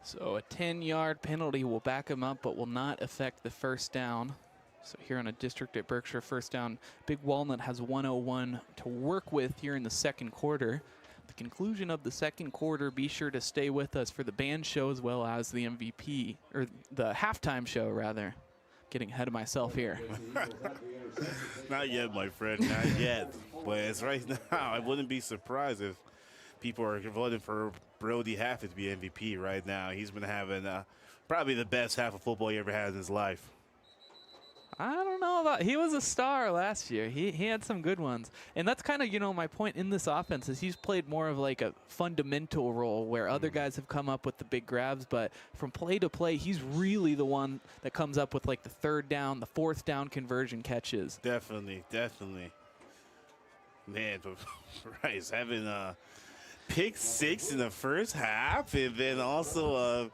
So a 10-yard penalty will back him up, but will not affect the first down. So here on a district at Berkshire, first down, Big Walnut has 1:01 to work with here in the second quarter. The conclusion of the second quarter, be sure to stay with us for the band show as well as the MVP, or the halftime show, rather. Getting ahead of myself here. Not yet, my friend, not yet. But it's right now. I wouldn't be surprised if people are voting for Brody Hatfield to be MVP right now. He's been having probably the best half of football he ever had in his life. I don't know about, he was a star last year. He had some good ones. And that's kind of, you know, my point in this offense is he's played more of like a fundamental role where other guys have come up with the big grabs, but from play to play, he's really the one that comes up with like the 3rd down, the 4th down conversion catches. Definitely, definitely. Man, but Bryce having a pick 6 in the first half, and then also a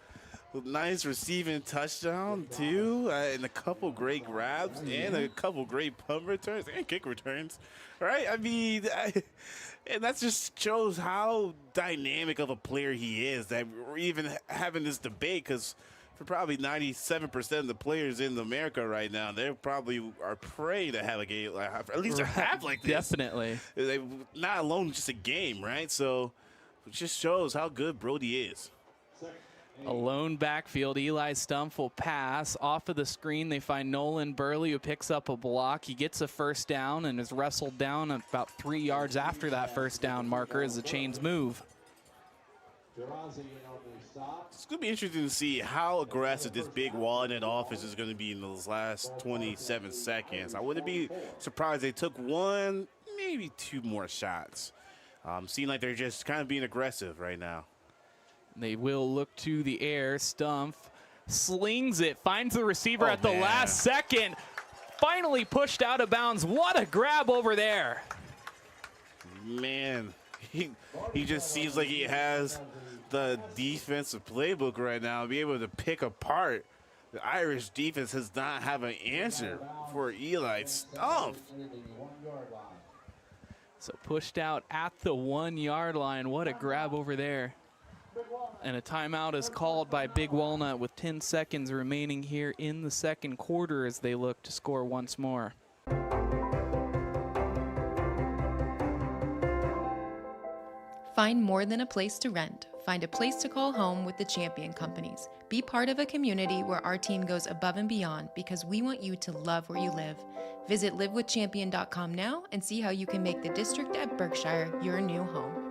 nice receiving touchdown too, and a couple great grabs, and a couple great punt returns and kick returns, right? I mean, and that just shows how dynamic of a player he is, that we're even having this debate, because for probably 97% of the players in America right now, they probably are praying to have a game, like, at least a half like this. Definitely. Not alone just a game, right? So it just shows how good Brody is. A lone backfield. Eli Stumpf will pass. Off of the screen, they find Nolan Burley, who picks up a block. He gets a first down and is wrestled down about 3 yards after that first down marker as the chains move. It's going to be interesting to see how aggressive this Big Walnut offense is going to be in those last 27 seconds. I wouldn't be surprised they took 1, maybe 2 more shots. Seem like they're just kind of being aggressive right now. They will look to the air. Stumpf slings it, finds the receiver at the last second. finally pushed out of bounds. What a grab over there. Man, he just seems like he has the defensive playbook right now, be able to pick apart. The Irish defense does not have an answer for Eli Stumpf. So pushed out at the 1 yard line. What a grab over there. And a timeout is called by Big Walnut with 10 seconds remaining here in the second quarter as they look to score once more. Find more than a place to rent. Find a place to call home with the Champion Companies. Be part of a community where our team goes above and beyond because we want you to love where you live. Visit livewithchampion.com now and see how you can make the district at Berkshire your new home.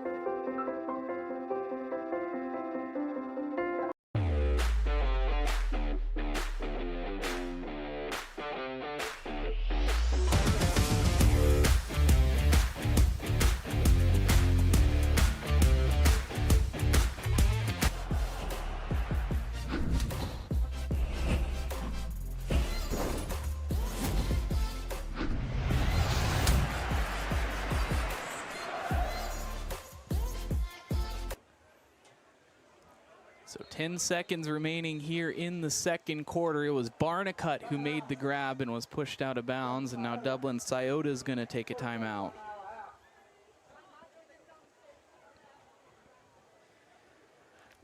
So 10 seconds remaining here in the second quarter. It was Barnicut who made the grab and was pushed out of bounds, and now Dublin Scioto is going to take a timeout.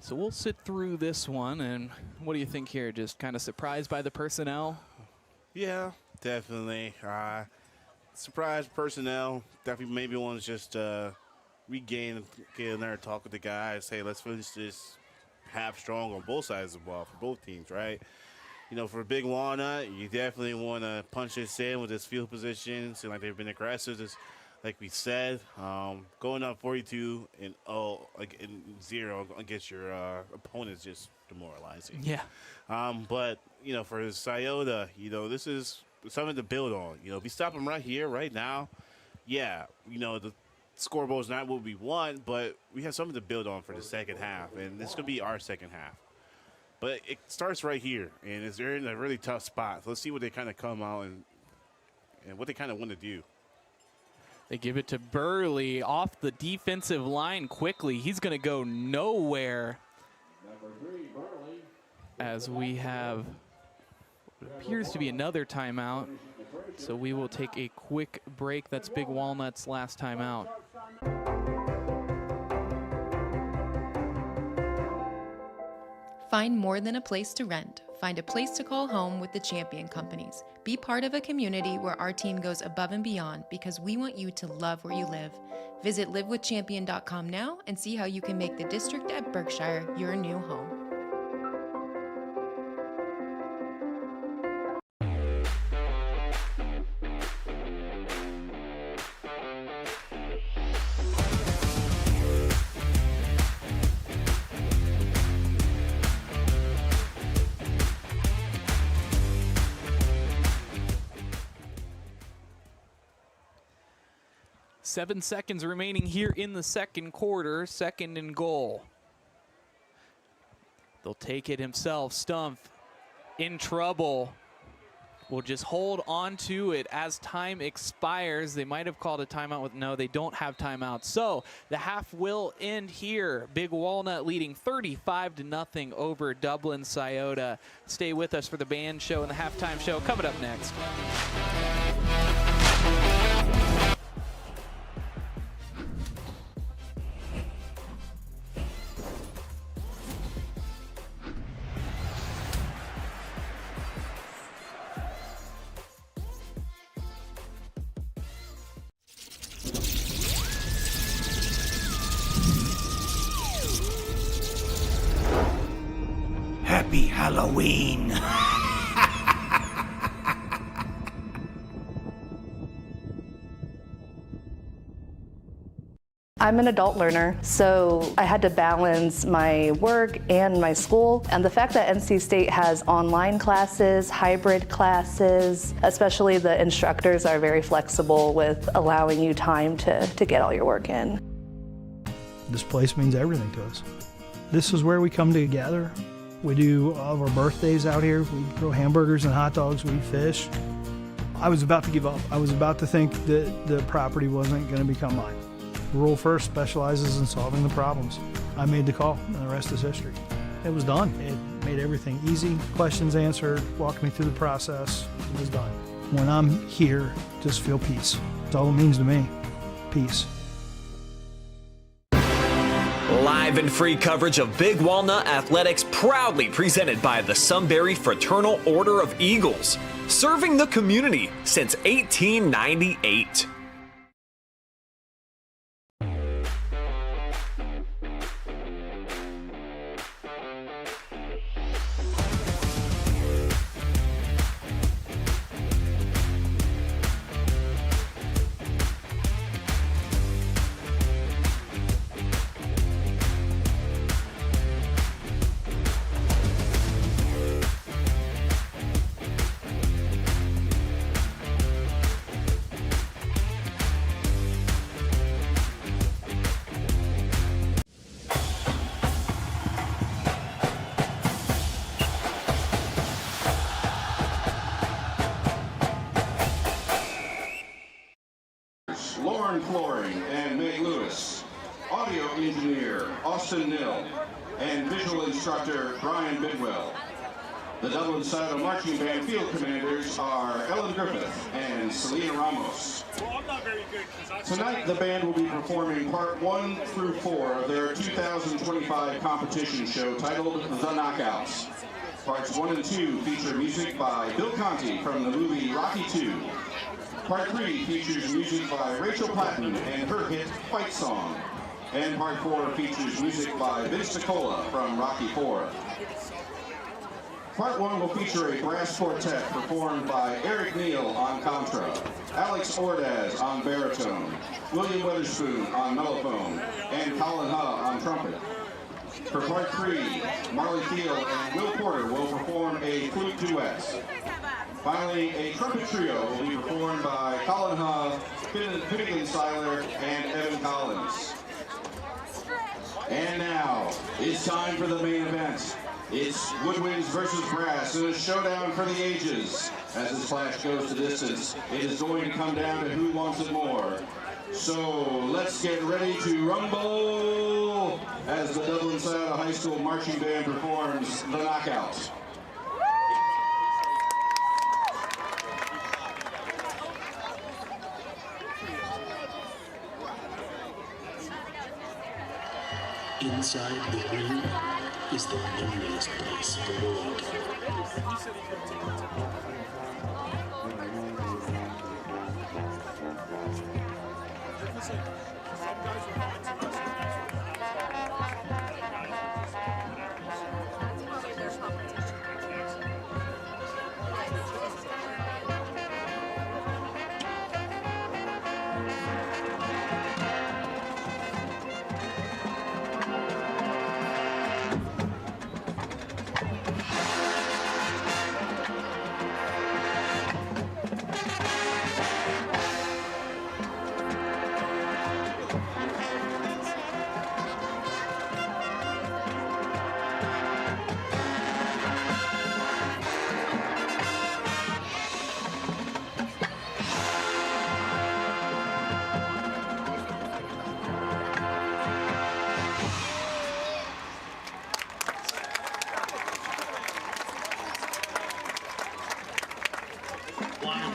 So we'll sit through this one, and what do you think here? Just kind of surprised by the personnel? Yeah, definitely. Surprised personnel. Definitely maybe want to just regain, get in there and talk with the guys. Hey, let's finish this half strong on both sides of the ball for both teams, right? You know, for Big Walnut, you definitely want to punch this in with this field position. Seem like they've been aggressive, just like we said. Going up 42-0 against your opponent is just demoralizing. Yeah. But, you know, for Scioto, you know, this is something to build on. You know, if we stop them right here, right now, yeah, you know, the scoreboard is not what we want, but we have something to build on for the second half, and this is going to be our second half. But it starts right here, and they're in a really tough spot. So let's see what they kind of come out and what they kind of want to do. They give it to Burley off the defensive line quickly. He's going to go nowhere as we have what appears to be another timeout. So we will take a quick break. That's Big Walnut's last timeout. Find more than a place to rent. Find a place to call home with the Champion Companies. Be part of a community where our team goes above and beyond because we want you to love where you live. Visit livewithchampion.com now and see how you can make the district at Berkshire your new home. Seven seconds remaining here in the second quarter. Second and goal. They'll take it himself. Stumpf in trouble. Will just hold on to it as time expires. They might have called a timeout with no, they don't have timeout. So the half will end here. Big Walnut leading 35-0 over Dublin Scioto. Stay with us for the band show and the halftime show coming up next. Happy Halloween! I'm an adult learner, so I had to balance my work and my school. And the fact that NC State has online classes, hybrid classes, especially the instructors are very flexible with allowing you time to get all your work in. This place means everything to us. This is where we come together. We do all of our birthdays out here. We grill hamburgers and hot dogs. We fish. I was about to give up. I was about to think that the property wasn't going to become mine. Rural First specializes in solving the problems. I made the call, and the rest is history. It was done. It made everything easy, questions answered, walked me through the process. It was done. When I'm here, just feel peace. That's all it means to me. Peace. Live and free coverage of Big Walnut Athletics, proudly presented by the Sunbury Fraternal Order of Eagles, serving the community since 1898. Lauren Flooring and Meg Lewis, audio engineer Austin Nill, and visual instructor Brian Bidwell. The Dublin Scioto Marching Band field commanders are Ellen Griffith and Selena Ramos. Tonight the band will be performing part 1 through 4 of their 2025 competition show titled The Knockouts. Parts 1 and 2 feature music by Bill Conti from the movie Rocky II. Part 3 features music by Rachel Platten and her hit Fight Song. And Part 4 features music by Vince Nicola from Rocky IV. Part 1 will feature a brass quartet performed by Eric Neal on contra, Alex Ordaz on baritone, William Weatherspoon on mellophone, and Colin Huff on trumpet. For Part 3, Marley Field and Will Porter will perform a flute duet. Finally, a trumpet trio will be performed by Colin Huff, Finnegan Seiler, and Evan Collins. And now, it's time for the main event. It's woodwinds versus brass in a showdown for the ages. As this clash goes to distance, it is going to come down to who wants it more. So let's get ready to rumble as the Dublin Scioto High School Marching Band performs The Knockout. Inside the ring is the loneliest place in the world.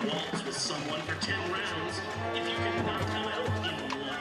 Waltz with someone for 10 rounds if you can knock them out in one.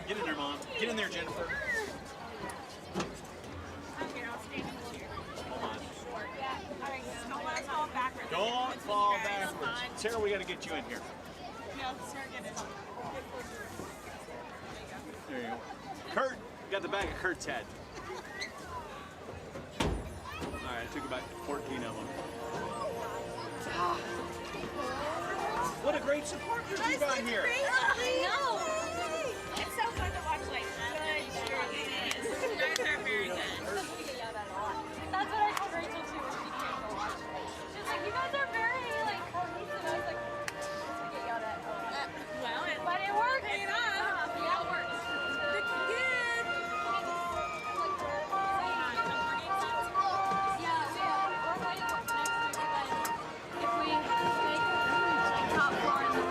Get in there, Mom. Get in there, Jennifer. Don't fall backwards. Sarah, we got to get you in here. There you go. Kurt, you got the bag of Kurt's head. All right, I took about 14 of them. What a great support group you got here. I know. It's so fun to watch like good cheerleaders. You guys are very good. That's what I told Rachel too when she came to watch it. She's like, you guys are very like cohesive. I was like, we get yelled at. Well, but it worked. Yeah, it worked. Good. If we make top four in the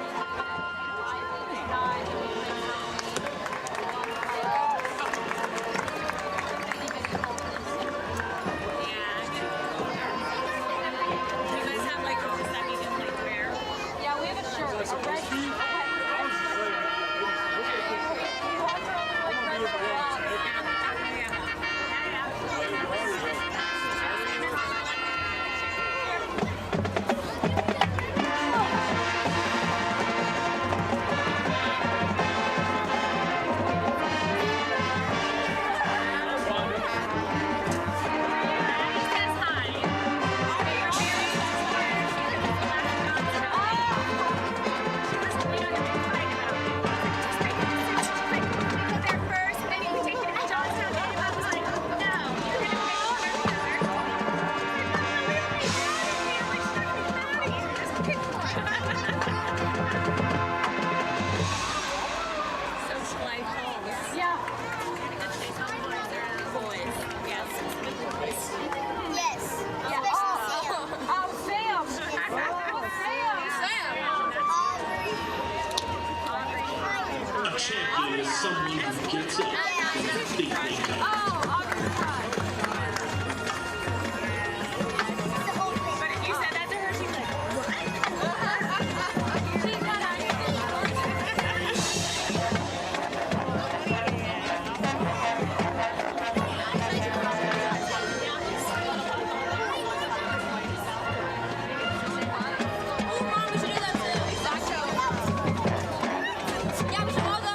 Yeah, we should all go.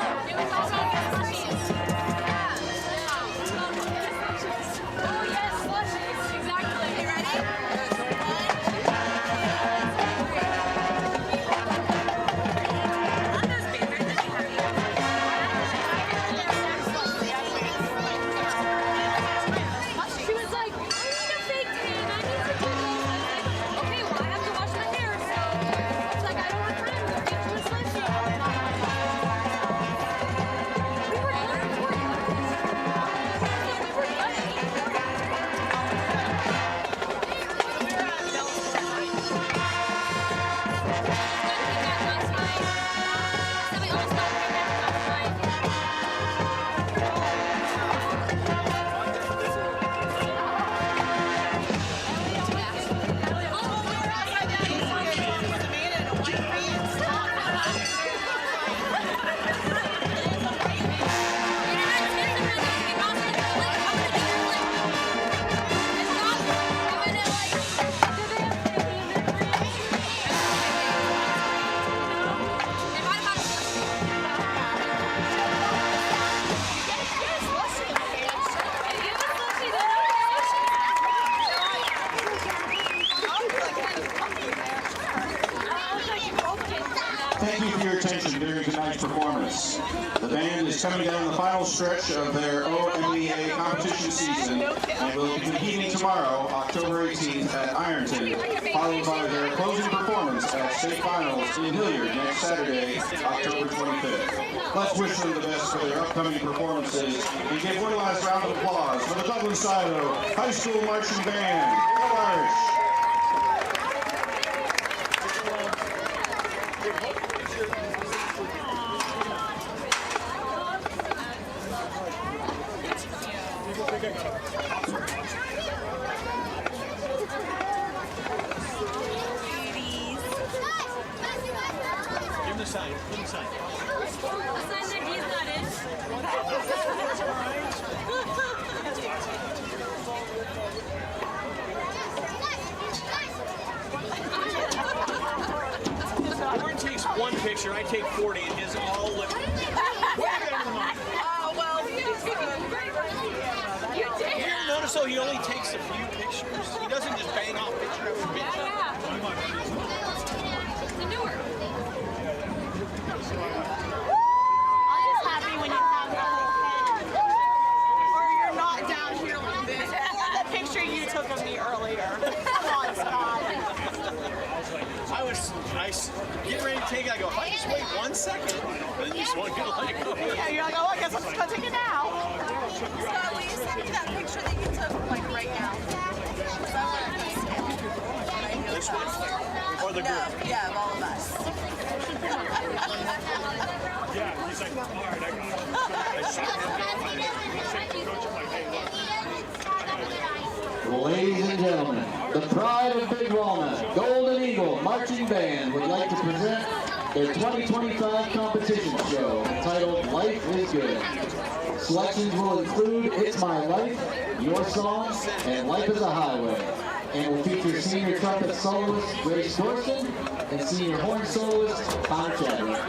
performance. The band is coming down the final stretch of their OMEA competition season and will be competing tomorrow, October 18th at Ironton, followed by their closing performance at state finals in Hilliard next Saturday, October 25th. Let's wish them the best for their upcoming performances and give one last round of applause for the Dublin Scioto High School Marching Band, Go Irish! Give him the sign. Give him the sign. A sign that he's not in. Warren takes one picture, I take 40, and his all look. Oh, well, you did. You ever notice though he only takes a few pictures? He doesn't just bang off picture after picture. The newer. I'm just happy when you have the whole head. Or you're not down here like this. That picture you took of me earlier. Come on, Scott. I was getting ready to take it. I go, if I just wait 1 second, then you just want to like, Yeah, you're like, oh, I guess I'm just gonna take it now. Scott, will you send me that picture that you took like right now? This one? Or the group? Yeah, of all of us. Yeah, he's like, all right, Ladies and gentlemen, the pride of Big Walnut, Golden Eagle Marching Band would like to present their 2025 competition show entitled Life is Good. Selections will include It's My Life, Your Song, and Life is a Highway, and will feature senior trumpet soloist Grace Dorson and senior horn soloist Connor Chadwick.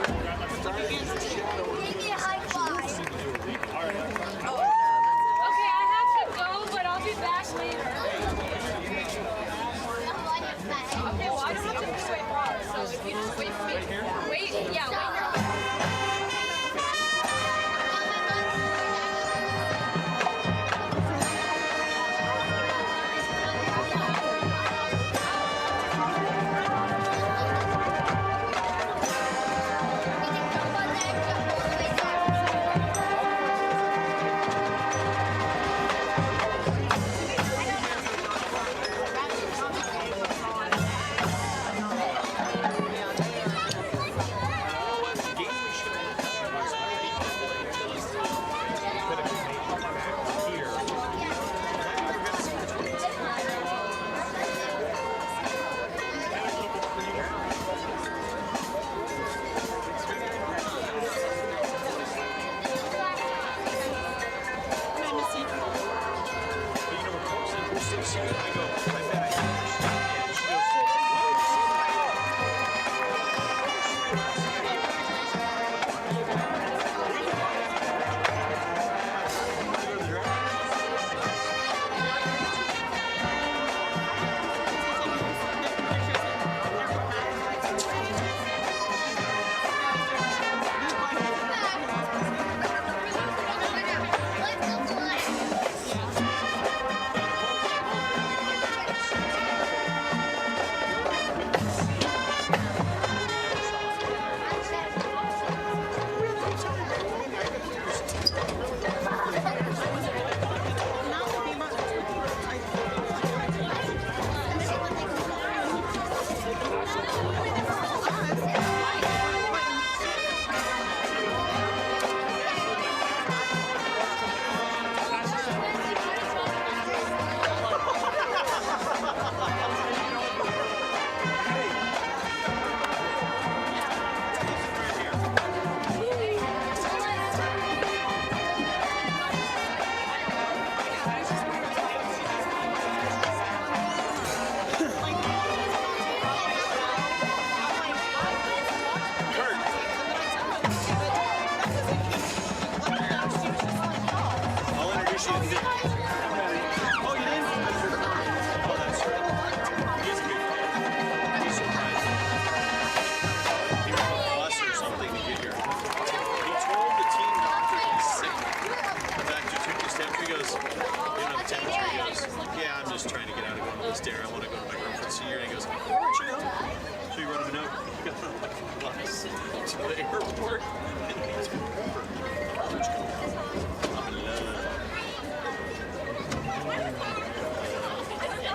to the airport.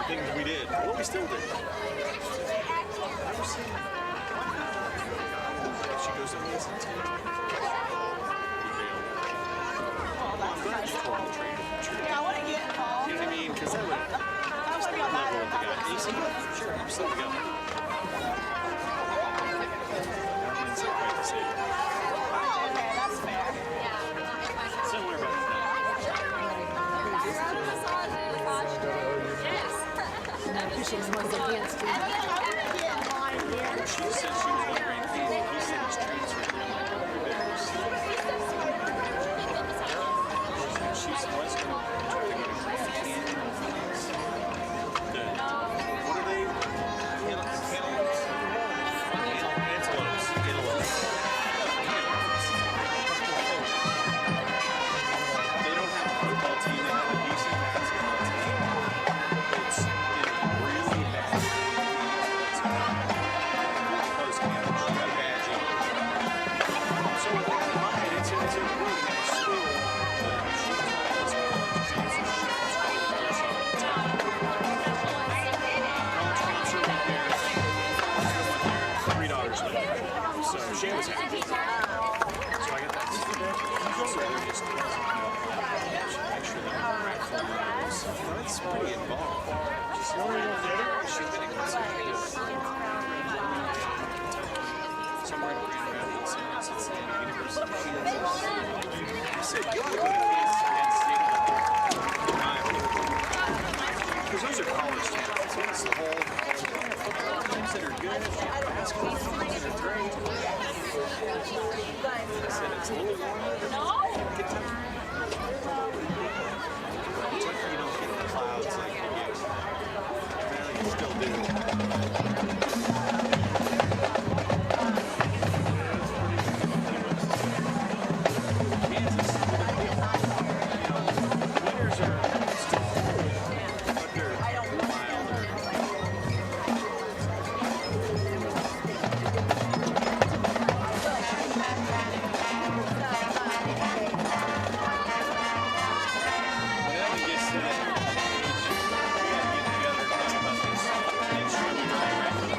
Things we did. What we still did. Never seen that. She goes to the SAT. Yeah, I want to get involved. You know what I mean? Because that would level with the guy. You see, sure, I'm still together. It's not quite the same. Oh, okay, that's fair. Similar, but She was against it. she said she was wondering if he said his transfer. She's Western. What are they? Antelopes. They don't have a football team. They have a decent basketball team. It's really bad. Close camp. Bad team. So with that in mind, it's a really nice school. So Shane was happy. So I got that. So they're just make sure that I'm right for those. That's pretty involved. She's been in consecutive somewhere in Grand Rapids since the university. He said, you ought to go to Kansas State. Because those are college towns. That's the whole teams that are good. Basketball teams that are great. I said it's a little warmer. Kentucky. Kentucky, you don't get the clouds like you get. Well, you still do. Kansas, winters are still cold, but they're milder. When it gets to that age, we gotta get together and talk about this. Make sure we really wrap it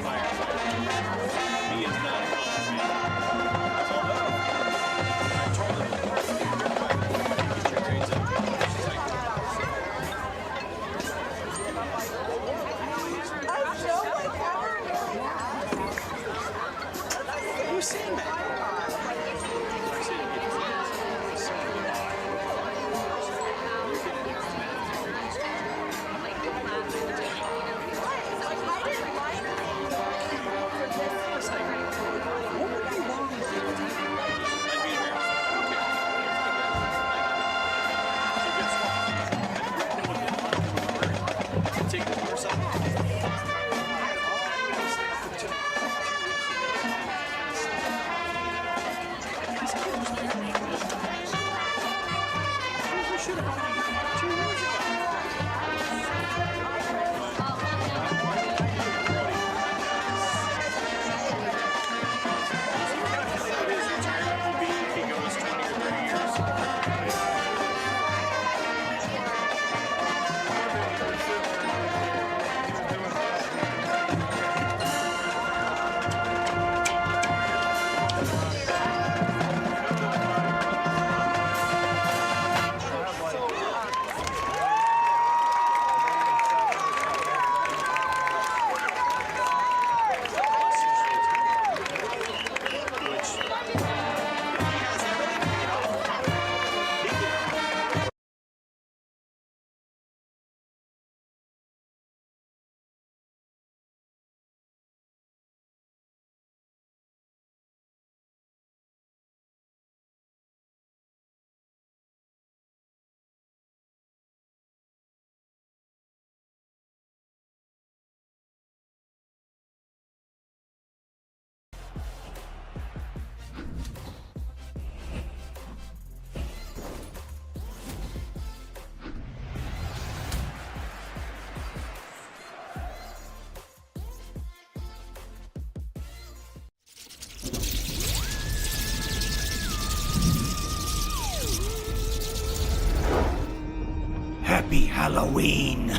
Halloween.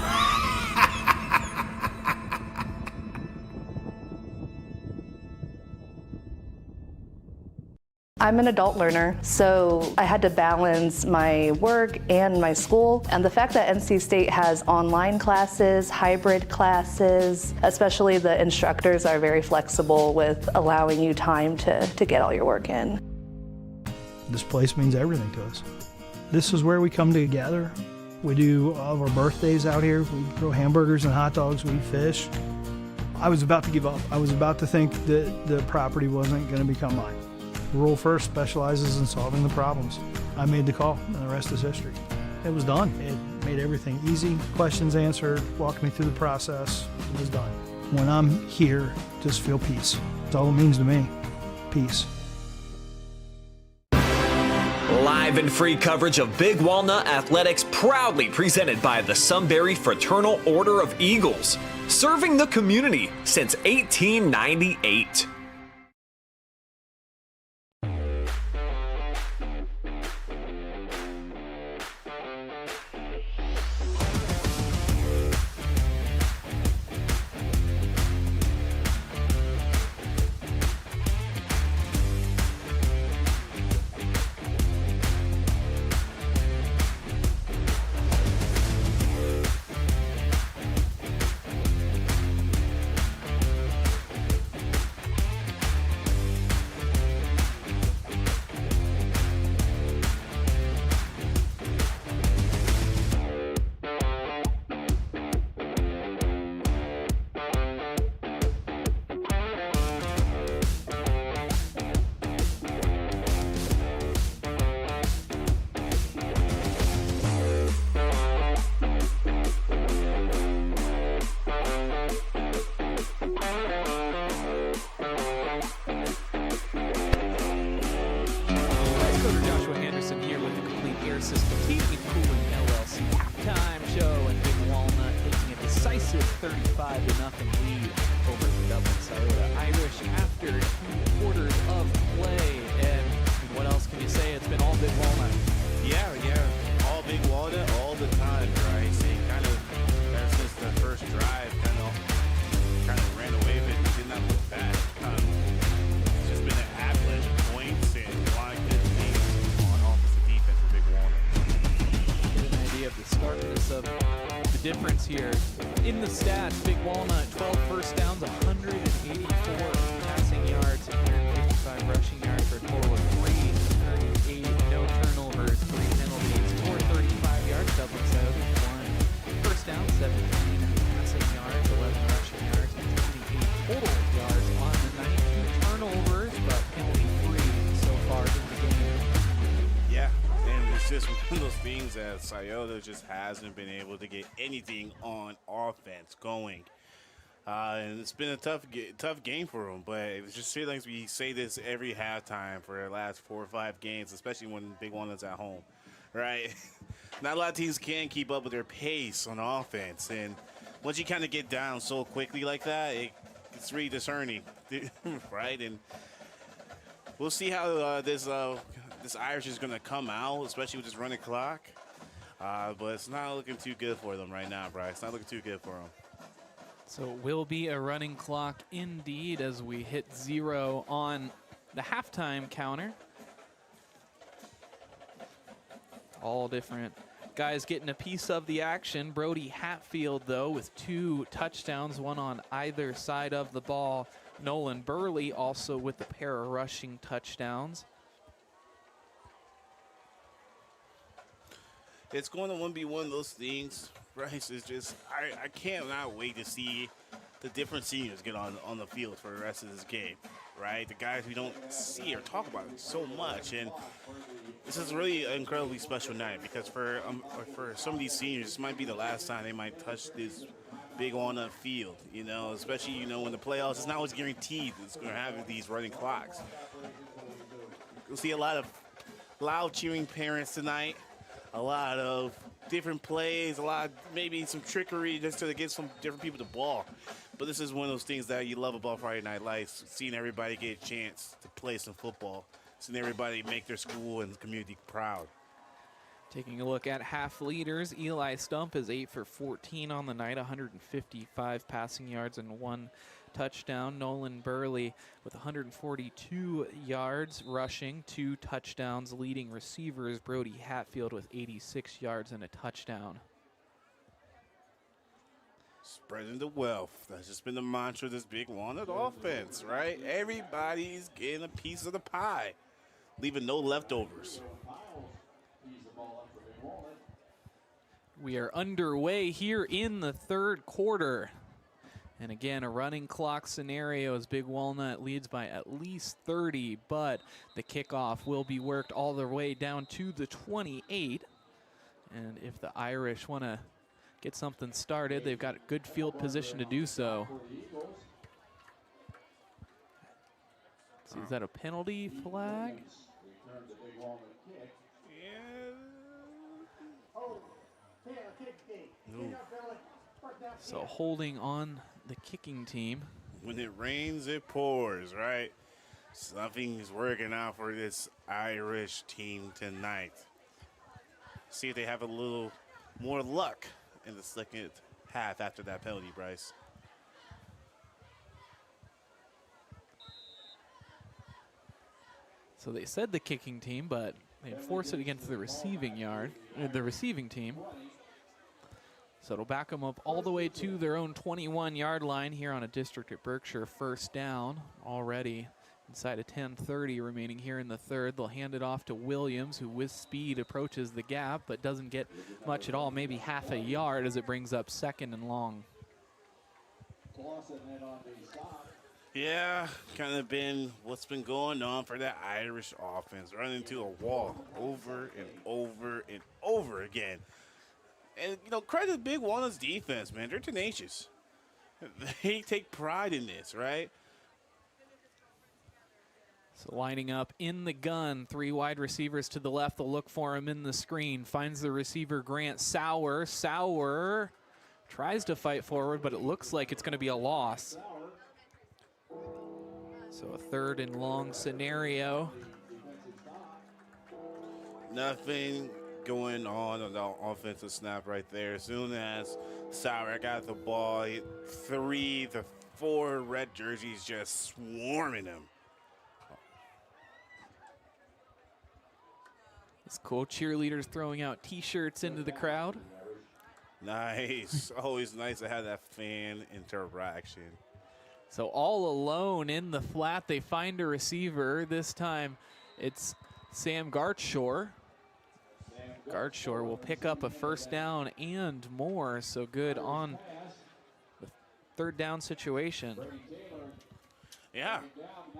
I'm an adult learner, so I had to balance my work and my school. And the fact that NC State has online classes, hybrid classes, especially the instructors are very flexible with allowing you time to get all your work in. This place means everything to us. This is where we come together. We do all of our birthdays out here. We grill hamburgers and hot dogs. We fish. I was about to give up. I was about to think that the property wasn't going to become mine. Rural First specializes in solving the problems. I made the call, and the rest is history. It was done. It made everything easy, questions answered, walked me through the process. It was done. When I'm here, just feel peace. That's all it means to me. Peace. Live and free coverage of Big Walnut Athletics, proudly presented by the Sunbury Fraternal Order of Eagles, serving the community since 1898. System Heating and Cooling LLC halftime show, and Big Walnut taking a decisive 35-0 lead over the Dublin Scioto Irish after 2 quarters of play. And what else can you say? It's been all Big Walnut. Yeah, all Big Walnut all the time, right? See, kind of ever since the first drive, kind of ran away with it and did not look back. It's just been an avalanche of points and a lot of good things on offensive defense for Big Walnut. Get an idea of the sharpness of the difference here. In the stats, Big Walnut, 12 first downs, 184 passing yards, 155 rushing yards for a total of 338, no turnovers, 3 penalties, 435 yards, Dublin Scioto, 1 first down, 17 passing yards, 11 rushing yards, and 28 total yards on the night. 2 turnovers, but penalty-free so far in the game. Yeah, and it's just one of those things that Scioto just hasn't been able to get anything on offense going. And it's been a tough game for them, but it just feels like we say this every halftime for the last 4 or 5 games, especially when Big Walnut's at home, right? Not a lot of teams can keep up with their pace on offense, and once you kind of get down so quickly like that, it's really discerning, right? And we'll see how this Irish is going to come out, especially with this running clock. But it's not looking too good for them right now, Bryce. It's not looking too good for them. So it will be a running clock indeed as we hit 0 on the halftime counter. All different guys getting a piece of the action. Brody Hatfield, though, with 2 touchdowns, 1 on either side of the ball. Nolan Burley also with a pair of rushing touchdowns. It's going to be one of those things, Bryce. It's just I cannot wait to see the different seniors get on the field for the rest of this game, right? The guys we don't see or talk about so much, and this is really an incredibly special night because for some of these seniors, this might be the last time they might touch this Big Walnut field, especially, when the playoffs, it's not always guaranteed it's going to have these running clocks. You'll see a lot of loud cheering parents tonight, a lot of different plays, maybe some trickery just to get some different people the ball. But this is one of those things that you love about Friday Night Lights, seeing everybody get a chance to play some football, seeing everybody make their school and community proud. Taking a look at half leaders, Eli Stump is 8 for 14 on the night, 155 passing yards and 1 touchdown. Nolan Burley with 142 yards rushing, 2 touchdowns. Leading receivers, Brody Hatfield with 86 yards and a touchdown. Spreading the wealth. That's just been the mantra of this Big Walnut offense, right? Everybody's getting a piece of the pie, leaving no leftovers. We are underway here in the third quarter. And again, a running clock scenario as Big Walnut leads by at least 30, but the kickoff will be worked all the way down to the 28. And if the Irish want to get something started, they've got a good field position to do so. So is that a penalty flag? Ooh. So holding on the kicking team. When it rains, it pours, right? Something's working out for this Irish team tonight. See if they have a little more luck in the second half after that penalty, Bryce. So they said the kicking team, but they enforced it against the receiving team. So it'll back them up all the way to their own 21-yard line here on a District at Berkshire first down already inside of 10:30 remaining here in the third. They'll hand it off to Williams, who with speed approaches the gap but doesn't get much at all, maybe half a yard as it brings up 2nd and long. Yeah, kind of been what's been going on for that Irish offense, running into a wall over and over and over again. And, you know, credit to Big Walnut's defense, man. They're tenacious. They take pride in this, right? So lining up in the gun, 3 wide receivers to the left. They'll look for him in the screen. Finds the receiver, Grant Sauer. Sauer tries to fight forward, but it looks like it's going to be a loss. So a 3rd and long scenario. Nothing going on the offensive snap right there. As soon as Sauer got the ball, 3 to 4 red jerseys just swarming him. It's cool. Cheerleaders throwing out T-shirts into the crowd. Nice. Always nice to have that fan interaction. So all alone in the flat, they find a receiver. This time it's Sam Gartshore. Gartshore will pick up a first down and more. So good on the 3rd down situation. Yeah,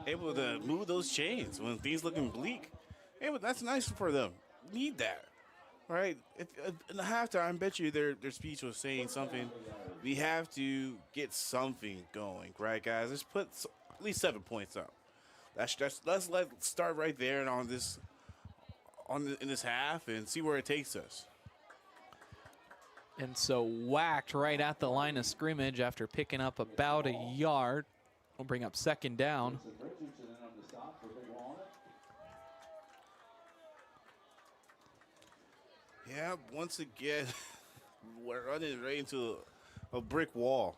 able to move those chains when things looking bleak. Hey, well, that's nice for them. Need that, right? If in the halftime, I bet you their speech was saying something. We have to get going, right, guys? Let's put at least 7 points up. Let's start right there and in this half and see where it takes us. And so whacked right at the line of scrimmage after picking up about a yard. We'll bring up 2nd down. Yeah, once again, we're running right into a brick wall.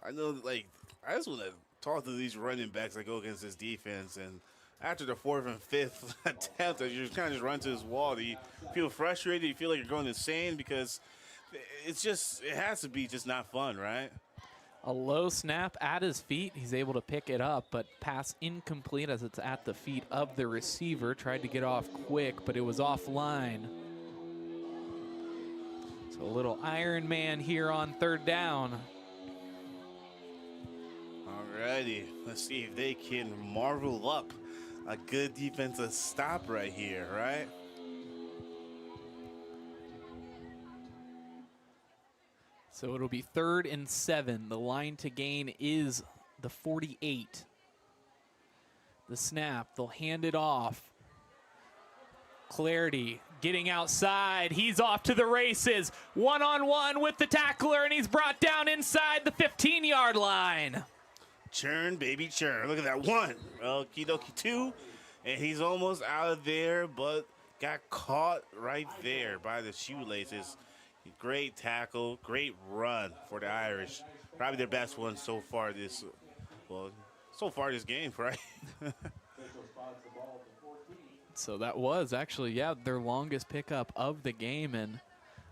I know, like, I just want to talk to these running backs that go against this defense. And after the 4th and 5th attempt, you kind of just run to this wall. Do you feel frustrated? Do you feel like you're going insane? Because it has to be just not fun, right? A low snap at his feet. He's able to pick it up, but pass incomplete as it's at the feet of the receiver. Tried to get off quick, but it was offline. So a little Iron Man here on 3rd down. Alrighty, let's see if they can marvel up a good defensive stop right here, right? So it'll be 3rd and 7. The line to gain is the 48. The snap, they'll hand it off. Clarity getting outside. He's off to the races. One-on-one with the tackler, and he's brought down inside the 15-yard line. Churn, baby, churn. Look at that. 1. Okie dokie. 2. And he's almost out of there, but got caught right there by the shoelaces. Great tackle, great run for the Irish. Probably their best one so far this game, right? So that was actually, yeah, their longest pickup of the game. And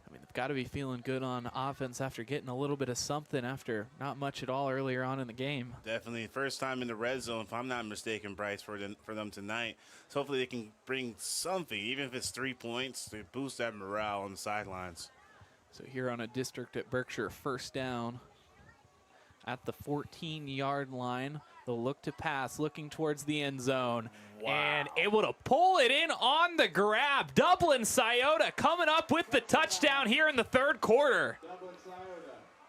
I mean, they've got to be feeling good on offense after getting a little bit of something after not much at all earlier on in the game. Definitely. First time in the red zone, if I'm not mistaken, Bryce, for them tonight. So hopefully they can bring something, even if it's 3 points, to boost that morale on the sidelines. So here on a district at Berkshire, first down at the 14-yard line. They'll look to pass, looking towards the end zone. Wow. And able to pull it in on the grab. Dublin Scioto coming up with the touchdown here in the third quarter.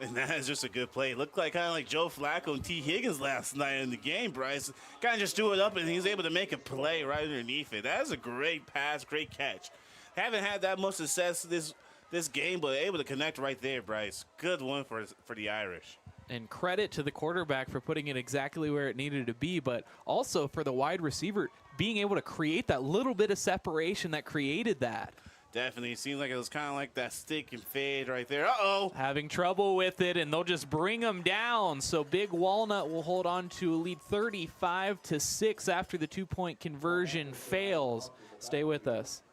And that is just a good play. It looked like kind of like Joe Flacco and T. Higgins last night in the game, Bryce. Kind of just threw it up, and he's able to make a play right underneath it. That is a great pass, great catch. Haven't had that much success this game, but able to connect right there, Bryce. Good one for the Irish. And credit to the quarterback for putting it exactly where it needed to be, but also for the wide receiver being able to create that little bit of separation that created that. Definitely. It seemed like it was kind of like that stick and fade right there. Uh-oh. Having trouble with it, and they'll just bring them down. So Big Walnut will hold on to a lead 35-6 after the two-point conversion fails. Stay with us.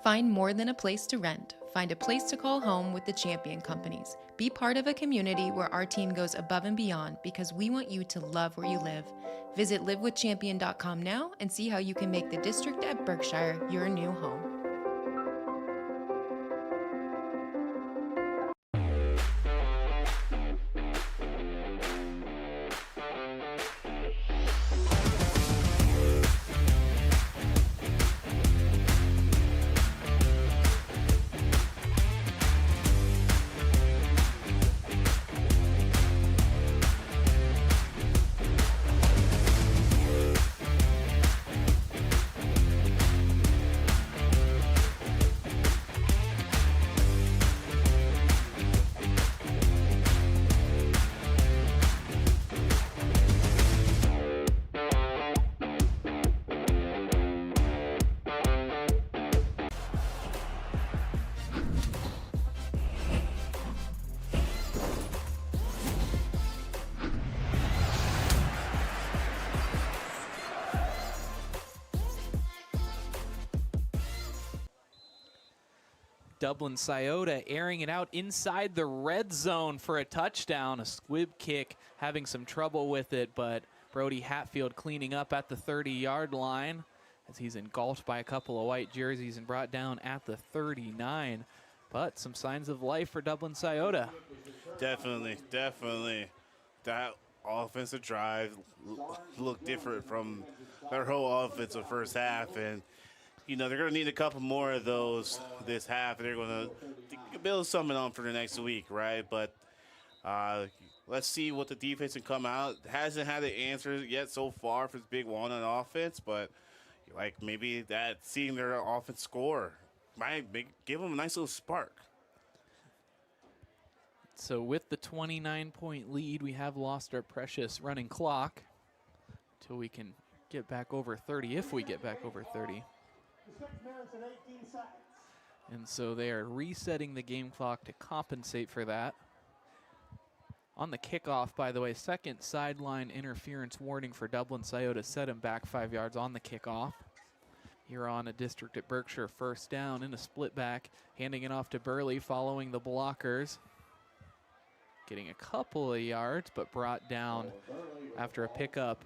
Find more than a place to rent. Find a place to call home with the Champion Companies. Be part of a community where our team goes above and beyond because we want you to love where you live. Visit livewithchampion.com now and see how you can make the district at Berkshire your new home. Dublin Scioto airing it out inside the red zone for a touchdown. A squib kick, having some trouble with it, but Brody Hatfield cleaning up at the 30-yard line as he's engulfed by a couple of white jerseys and brought down at the 39. But some signs of life for Dublin Scioto. Definitely. That offensive drive looked different from their whole offensive first half, and you know, they're going to need a couple more of those this half. They're going to build something on for the next week, right? But let's see what the defense can come out. Hasn't had the answers yet so far for the Big Walnut offense, but like maybe that seeing their offense score might give them a nice little spark. So with the 29-point lead, we have lost our precious running clock until we can get back over 30, if we get back over 30. 6 minutes and 18 seconds. And so they are resetting the game clock to compensate for that. On the kickoff, by the way, second sideline interference warning for Dublin Scioto to set him back 5 yards on the kickoff. Here on a district at Berkshire, first down in a split back, handing it off to Burley following the blockers. Getting a couple of yards, but brought down after a pickup.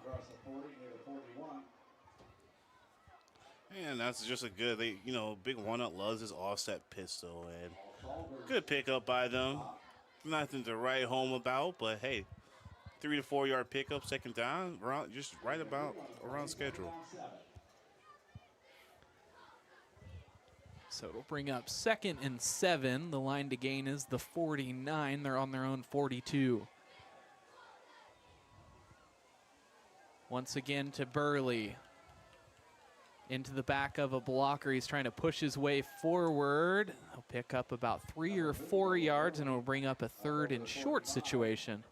And that's just a good, Big Walnut loves his offset pistol, and good pickup by them. Nothing to write home about, but hey, 3 to 4 yard pickup, second down, just right about around schedule. So it'll bring up 2nd and 7. The line to gain is the 49. They're on their own 42. Once again to Burley. Into the back of a blocker. He's trying to push his way forward. He'll pick up about 3 or 4 yards, and it'll bring up a 3rd and short situation.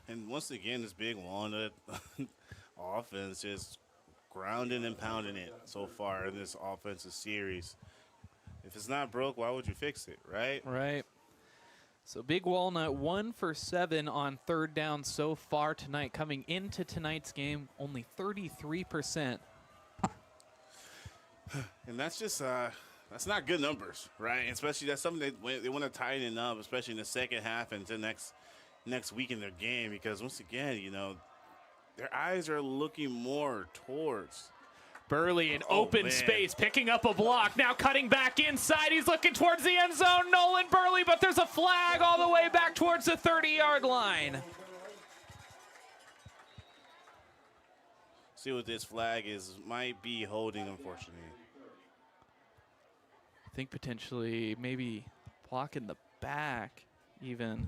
And once again, this Big Walnut offense just grounding and pounding it so far in this offensive series. If it's not broke, why would you fix it, right? Right. So Big Walnut 1 for 7 on third down so far tonight. Coming into tonight's game, only 33%. And that's just that's not good numbers, right? Especially that's something they want to tighten it up, especially in the second half and to next week in their game, because once again, you know, their eyes are looking more towards Burley in open space, picking up a block, now cutting back inside. He's looking towards the end zone, Nolan Burley, but there's a flag all the way back towards the 30-yard line. See what this flag is, might be holding, unfortunately. I think potentially maybe blocking the back even.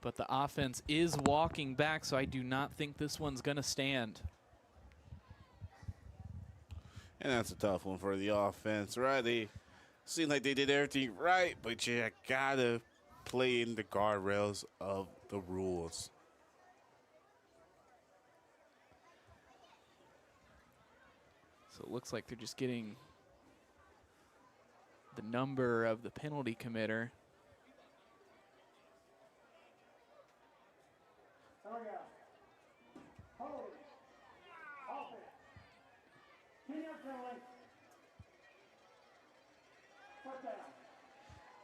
But the offense is walking back, so I do not think this one's going to stand. And that's a tough one for the offense, right? They seem like they did everything right, but you gotta play in the guardrails of the rules. So it looks like they're just getting the number of the penalty committer.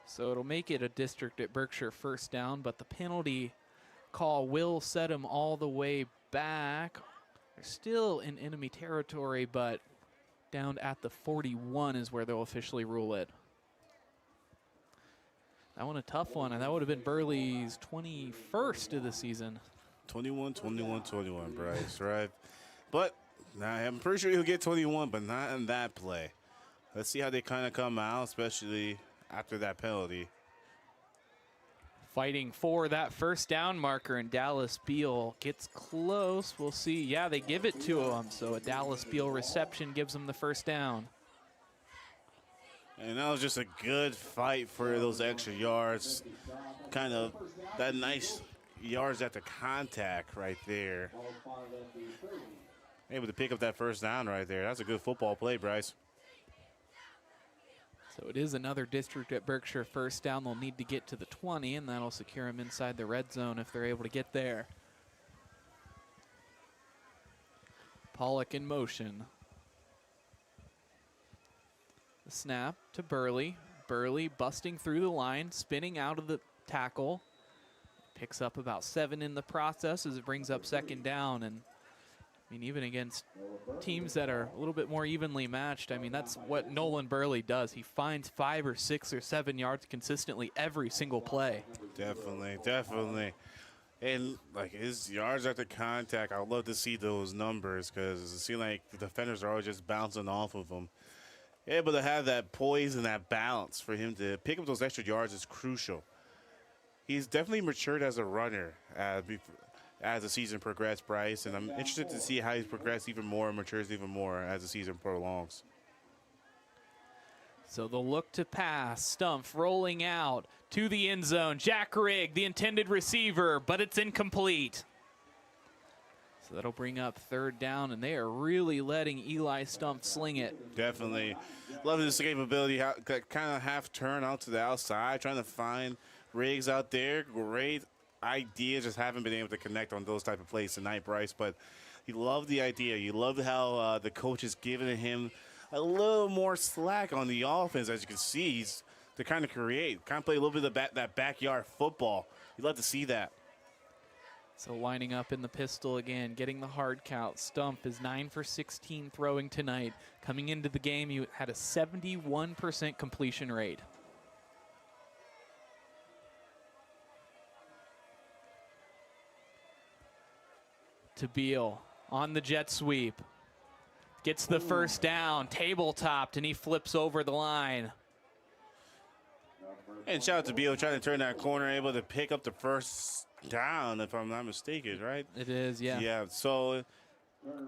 So it'll make it a district at Berkshire first down, but the penalty call will set him all the way back. They're still in enemy territory, but down at the 41 is where they'll officially rule it. That one a tough one, and that would have been Burley's 21st of the season. 21, 21, 21, Bryce, right? But now I'm pretty sure he'll get 21, but not in that play. Let's see how they kind of come out, especially after that penalty. Fighting for that first down marker, and Dallas Beal gets close. We'll see. Yeah, they give it to him. So a Dallas Beal reception gives him the first down. And that was just a good fight for those extra yards. Kind of that nice yards after contact right there. Able to pick up that first down right there. That's a good football play, Bryce. So it is another district at Berkshire first down. They'll need to get to the 20, and that'll secure them inside the red zone if they're able to get there. Pollock in motion. The snap to Burley. Burley busting through the line, spinning out of the tackle. Picks up about 7 in the process as it brings up second down. And I mean, even against teams that are a little bit more evenly matched, I mean, that's what Nolan Burley does. He finds 5 or 6 or 7 yards consistently every single play. Definitely, definitely. And like his yards after contact, I'd love to see those numbers because it seems like the defenders are always just bouncing off of him. Able to have that poise and that balance for him to pick up those extra yards is crucial. He's definitely matured as a runner as the season progressed, Bryce, and I'm interested to see how he's progressed even more and matures even more as the season prolongs. So they'll look to pass. Stumpf rolling out to the end zone. Jack Rigg, the intended receiver, but it's incomplete. So that'll bring up third down, and they are really letting Eli Stumpf sling it. Definitely. Love his capability, kind of half turn out to the outside, trying to find Riggs out there. Great idea, just haven't been able to connect on those type of plays tonight, Bryce, but you love the idea. You love how the coach is giving him a little more slack on the offense. As you can see, he's to kind of create, kind of play a little bit of that backyard football. You love to see that. So lining up in the pistol again, getting the hard count. Stumpf is 9 for 16 throwing tonight. Coming into the game, he had a 71% completion rate. To Beal on the jet sweep. Gets the first down, tabletopped, and he flips over the line. And shout out to Beal trying to turn that corner, able to pick up the first down, if I'm not mistaken, right? It is, yeah. Yeah, so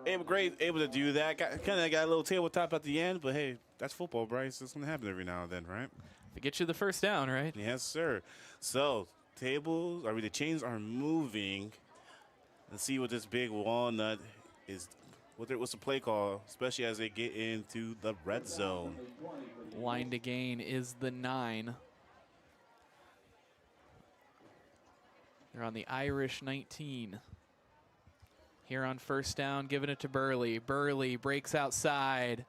able to do that. Kind of got a little tabletop at the end, but hey, that's football, Bryce. It's going to happen every now and then, right? To get you the first down, right? Yes, sir. So the chains are moving. Let's see what this Big Walnut is. What's the play call, especially as they get into the red zone. Line to gain is the 9. They're on the Irish 19. Here on first down, giving it to Burley. Burley breaks outside,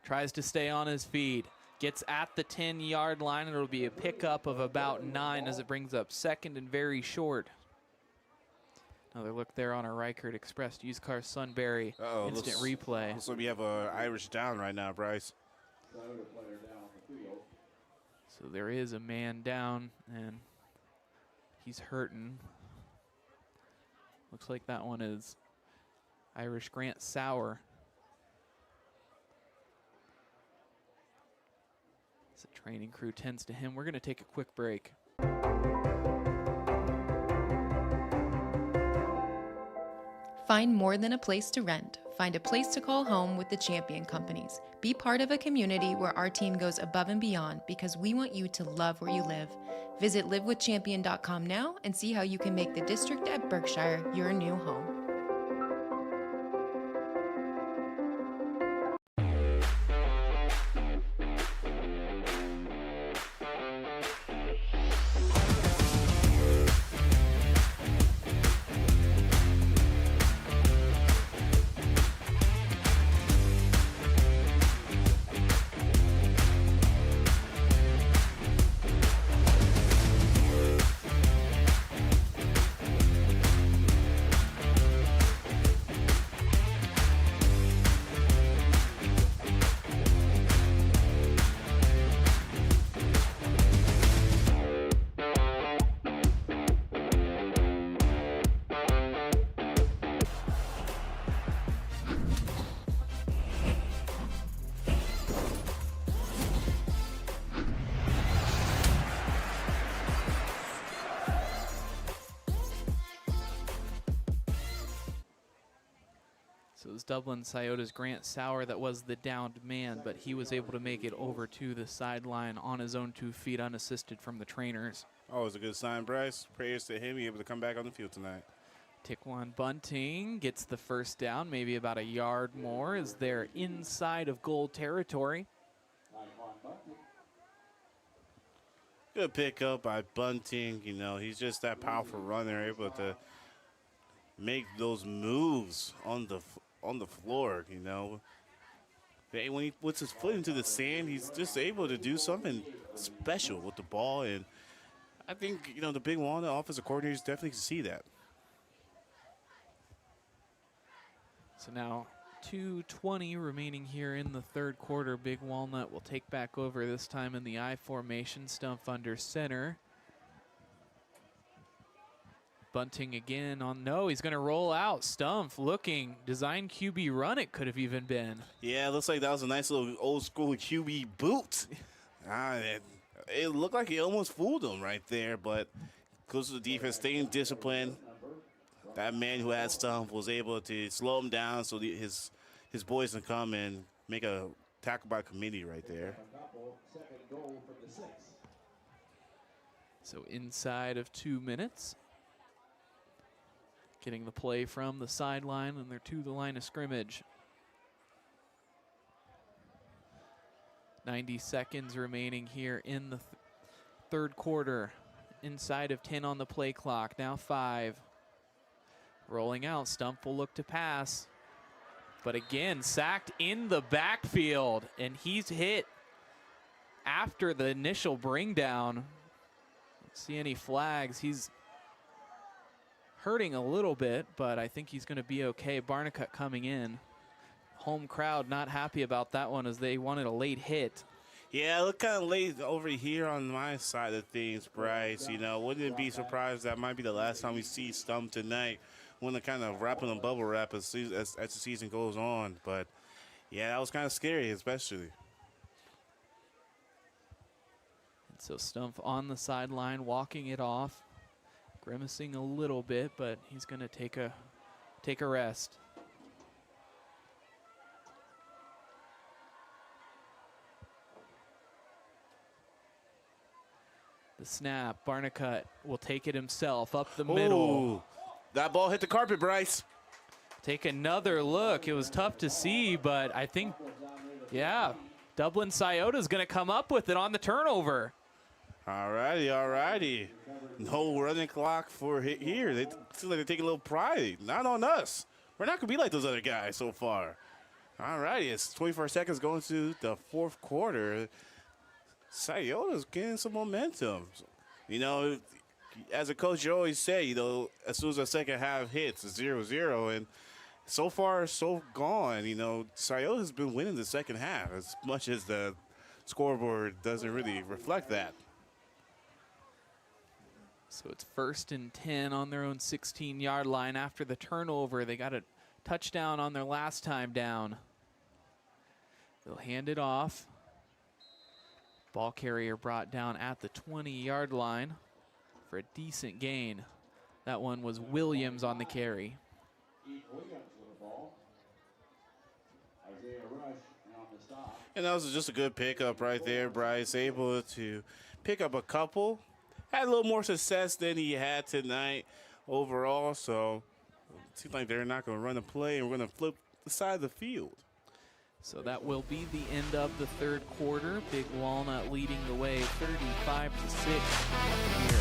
tries to stay on his feet, gets at the 10-yard line, and it'll be a pickup of about 9 as it brings up second and very short. Another look there on our Reichert Express used car Sunbury instant replay. Looks like we have an Irish down right now, Bryce. So there is a man down, and he's hurting. Looks like that one is Irish Grant Sauer. As the training crew tends to him. We're going to take a quick break. Find more than a place to rent. Find a place to call home with the Champion Companies. Be part of a community where our team goes above and beyond because we want you to love where you live. Visit livewithchampion.com now and see how you can make the district at Berkshire your new home. So it was Dublin Scioto's Grant Sauer that was the downed man, but he was able to make it over to the sideline on his own 2 feet, unassisted from the trainers. Always a good sign, Bryce. Prayers to him. He's able to come back on the field tonight. Tiquan Bunting gets the first down, maybe about a yard more as they're inside of goal territory. Good pickup by Bunting. You know, he's just that powerful runner, able to make those moves on the floor, you know. When he puts his foot into the sand, he's just able to do something special with the ball. And I think, you know, the Big Walnut offensive coordinators definitely can see that. So now 2:20 remaining here in the third quarter. Big Walnut will take back over, this time in the I formation. Stumpf under center. Bunting again on, no, he's going to roll out. Stumpf looking, design QB run it could have even been. Yeah, it looks like that was a nice little old school QB boot. It looked like he almost fooled him right there, but because of the defense staying disciplined, that man who had Stumpf was able to slow him down so his boys can come and make a tackle by committee right there. So inside of 2 minutes. Getting the play from the sideline, and they're to the line of scrimmage. 90 seconds remaining here in the third quarter. Inside of 10 on the play clock, now 5. Rolling out, Stumpf will look to pass. But again, sacked in the backfield, and he's hit after the initial bring down. Don't see any flags. He's hurting a little bit, but I think he's going to be okay. Barnicut coming in. Home crowd not happy about that one as they wanted a late hit. Yeah, look kind of late over here on my side of things, Bryce. You know, wouldn't be surprised that might be the last time we see Stumpf tonight when they're kind of wrapping the bubble wrap as the season goes on. But, yeah, that was kind of scary, especially. And so Stumpf on the sideline, walking it off. Grimacing a little bit, but he's going to take a rest. snap. Barnicut will take it himself up the middle. That ball hit the carpet, Bryce. Take another look. It was tough to see, but I think, yeah, Dublin Scioto is going to come up with it on the turnover. All righty. No running clock for here. They seem like they take a little pride. Not on us. We're not going to be like those other guys so far. All righty, it's 24 seconds going to the fourth quarter. Scioto's getting some momentum. You know, as a coach, you always say, you know, as soon as the second half hits, it's 0-0. And so far, so gone. You know, Scioto's been winning the second half as much as the scoreboard doesn't really reflect that. So it's 1st and 10 on their own 16-yard line after the turnover. They got a touchdown on their last time down. They'll hand it off. Ball carrier brought down at the 20-yard line for a decent gain. That one was Williams on the carry. And that was just a good pickup right there. Bryce able to pick up a couple. Had a little more success than he had tonight overall. So it seems like they're not going to run a play and we're going to flip the side of the field. So that will be the end of the third quarter. Big Walnut leading the way 35-6 here.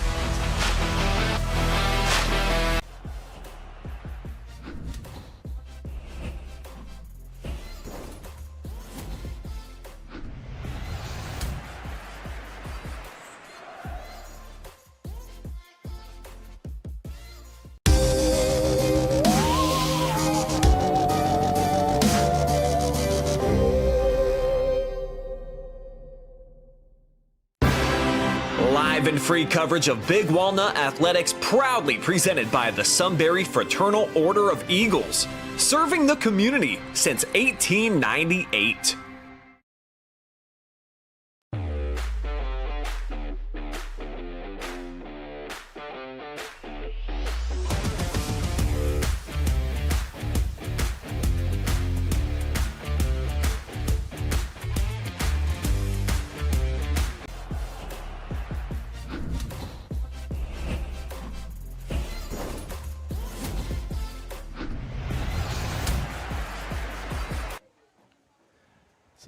Live and free coverage of Big Walnut Athletics, proudly presented by the Sunbury Fraternal Order of Eagles, serving the community since 1898.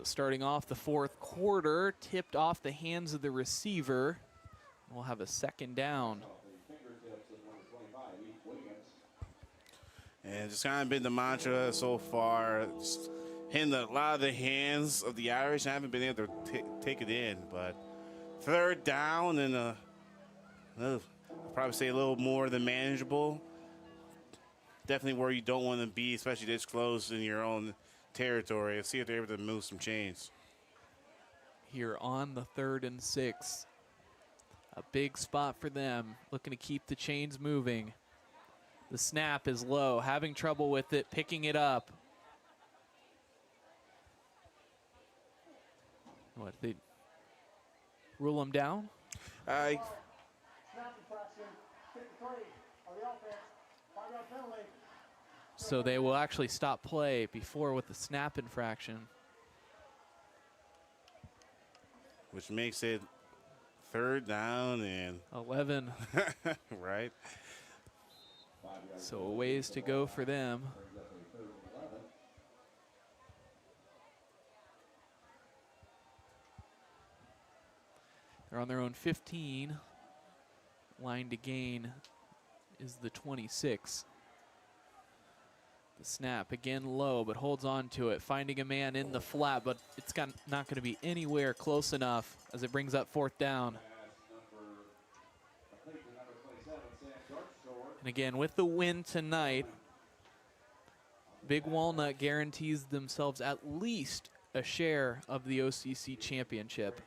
Starting off the fourth quarter, tipped off the hands of the receiver. We'll have a second down. And it's kind of been the mantra so far. Just hitting a lot of the hands of the Irish. I haven't been able to take it in, but third down and I'll probably say a little more than manageable. Definitely where you don't want to be, especially this close in your own territory. Let's see if they're able to move some chains. Here on the 3rd and 6. A big spot for them, looking to keep the chains moving. The snap is low, having trouble with it, picking it up. What, they rule them down? So they will actually stop play before with the snap infraction. Which makes it third down and 11. Right. So a ways to go for them. They're on their own 15. Line to gain is the 26. The snap, again low, but holds on to it, finding a man in the flat, but it's not going to be anywhere close enough as it brings up fourth down. And again, with the win tonight, Big Walnut guarantees themselves at least a share of the OCC Championship.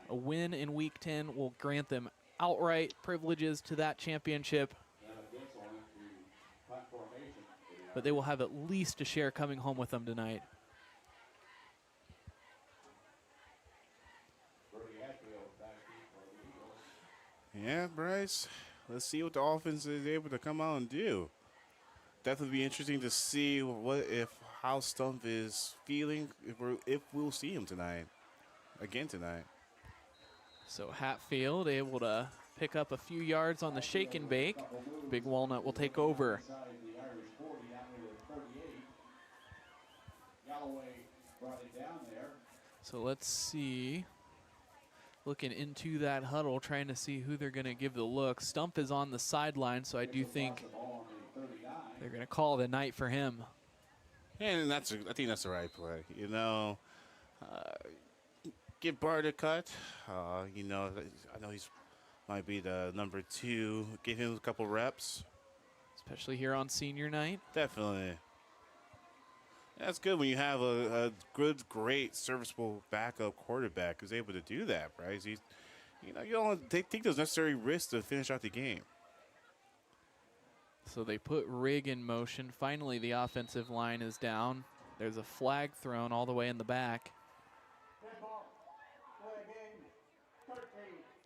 A win in Week 10 will grant them outright privileges to that championship, but they will have at least a share coming home with them tonight. Yeah, Bryce. Let's see what the offense is able to come out and do. Definitely be interesting to see how Stump is feeling if we'll see him tonight, again tonight. So Hatfield able to pick up a few yards on the shake and bake. Big Walnut will take over. So let's see. Looking into that huddle, trying to see who they're going to give the look. Stump is on the sideline, so I do think they're going to call the night for him. And I think that's the right play. You know, give Bart a cut. You know, I know he's might be the number 2. Give him a couple reps. Especially here on senior night. Definitely. That's good when you have a good, great, serviceable backup quarterback who's able to do that, Bryce. He's, you know, you don't take those necessary risks to finish out the game. So they put Rig in motion. Finally, the offensive line is down. There's a flag thrown all the way in the back.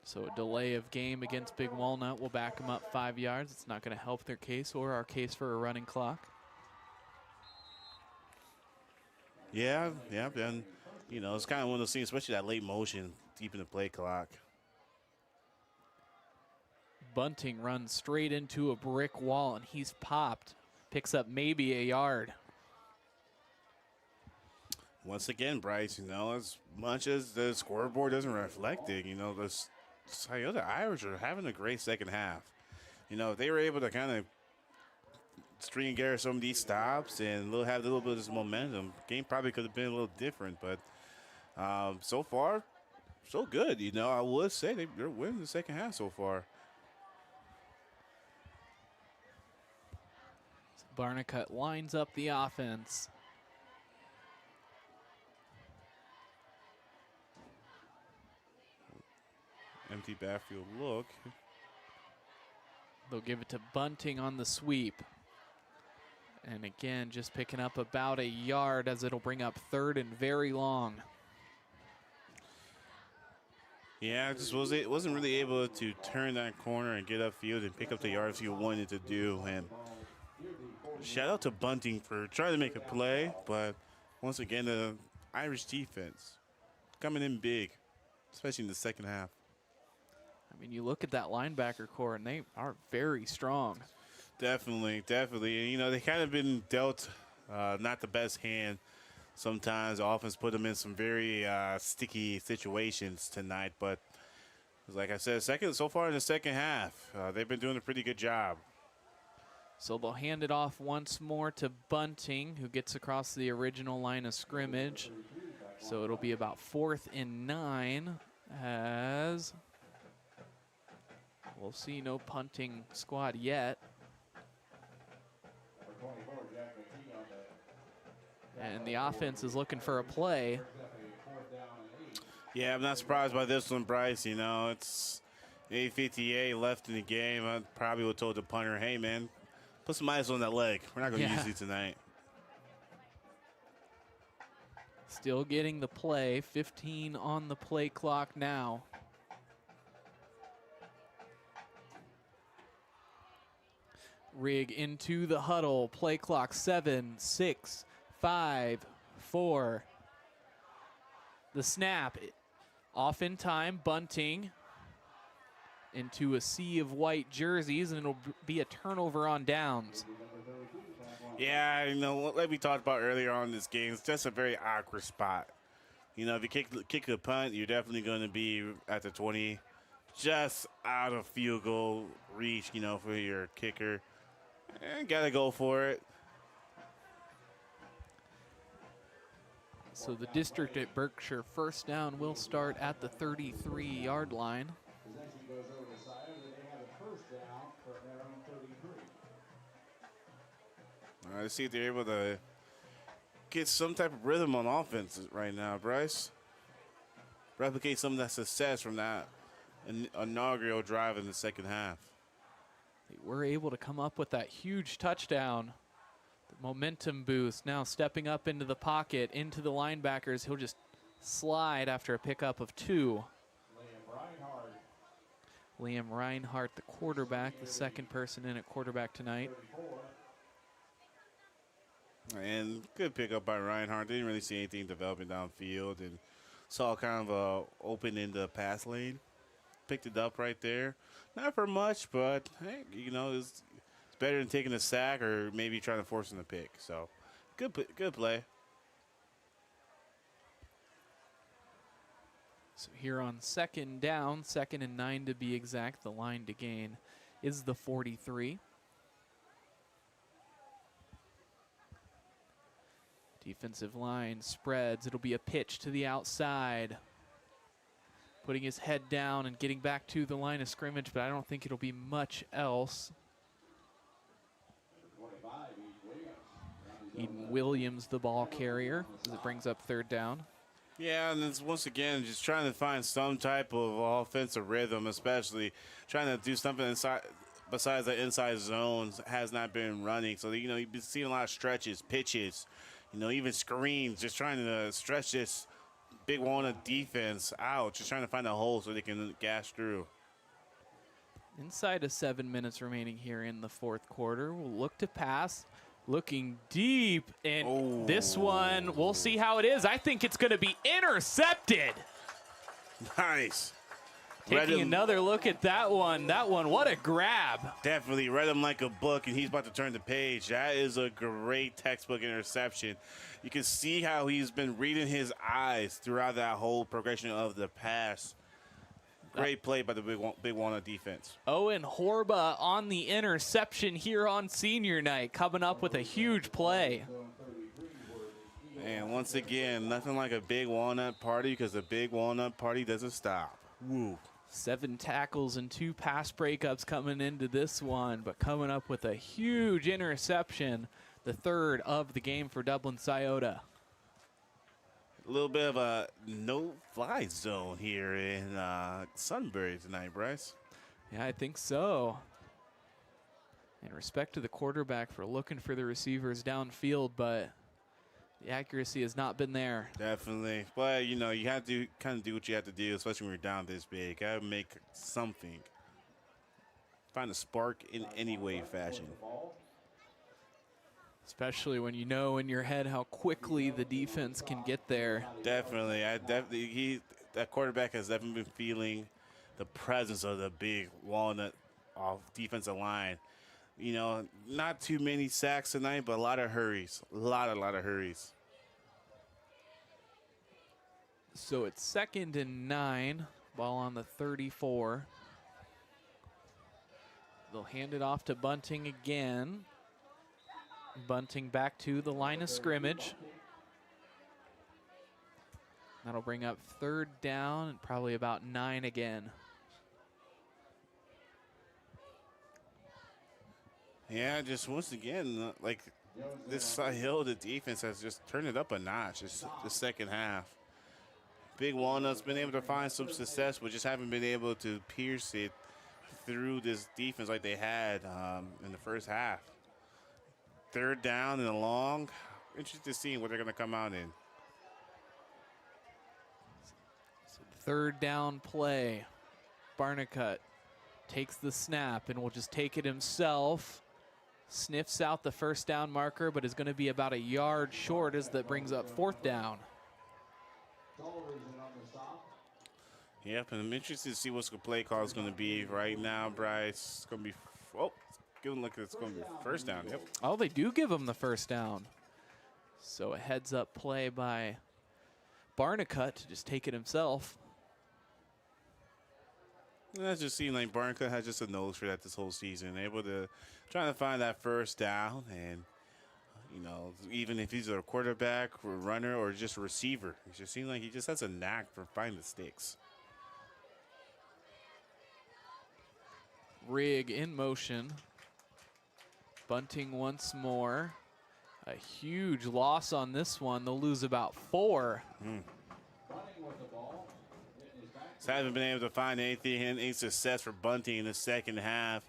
So a delay of game against Big Walnut will back them up 5 yards. It's not going to help their case or our case for a running clock. Yeah, and, you know, it's kind of one of those things, especially that late motion deep in the play clock. Bunting runs straight into a brick wall, and he's popped. Picks up maybe a yard. Once again, Bryce, you know, as much as the scoreboard doesn't reflect it, you know, the Scioto Irish are having a great second half. You know, they were able to kind of string together some of these stops and have a little bit of this momentum. Game probably could have been a little different, but so far, so good. You know, I would say they're winning the second half so far. Barnicut lines up the offense. Empty backfield look. They'll give it to Bunting on the sweep. And again, just picking up about a yard as it'll bring up 3rd and very long. Yeah, just wasn't really able to turn that corner and get upfield and pick up the yards you wanted to do. And shout out to Bunting for trying to make a play, but once again, the Irish defense coming in big, especially in the second half. I mean, you look at that linebacker core, and they are very strong. Definitely. And, you know, they kind of been dealt not the best hand sometimes. The offense put them in some very sticky situations tonight. But like I said, so far in the second half, they've been doing a pretty good job. So they'll hand it off once more to Bunting, who gets across the original line of scrimmage. So it'll be about 4th and 9 as we'll see no punting squad yet. And the offense is looking for a play. Yeah, I'm not surprised by this one, Bryce. You know, it's 8:58 left in the game. I probably would have told the punter, hey, man, put some ice on that leg. We're not going to use it tonight. Still getting the play. 15 on the play clock now. Rig into the huddle. Play clock 7, 6, 5, 4. The snap off in time. Bunting into a sea of white jerseys, and it'll be a turnover on downs. Yeah, you know, like we talked about earlier on in this game, it's just a very awkward spot. You know, if you kick a punt, you're definitely going to be at the 20, just out of field goal reach, you know, for your kicker. And got to go for it. So the district at Berkshire first down will start at the 33-yard line. All right, let's see if they're able to get some type of rhythm on offense right now, Bryce. Replicate some of that success from that inaugural drive in the second half. They were able to come up with that huge touchdown. The momentum boost, now stepping up into the pocket, into the linebackers. He'll just slide after a pickup of 2. Liam Reinhardt, the quarterback, the second person in at quarterback tonight. And good pickup by Reinhardt. Didn't really see anything developing downfield and saw kind of a open in the pass lane. picked it up right there. Not for much, but hey, you know, it's better than taking a sack or maybe trying to force him to pick. So good play. So here on 2nd down, 2nd and 9 to be exact, the line to gain is the 43. Defensive line spreads. It'll be a pitch to the outside. Putting his head down and getting back to the line of scrimmage, but I don't think it'll be much else. Eden Williams, the ball carrier, as it brings up 3rd down. Yeah, and it's once again just trying to find some type of offensive rhythm, especially trying to do something inside besides the inside zones has not been running. So, you know, you've been seeing a lot of stretches, pitches, you know, even screens, just trying to stretch this Big Walnut defense out, just trying to find a hole so they can gas through. Inside of 7 minutes remaining here in the 4th quarter. We'll look to pass, looking deep, and this one, we'll see how it is. I think it's going to be intercepted. Nice. Taking another look at that one. That one, what a grab. Definitely read him like a book, and he's about to turn the page. That is a great textbook interception. You can see how he's been reading his eyes throughout that whole progression of the pass. Great play by the Big Walnut defense. Owen Horba on the interception here on senior night, coming up with a huge play. And once again, nothing like a Big Walnut party, because the Big Walnut party doesn't stop. Woo. 7 tackles and 2 pass breakups coming into this one, but coming up with a huge interception, the 3rd of the game for Dublin Scioto. A little bit of a no-fly zone here in Sunbury tonight, Bryce. Yeah, I think so. And respect to the quarterback for looking for the receivers downfield, but the accuracy has not been there. Definitely. But, you know, you have to kind of do what you have to do, especially when you're down this big. Got to make something. Find a spark in any way, fashion. Especially when you know in your head how quickly the defense can get there. Definitely. That quarterback has definitely been feeling the presence of the Big Walnut defensive line. You know, not too many sacks tonight, but a lot of hurries. A lot of hurries. So it's 2nd and 9. Ball on the 34. They'll hand it off to Bunting again. Bunting back to the line of scrimmage. That'll bring up 3rd down and probably about 9 again. Yeah, just once again, like this Scioto defense has just turned it up a notch the 2nd half. Big Walnut's been able to find some success, but just haven't been able to pierce it through this defense like they had in the 1st half. 3rd down and long. Interested to see what they're going to come out in. 3rd down play. Barnicut takes the snap and will just take it himself. Sniffs out the 1st down marker, but is going to be about a yard short as that brings up 4th down. Yep, and I'm interested to see what the play call is going to be right now, Bryce. It's going to be, give him look, it's going to be 1st down, yep. Oh, they do give him the 1st down. So a heads-up play by Barnicut to just take it himself. That just seemed like Barnicut has just a nose for that this whole season. Able to trying to find that 1st down, and you know, even if he's a quarterback, or runner, or just a receiver, it just seems like he just has a knack for finding the sticks. Rig in motion. Bunting once more. A huge loss on this one. They'll lose about 4. So haven't been able to find any success for Bunting in the 2nd half.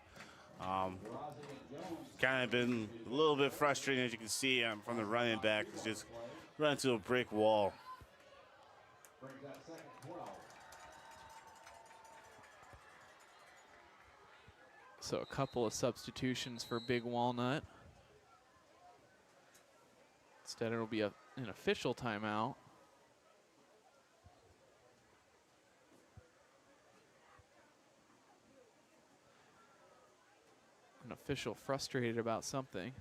Kind of been a little bit frustrating, as you can see from the running back. It's just run into a brick wall. So a couple of substitutions for Big Walnut. Instead, it'll be an official timeout. official frustrated about something.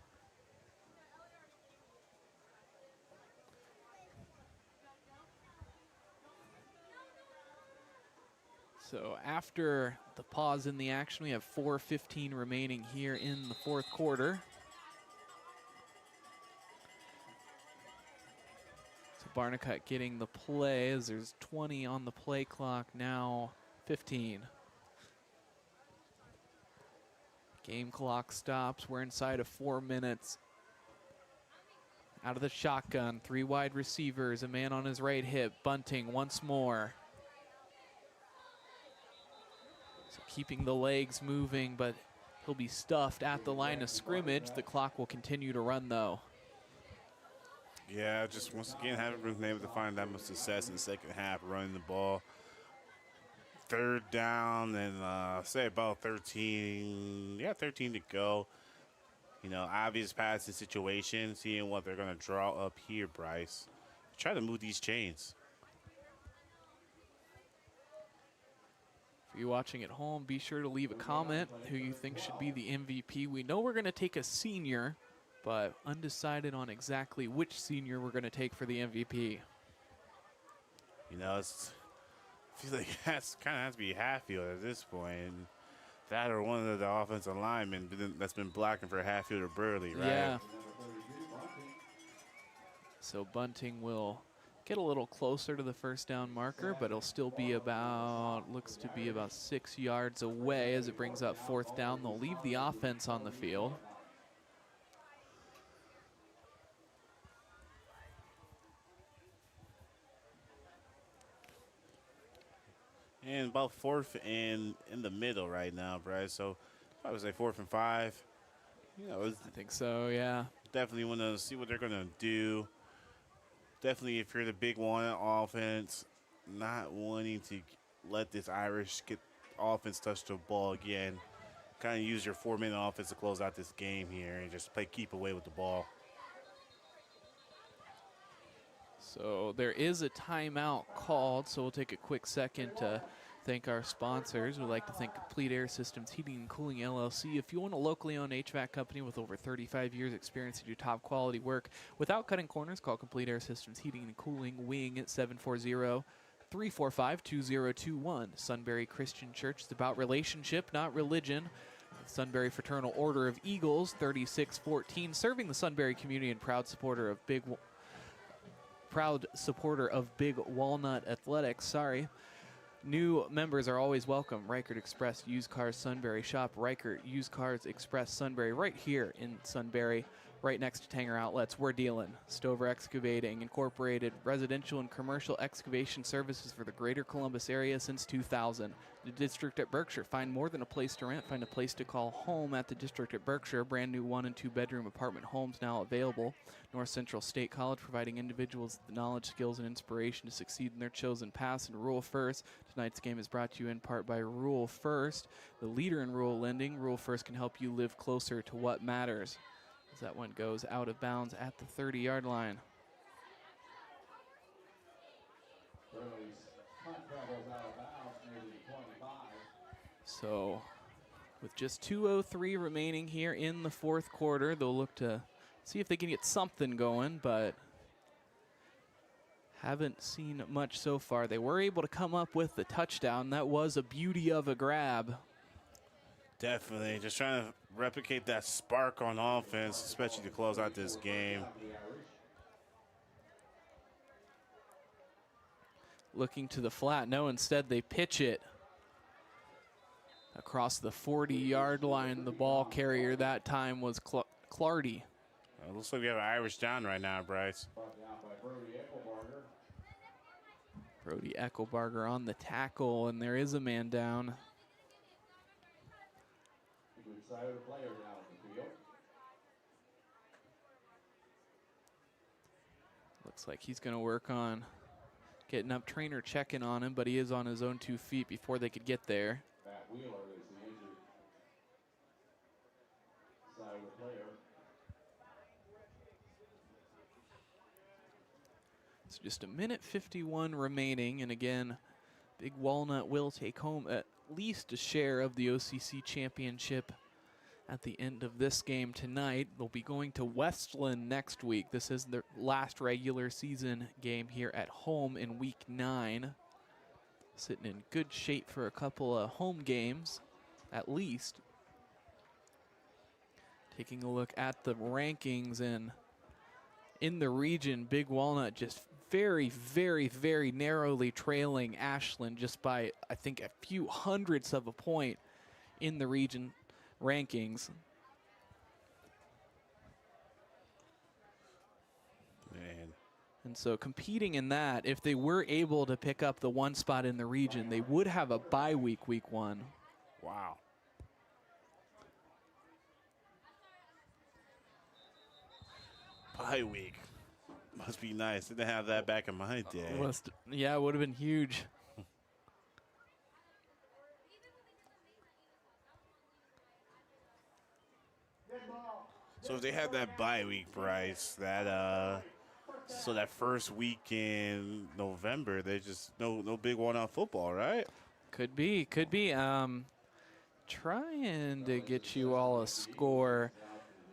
So after the pause in the action, we have 4:15 remaining here in the fourth quarter. So Barnecut getting the play as there's 20 on the play clock, now 15. Game clock stops. We're inside of 4 minutes. Out of the shotgun, 3 wide receivers, a man on his right hip, bunting once more. So keeping the legs moving, but he'll be stuffed at the line of scrimmage. The clock will continue to run, though. Yeah, just once again, haven't been able to find that much success in the second half running the ball. Third down and say about 13 to go. You know, obvious passing situation, seeing what they're going to draw up here, Bryce. Try to move these chains. For you watching at home, be sure to leave a comment who you think should be the MVP. We know we're going to take a senior, but undecided on exactly which senior we're going to take for the MVP. You know, I feel like that's kind of has to be Hatfield at this point. That or one of the offensive linemen that's been blocking for Hatfield or Burley, right? Yeah. So Bunting will get a little closer to the first down marker, but it'll still be about, looks to be about 6 yards away as it brings up fourth down. They'll leave the offense on the field. And about fourth and in the middle right now, Bryce. So I would say 4th and 5. You know, I think so, yeah. Definitely want to see what they're going to do. Definitely, if you're the Big Walnut offense, not wanting to let this Irish offense touch the ball again. Kind of use your 4-minute offense to close out this game here and just keep away with the ball. So there is a timeout called, so we'll take a quick second to thank our sponsors. We'd like to thank Complete Air Systems Heating and Cooling LLC. If you want a locally owned HVAC company with over 35 years experience to do top quality work without cutting corners, call Complete Air Systems Heating and Cooling, Wing at 740-345-2021. Sunbury Christian Church is about relationship, not religion. Sunbury Fraternal Order of Eagles, 3614, serving the Sunbury community and proud supporter of Big Walnut Athletics. New members are always welcome. Reichert Express Used Cars Sunbury. Shop Reichert Used Cars Express Sunbury right here in Sunbury, right next to Tanger Outlets. We're dealing. Stover Excavating Incorporated, residential and commercial excavation services for the greater Columbus area since 2000. The District at Berkshire. Find more than a place to rent. Find a place to call home at the District at Berkshire. Brand new 1- and 2-bedroom apartment homes now available. North Central State College, providing individuals the knowledge, skills, and inspiration to succeed in their chosen paths. And Rural First. Tonight's game is brought to you in part by Rural First, the leader in rural lending. Rural First can help you live closer to what matters. As that one goes out of bounds at the 30-yard line. So with just 2:03 remaining here in the fourth quarter, they'll look to see if they can get something going, but haven't seen much so far. They were able to come up with the touchdown. That was a beauty of a grab. Definitely. Just trying to replicate that spark on offense, especially to close out this game. Looking to the flat. No, instead they pitch it across the 40-yard line. The ball carrier that time was Clardy. It looks like we have an Irish down right now, Bryce. Brody Eckelbarger on the tackle, and there is a man down. Looks like he's going to work on getting up. Trainer checking on him, but he is on his own 2 feet before they could get there. So just 1:51 remaining, and again, Big Walnut will take home at least a share of the OCC Championship at the end of this game tonight. They'll be going to Westland next week. This is their last regular season game here at home in week 9. Sitting in good shape for a couple of home games, at least. Taking a look at the rankings, and in the region, Big Walnut just very, very, very narrowly trailing Ashland just by, I think, a few hundredths of a point in the region rankings. Man. And so competing in that, if they were able to pick up the 1 spot in the region, they would have a bye week, week 1. Wow. Bye week. Must be nice. Didn't have that back in my day. Yeah, it would have been huge. So if they had that bye week, Bryce, that so that first week in November, they just no Big Walnut football, right? Could be. Trying to get you all a score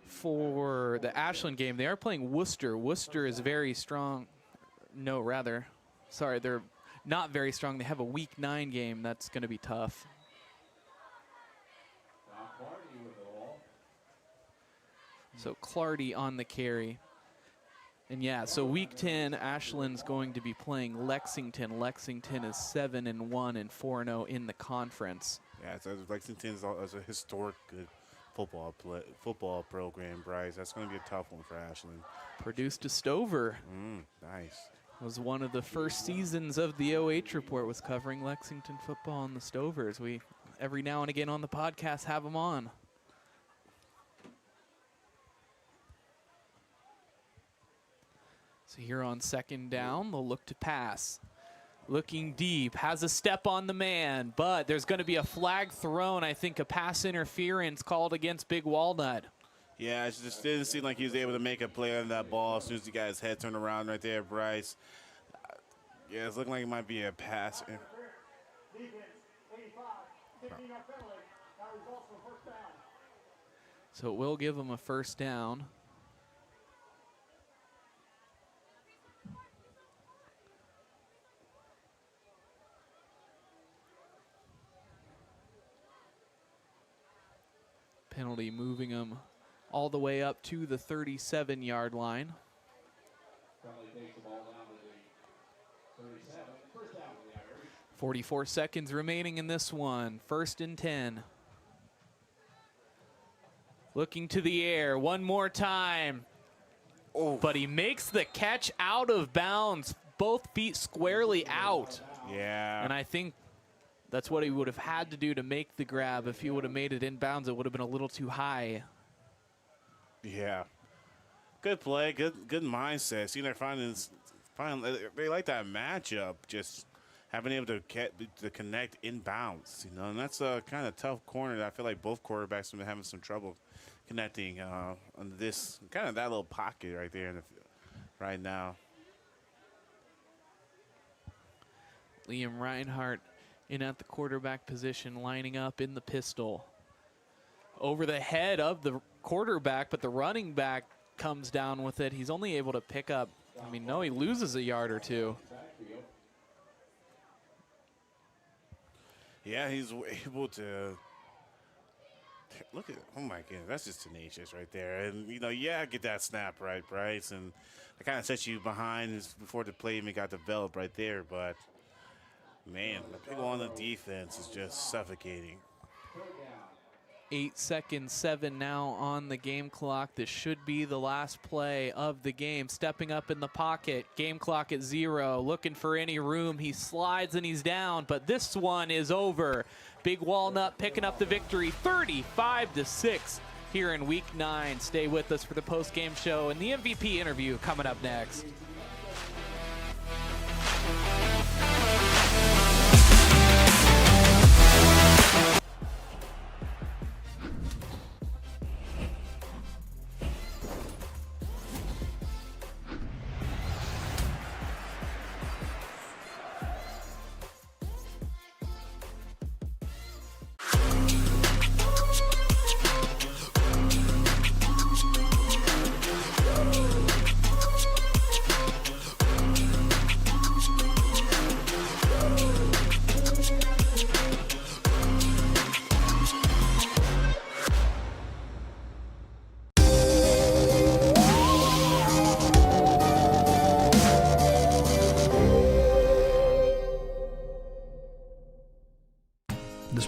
for the Ashland game. They are playing Worcester. Worcester is very strong. No, rather, sorry, they're not very strong. They have a week 9 game. That's going to be tough. So Clardy on the carry. And yeah, so week 10, Ashland's going to be playing Lexington. Lexington is 7-1 and 4-0 in the conference. Yeah, so Lexington is a historic good football program, Bryce. That's going to be a tough one for Ashland. Produced a Stover. Nice. Was one of the first seasons of the OH Report was covering Lexington football and the Stovers. We, every now and again on the podcast, have them on. So here on 2nd down, they'll look to pass. Looking deep, has a step on the man, but there's going to be a flag thrown. I think a pass interference called against Big Walnut. Yeah, it just didn't seem like he was able to make a play on that ball as soon as he got his head turned around right there, Bryce. Yeah, it's looking like it might be a pass. So it will give him a first down. Penalty moving him all the way up to the 37-yard line. 44 seconds remaining in this one. 1st and 10. Looking to the air one more time. Oh. But he makes the catch out of bounds. Both feet squarely out. Yeah. And I think that's what he would have had to do to make the grab. If he would have made it inbounds, it would have been a little too high. Yeah. Good play, good mindset. See, they're finding they like that matchup, just having able to connect inbounds, you know, and that's a kind of tough corner that I feel like both quarterbacks have been having some trouble connecting on this kind of that little pocket right there right now. Liam Reinhardt in at the quarterback position, lining up in the pistol. Over the head of the quarterback, but the running back comes down with it. He's only able to pick up, he loses a yard or two. Yeah, he's able to look at, oh my goodness, that's just tenacious right there. And, get that snap right, Bryce. And I kind of set you behind before the play even got developed right there. But, man, the Big Walnut defense is just suffocating. 8 seconds, 7 now on the game clock. This should be the last play of the game. Stepping up in the pocket, game clock at 0, looking for any room. He slides and he's down, but this one is over. Big Walnut picking up the victory, 35-6 here in week 9. Stay with us for the post-game show and the MVP interview coming up next.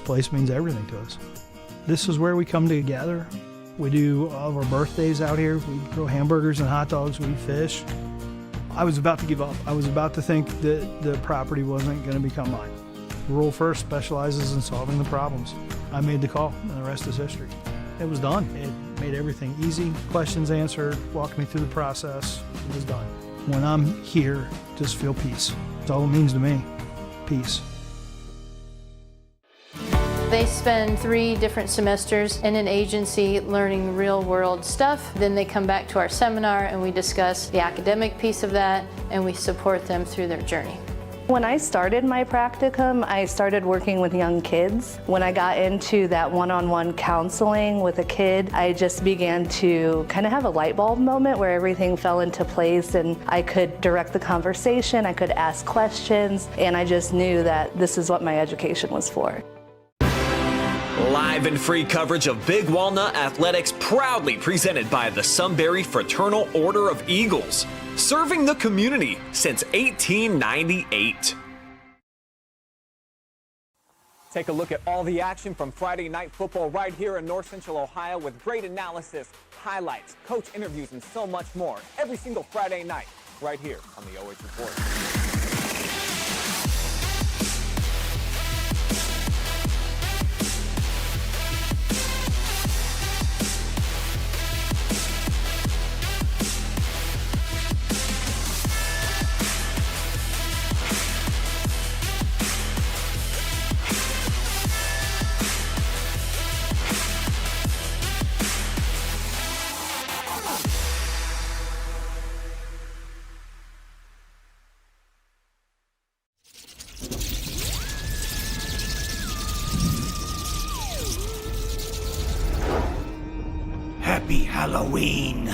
place means everything to us. This is where we come together. We do all of our birthdays out here. We grill hamburgers and hot dogs. We fish. I was about to give up. I was about to think that the property wasn't going to become mine. Rural First specializes in solving the problems. I made the call, and the rest is history. It was done. It made everything easy. Questions answered, walked me through the process. It was done. When I'm here, just feel peace. That's all it means to me. Peace. They spend 3 different semesters in an agency learning real world stuff. Then they come back to our seminar and we discuss the academic piece of that and we support them through their journey. When I started my practicum, I started working with young kids. When I got into that one-on-one counseling with a kid, I just began to kind of have a light bulb moment where everything fell into place and I could direct the conversation, I could ask questions, and I just knew that this is what my education was for. Live and free coverage of Big Walnut Athletics, proudly presented by the Sunbury Fraternal Order of Eagles, serving the community since 1898. Take a look at all the action from Friday night football right here in North Central Ohio with great analysis, highlights, coach interviews, and so much more every single Friday night right here on the OH Report. Happy Halloween!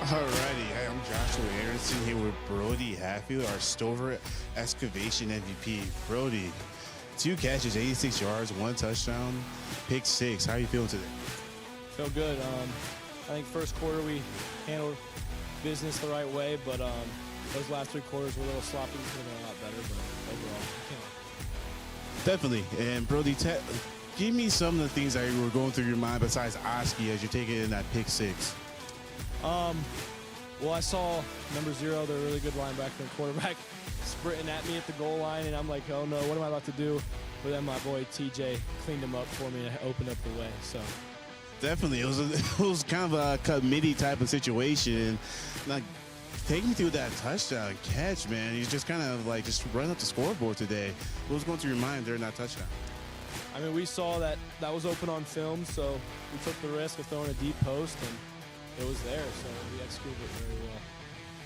Alrighty, I'm Joshua Anderson here with Brody Hatfield, our Stover Excavation MVP. Brody, 2 catches, 86 yards, 1 touchdown, pick 6. How are you feeling today? Feel good. I think first quarter we handled business the right way, but those last 3 quarters were a little sloppy. We could have been a lot better, but overall, Definitely. And Brody, give me some of the things that were going through your mind besides Oski as you're taking in that pick 6. Well, I saw number 0, the really good linebacker and quarterback, sprinting at me at the goal line, and I'm like, oh no, what am I about to do? But then my boy TJ cleaned him up for me and opened up the way. So definitely, it was kind of a committee type of situation. Like, take me through that touchdown catch, man. He's just kind of like just running up the scoreboard today. What was going through your mind during that touchdown? I mean, we saw that was open on film, so we took the risk of throwing a deep post, and it was there, so we executed it very well.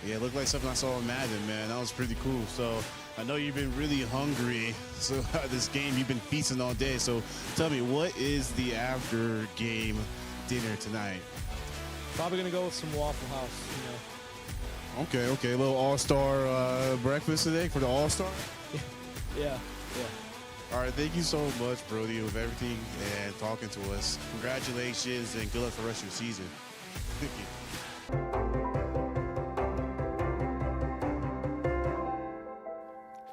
Yeah, it looked like something I saw in Madden, man. That was pretty cool. So I know you've been really hungry. So this game, you've been feasting all day. So tell me, what is the after game dinner tonight? Probably gonna go with some Waffle House, Okay, a little all-star breakfast today for the all-star? Yeah. All right, thank you so much, Brody, with everything and talking to us. Congratulations and good luck for the rest of your season. Thank you.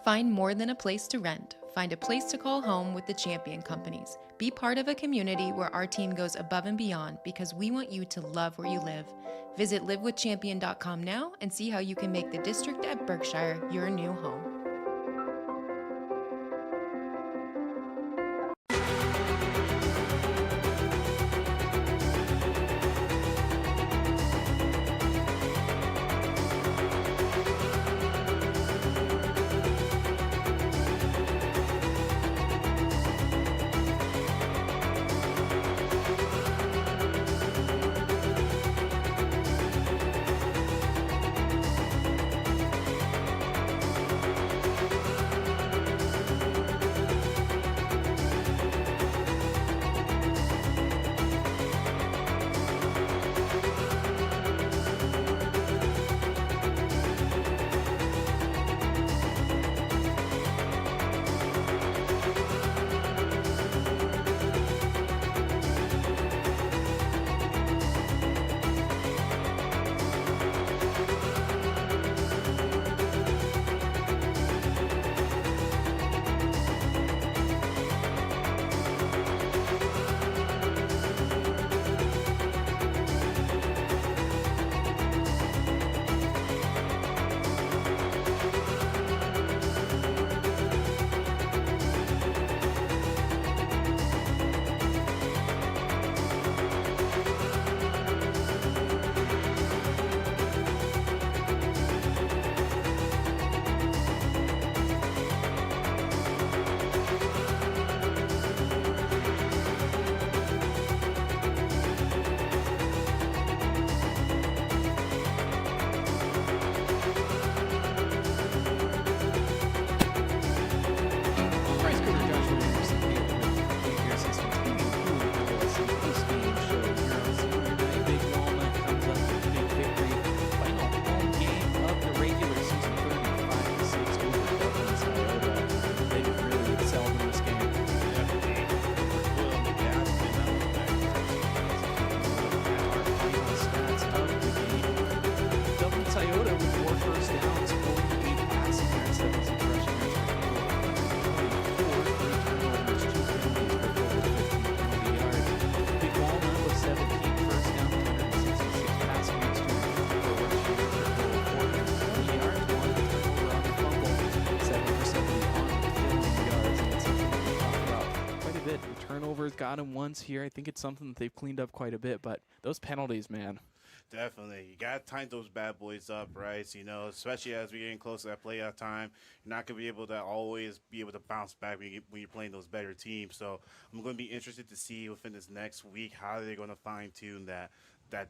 Find more than a place to rent. Find a place to call home with the Champion Companies. Be part of a community where our team goes above and beyond because we want you to love where you live. Visit livewithchampion.com now and see how you can make the district at Berkshire your new home. got him once here. I think it's something that they've cleaned up quite a bit, but those penalties, man. Definitely. You got to time those bad boys up, right? You know, especially as we're getting close to that playoff time, you're not going to be able to always be able to bounce back when you're playing those better teams. So I'm going to be interested to see within this next week how they're going to fine-tune that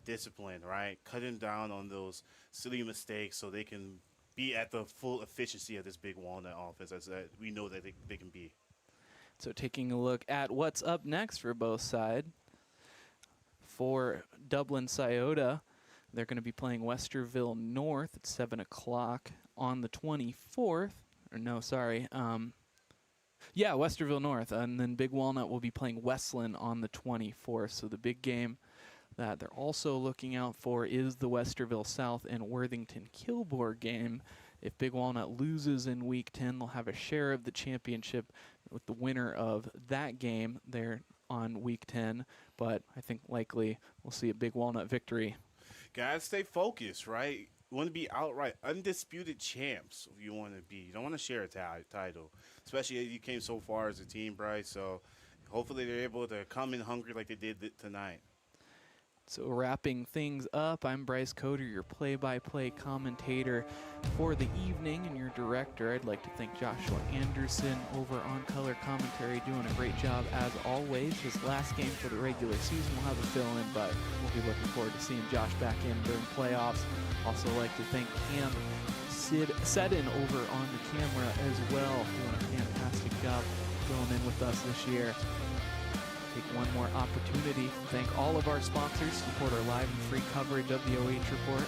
discipline, right? Cutting down on those silly mistakes so they can be at the full efficiency of this Big Walnut offense as we know that they can be. So taking a look at what's up next for both sides. For Dublin Scioto, they're going to be playing Westerville North at 7 o'clock on the 24th. Or no, sorry. Yeah, Westerville North. And then Big Walnut will be playing Westland on the 24th. So the big game that they're also looking out for is the Westerville South and Worthington Kilbourne game. If Big Walnut loses in Week 10, they'll have a share of the championship with the winner of that game there on Week 10. But I think likely we'll see a Big Walnut victory. Gotta stay focused, right? You want to be outright undisputed champs. You want to be. You don't want to share a title, especially as you came so far as a team, Bryce. So hopefully they're able to come in hungry like they did tonight. So wrapping things up, I'm Bryce Coder, your play-by-play commentator for the evening and your director. I'd like to thank Joshua Anderson over on Color Commentary, doing a great job as always. His last game for the regular season, we'll have a fill-in, but we'll be looking forward to seeing Josh back in during playoffs. Also like to thank Cam Seddon over on the camera as well, doing a fantastic job filling in with us this year. Take one more opportunity to thank all of our sponsors, support our live and free coverage of the OH Report.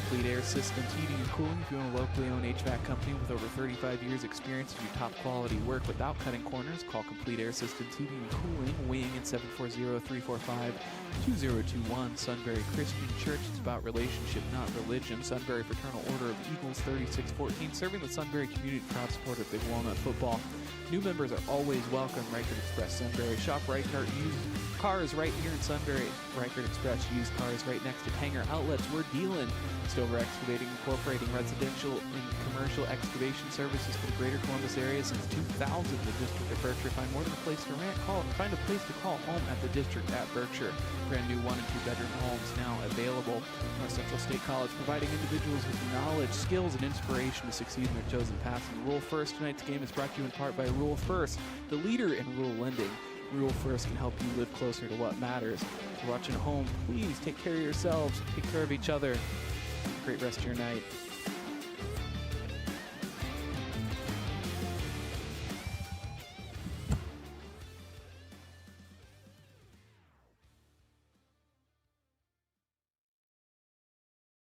Complete Air Systems Heating and Cooling. If you own a locally owned HVAC company with over 35 years experience to do top quality work without cutting corners, call Complete Air Systems Heating and Cooling, weighing in 740-345-2021. Sunbury Christian Church, it's about relationship, not religion. Sunbury Fraternal Order of Eagles, 3614, serving the Sunbury community, proud supporter of Big Walnut football. New members are always welcome. Reichert Express Sunbury. Shop Reichert used cars right here in Sunbury. Reichert Express used cars right next to Tanger Outlets. We're dealing. Stover Excavating, incorporating residential and commercial excavation services for the greater Columbus area since 2000. The District of Berkshire. Find more than a place to rent. Find a place to call home at the District at Berkshire. Brand new 1- and 2-bedroom homes now available. North Central State College, providing individuals with knowledge, skills, and inspiration to succeed in their chosen path. And Rule First, tonight's game is brought to you in part by Rule First, the leader in rural lending. Rule First can help you live closer to what matters. If you're watching at home, please take care of yourselves, take care of each other. Have a great rest of your night.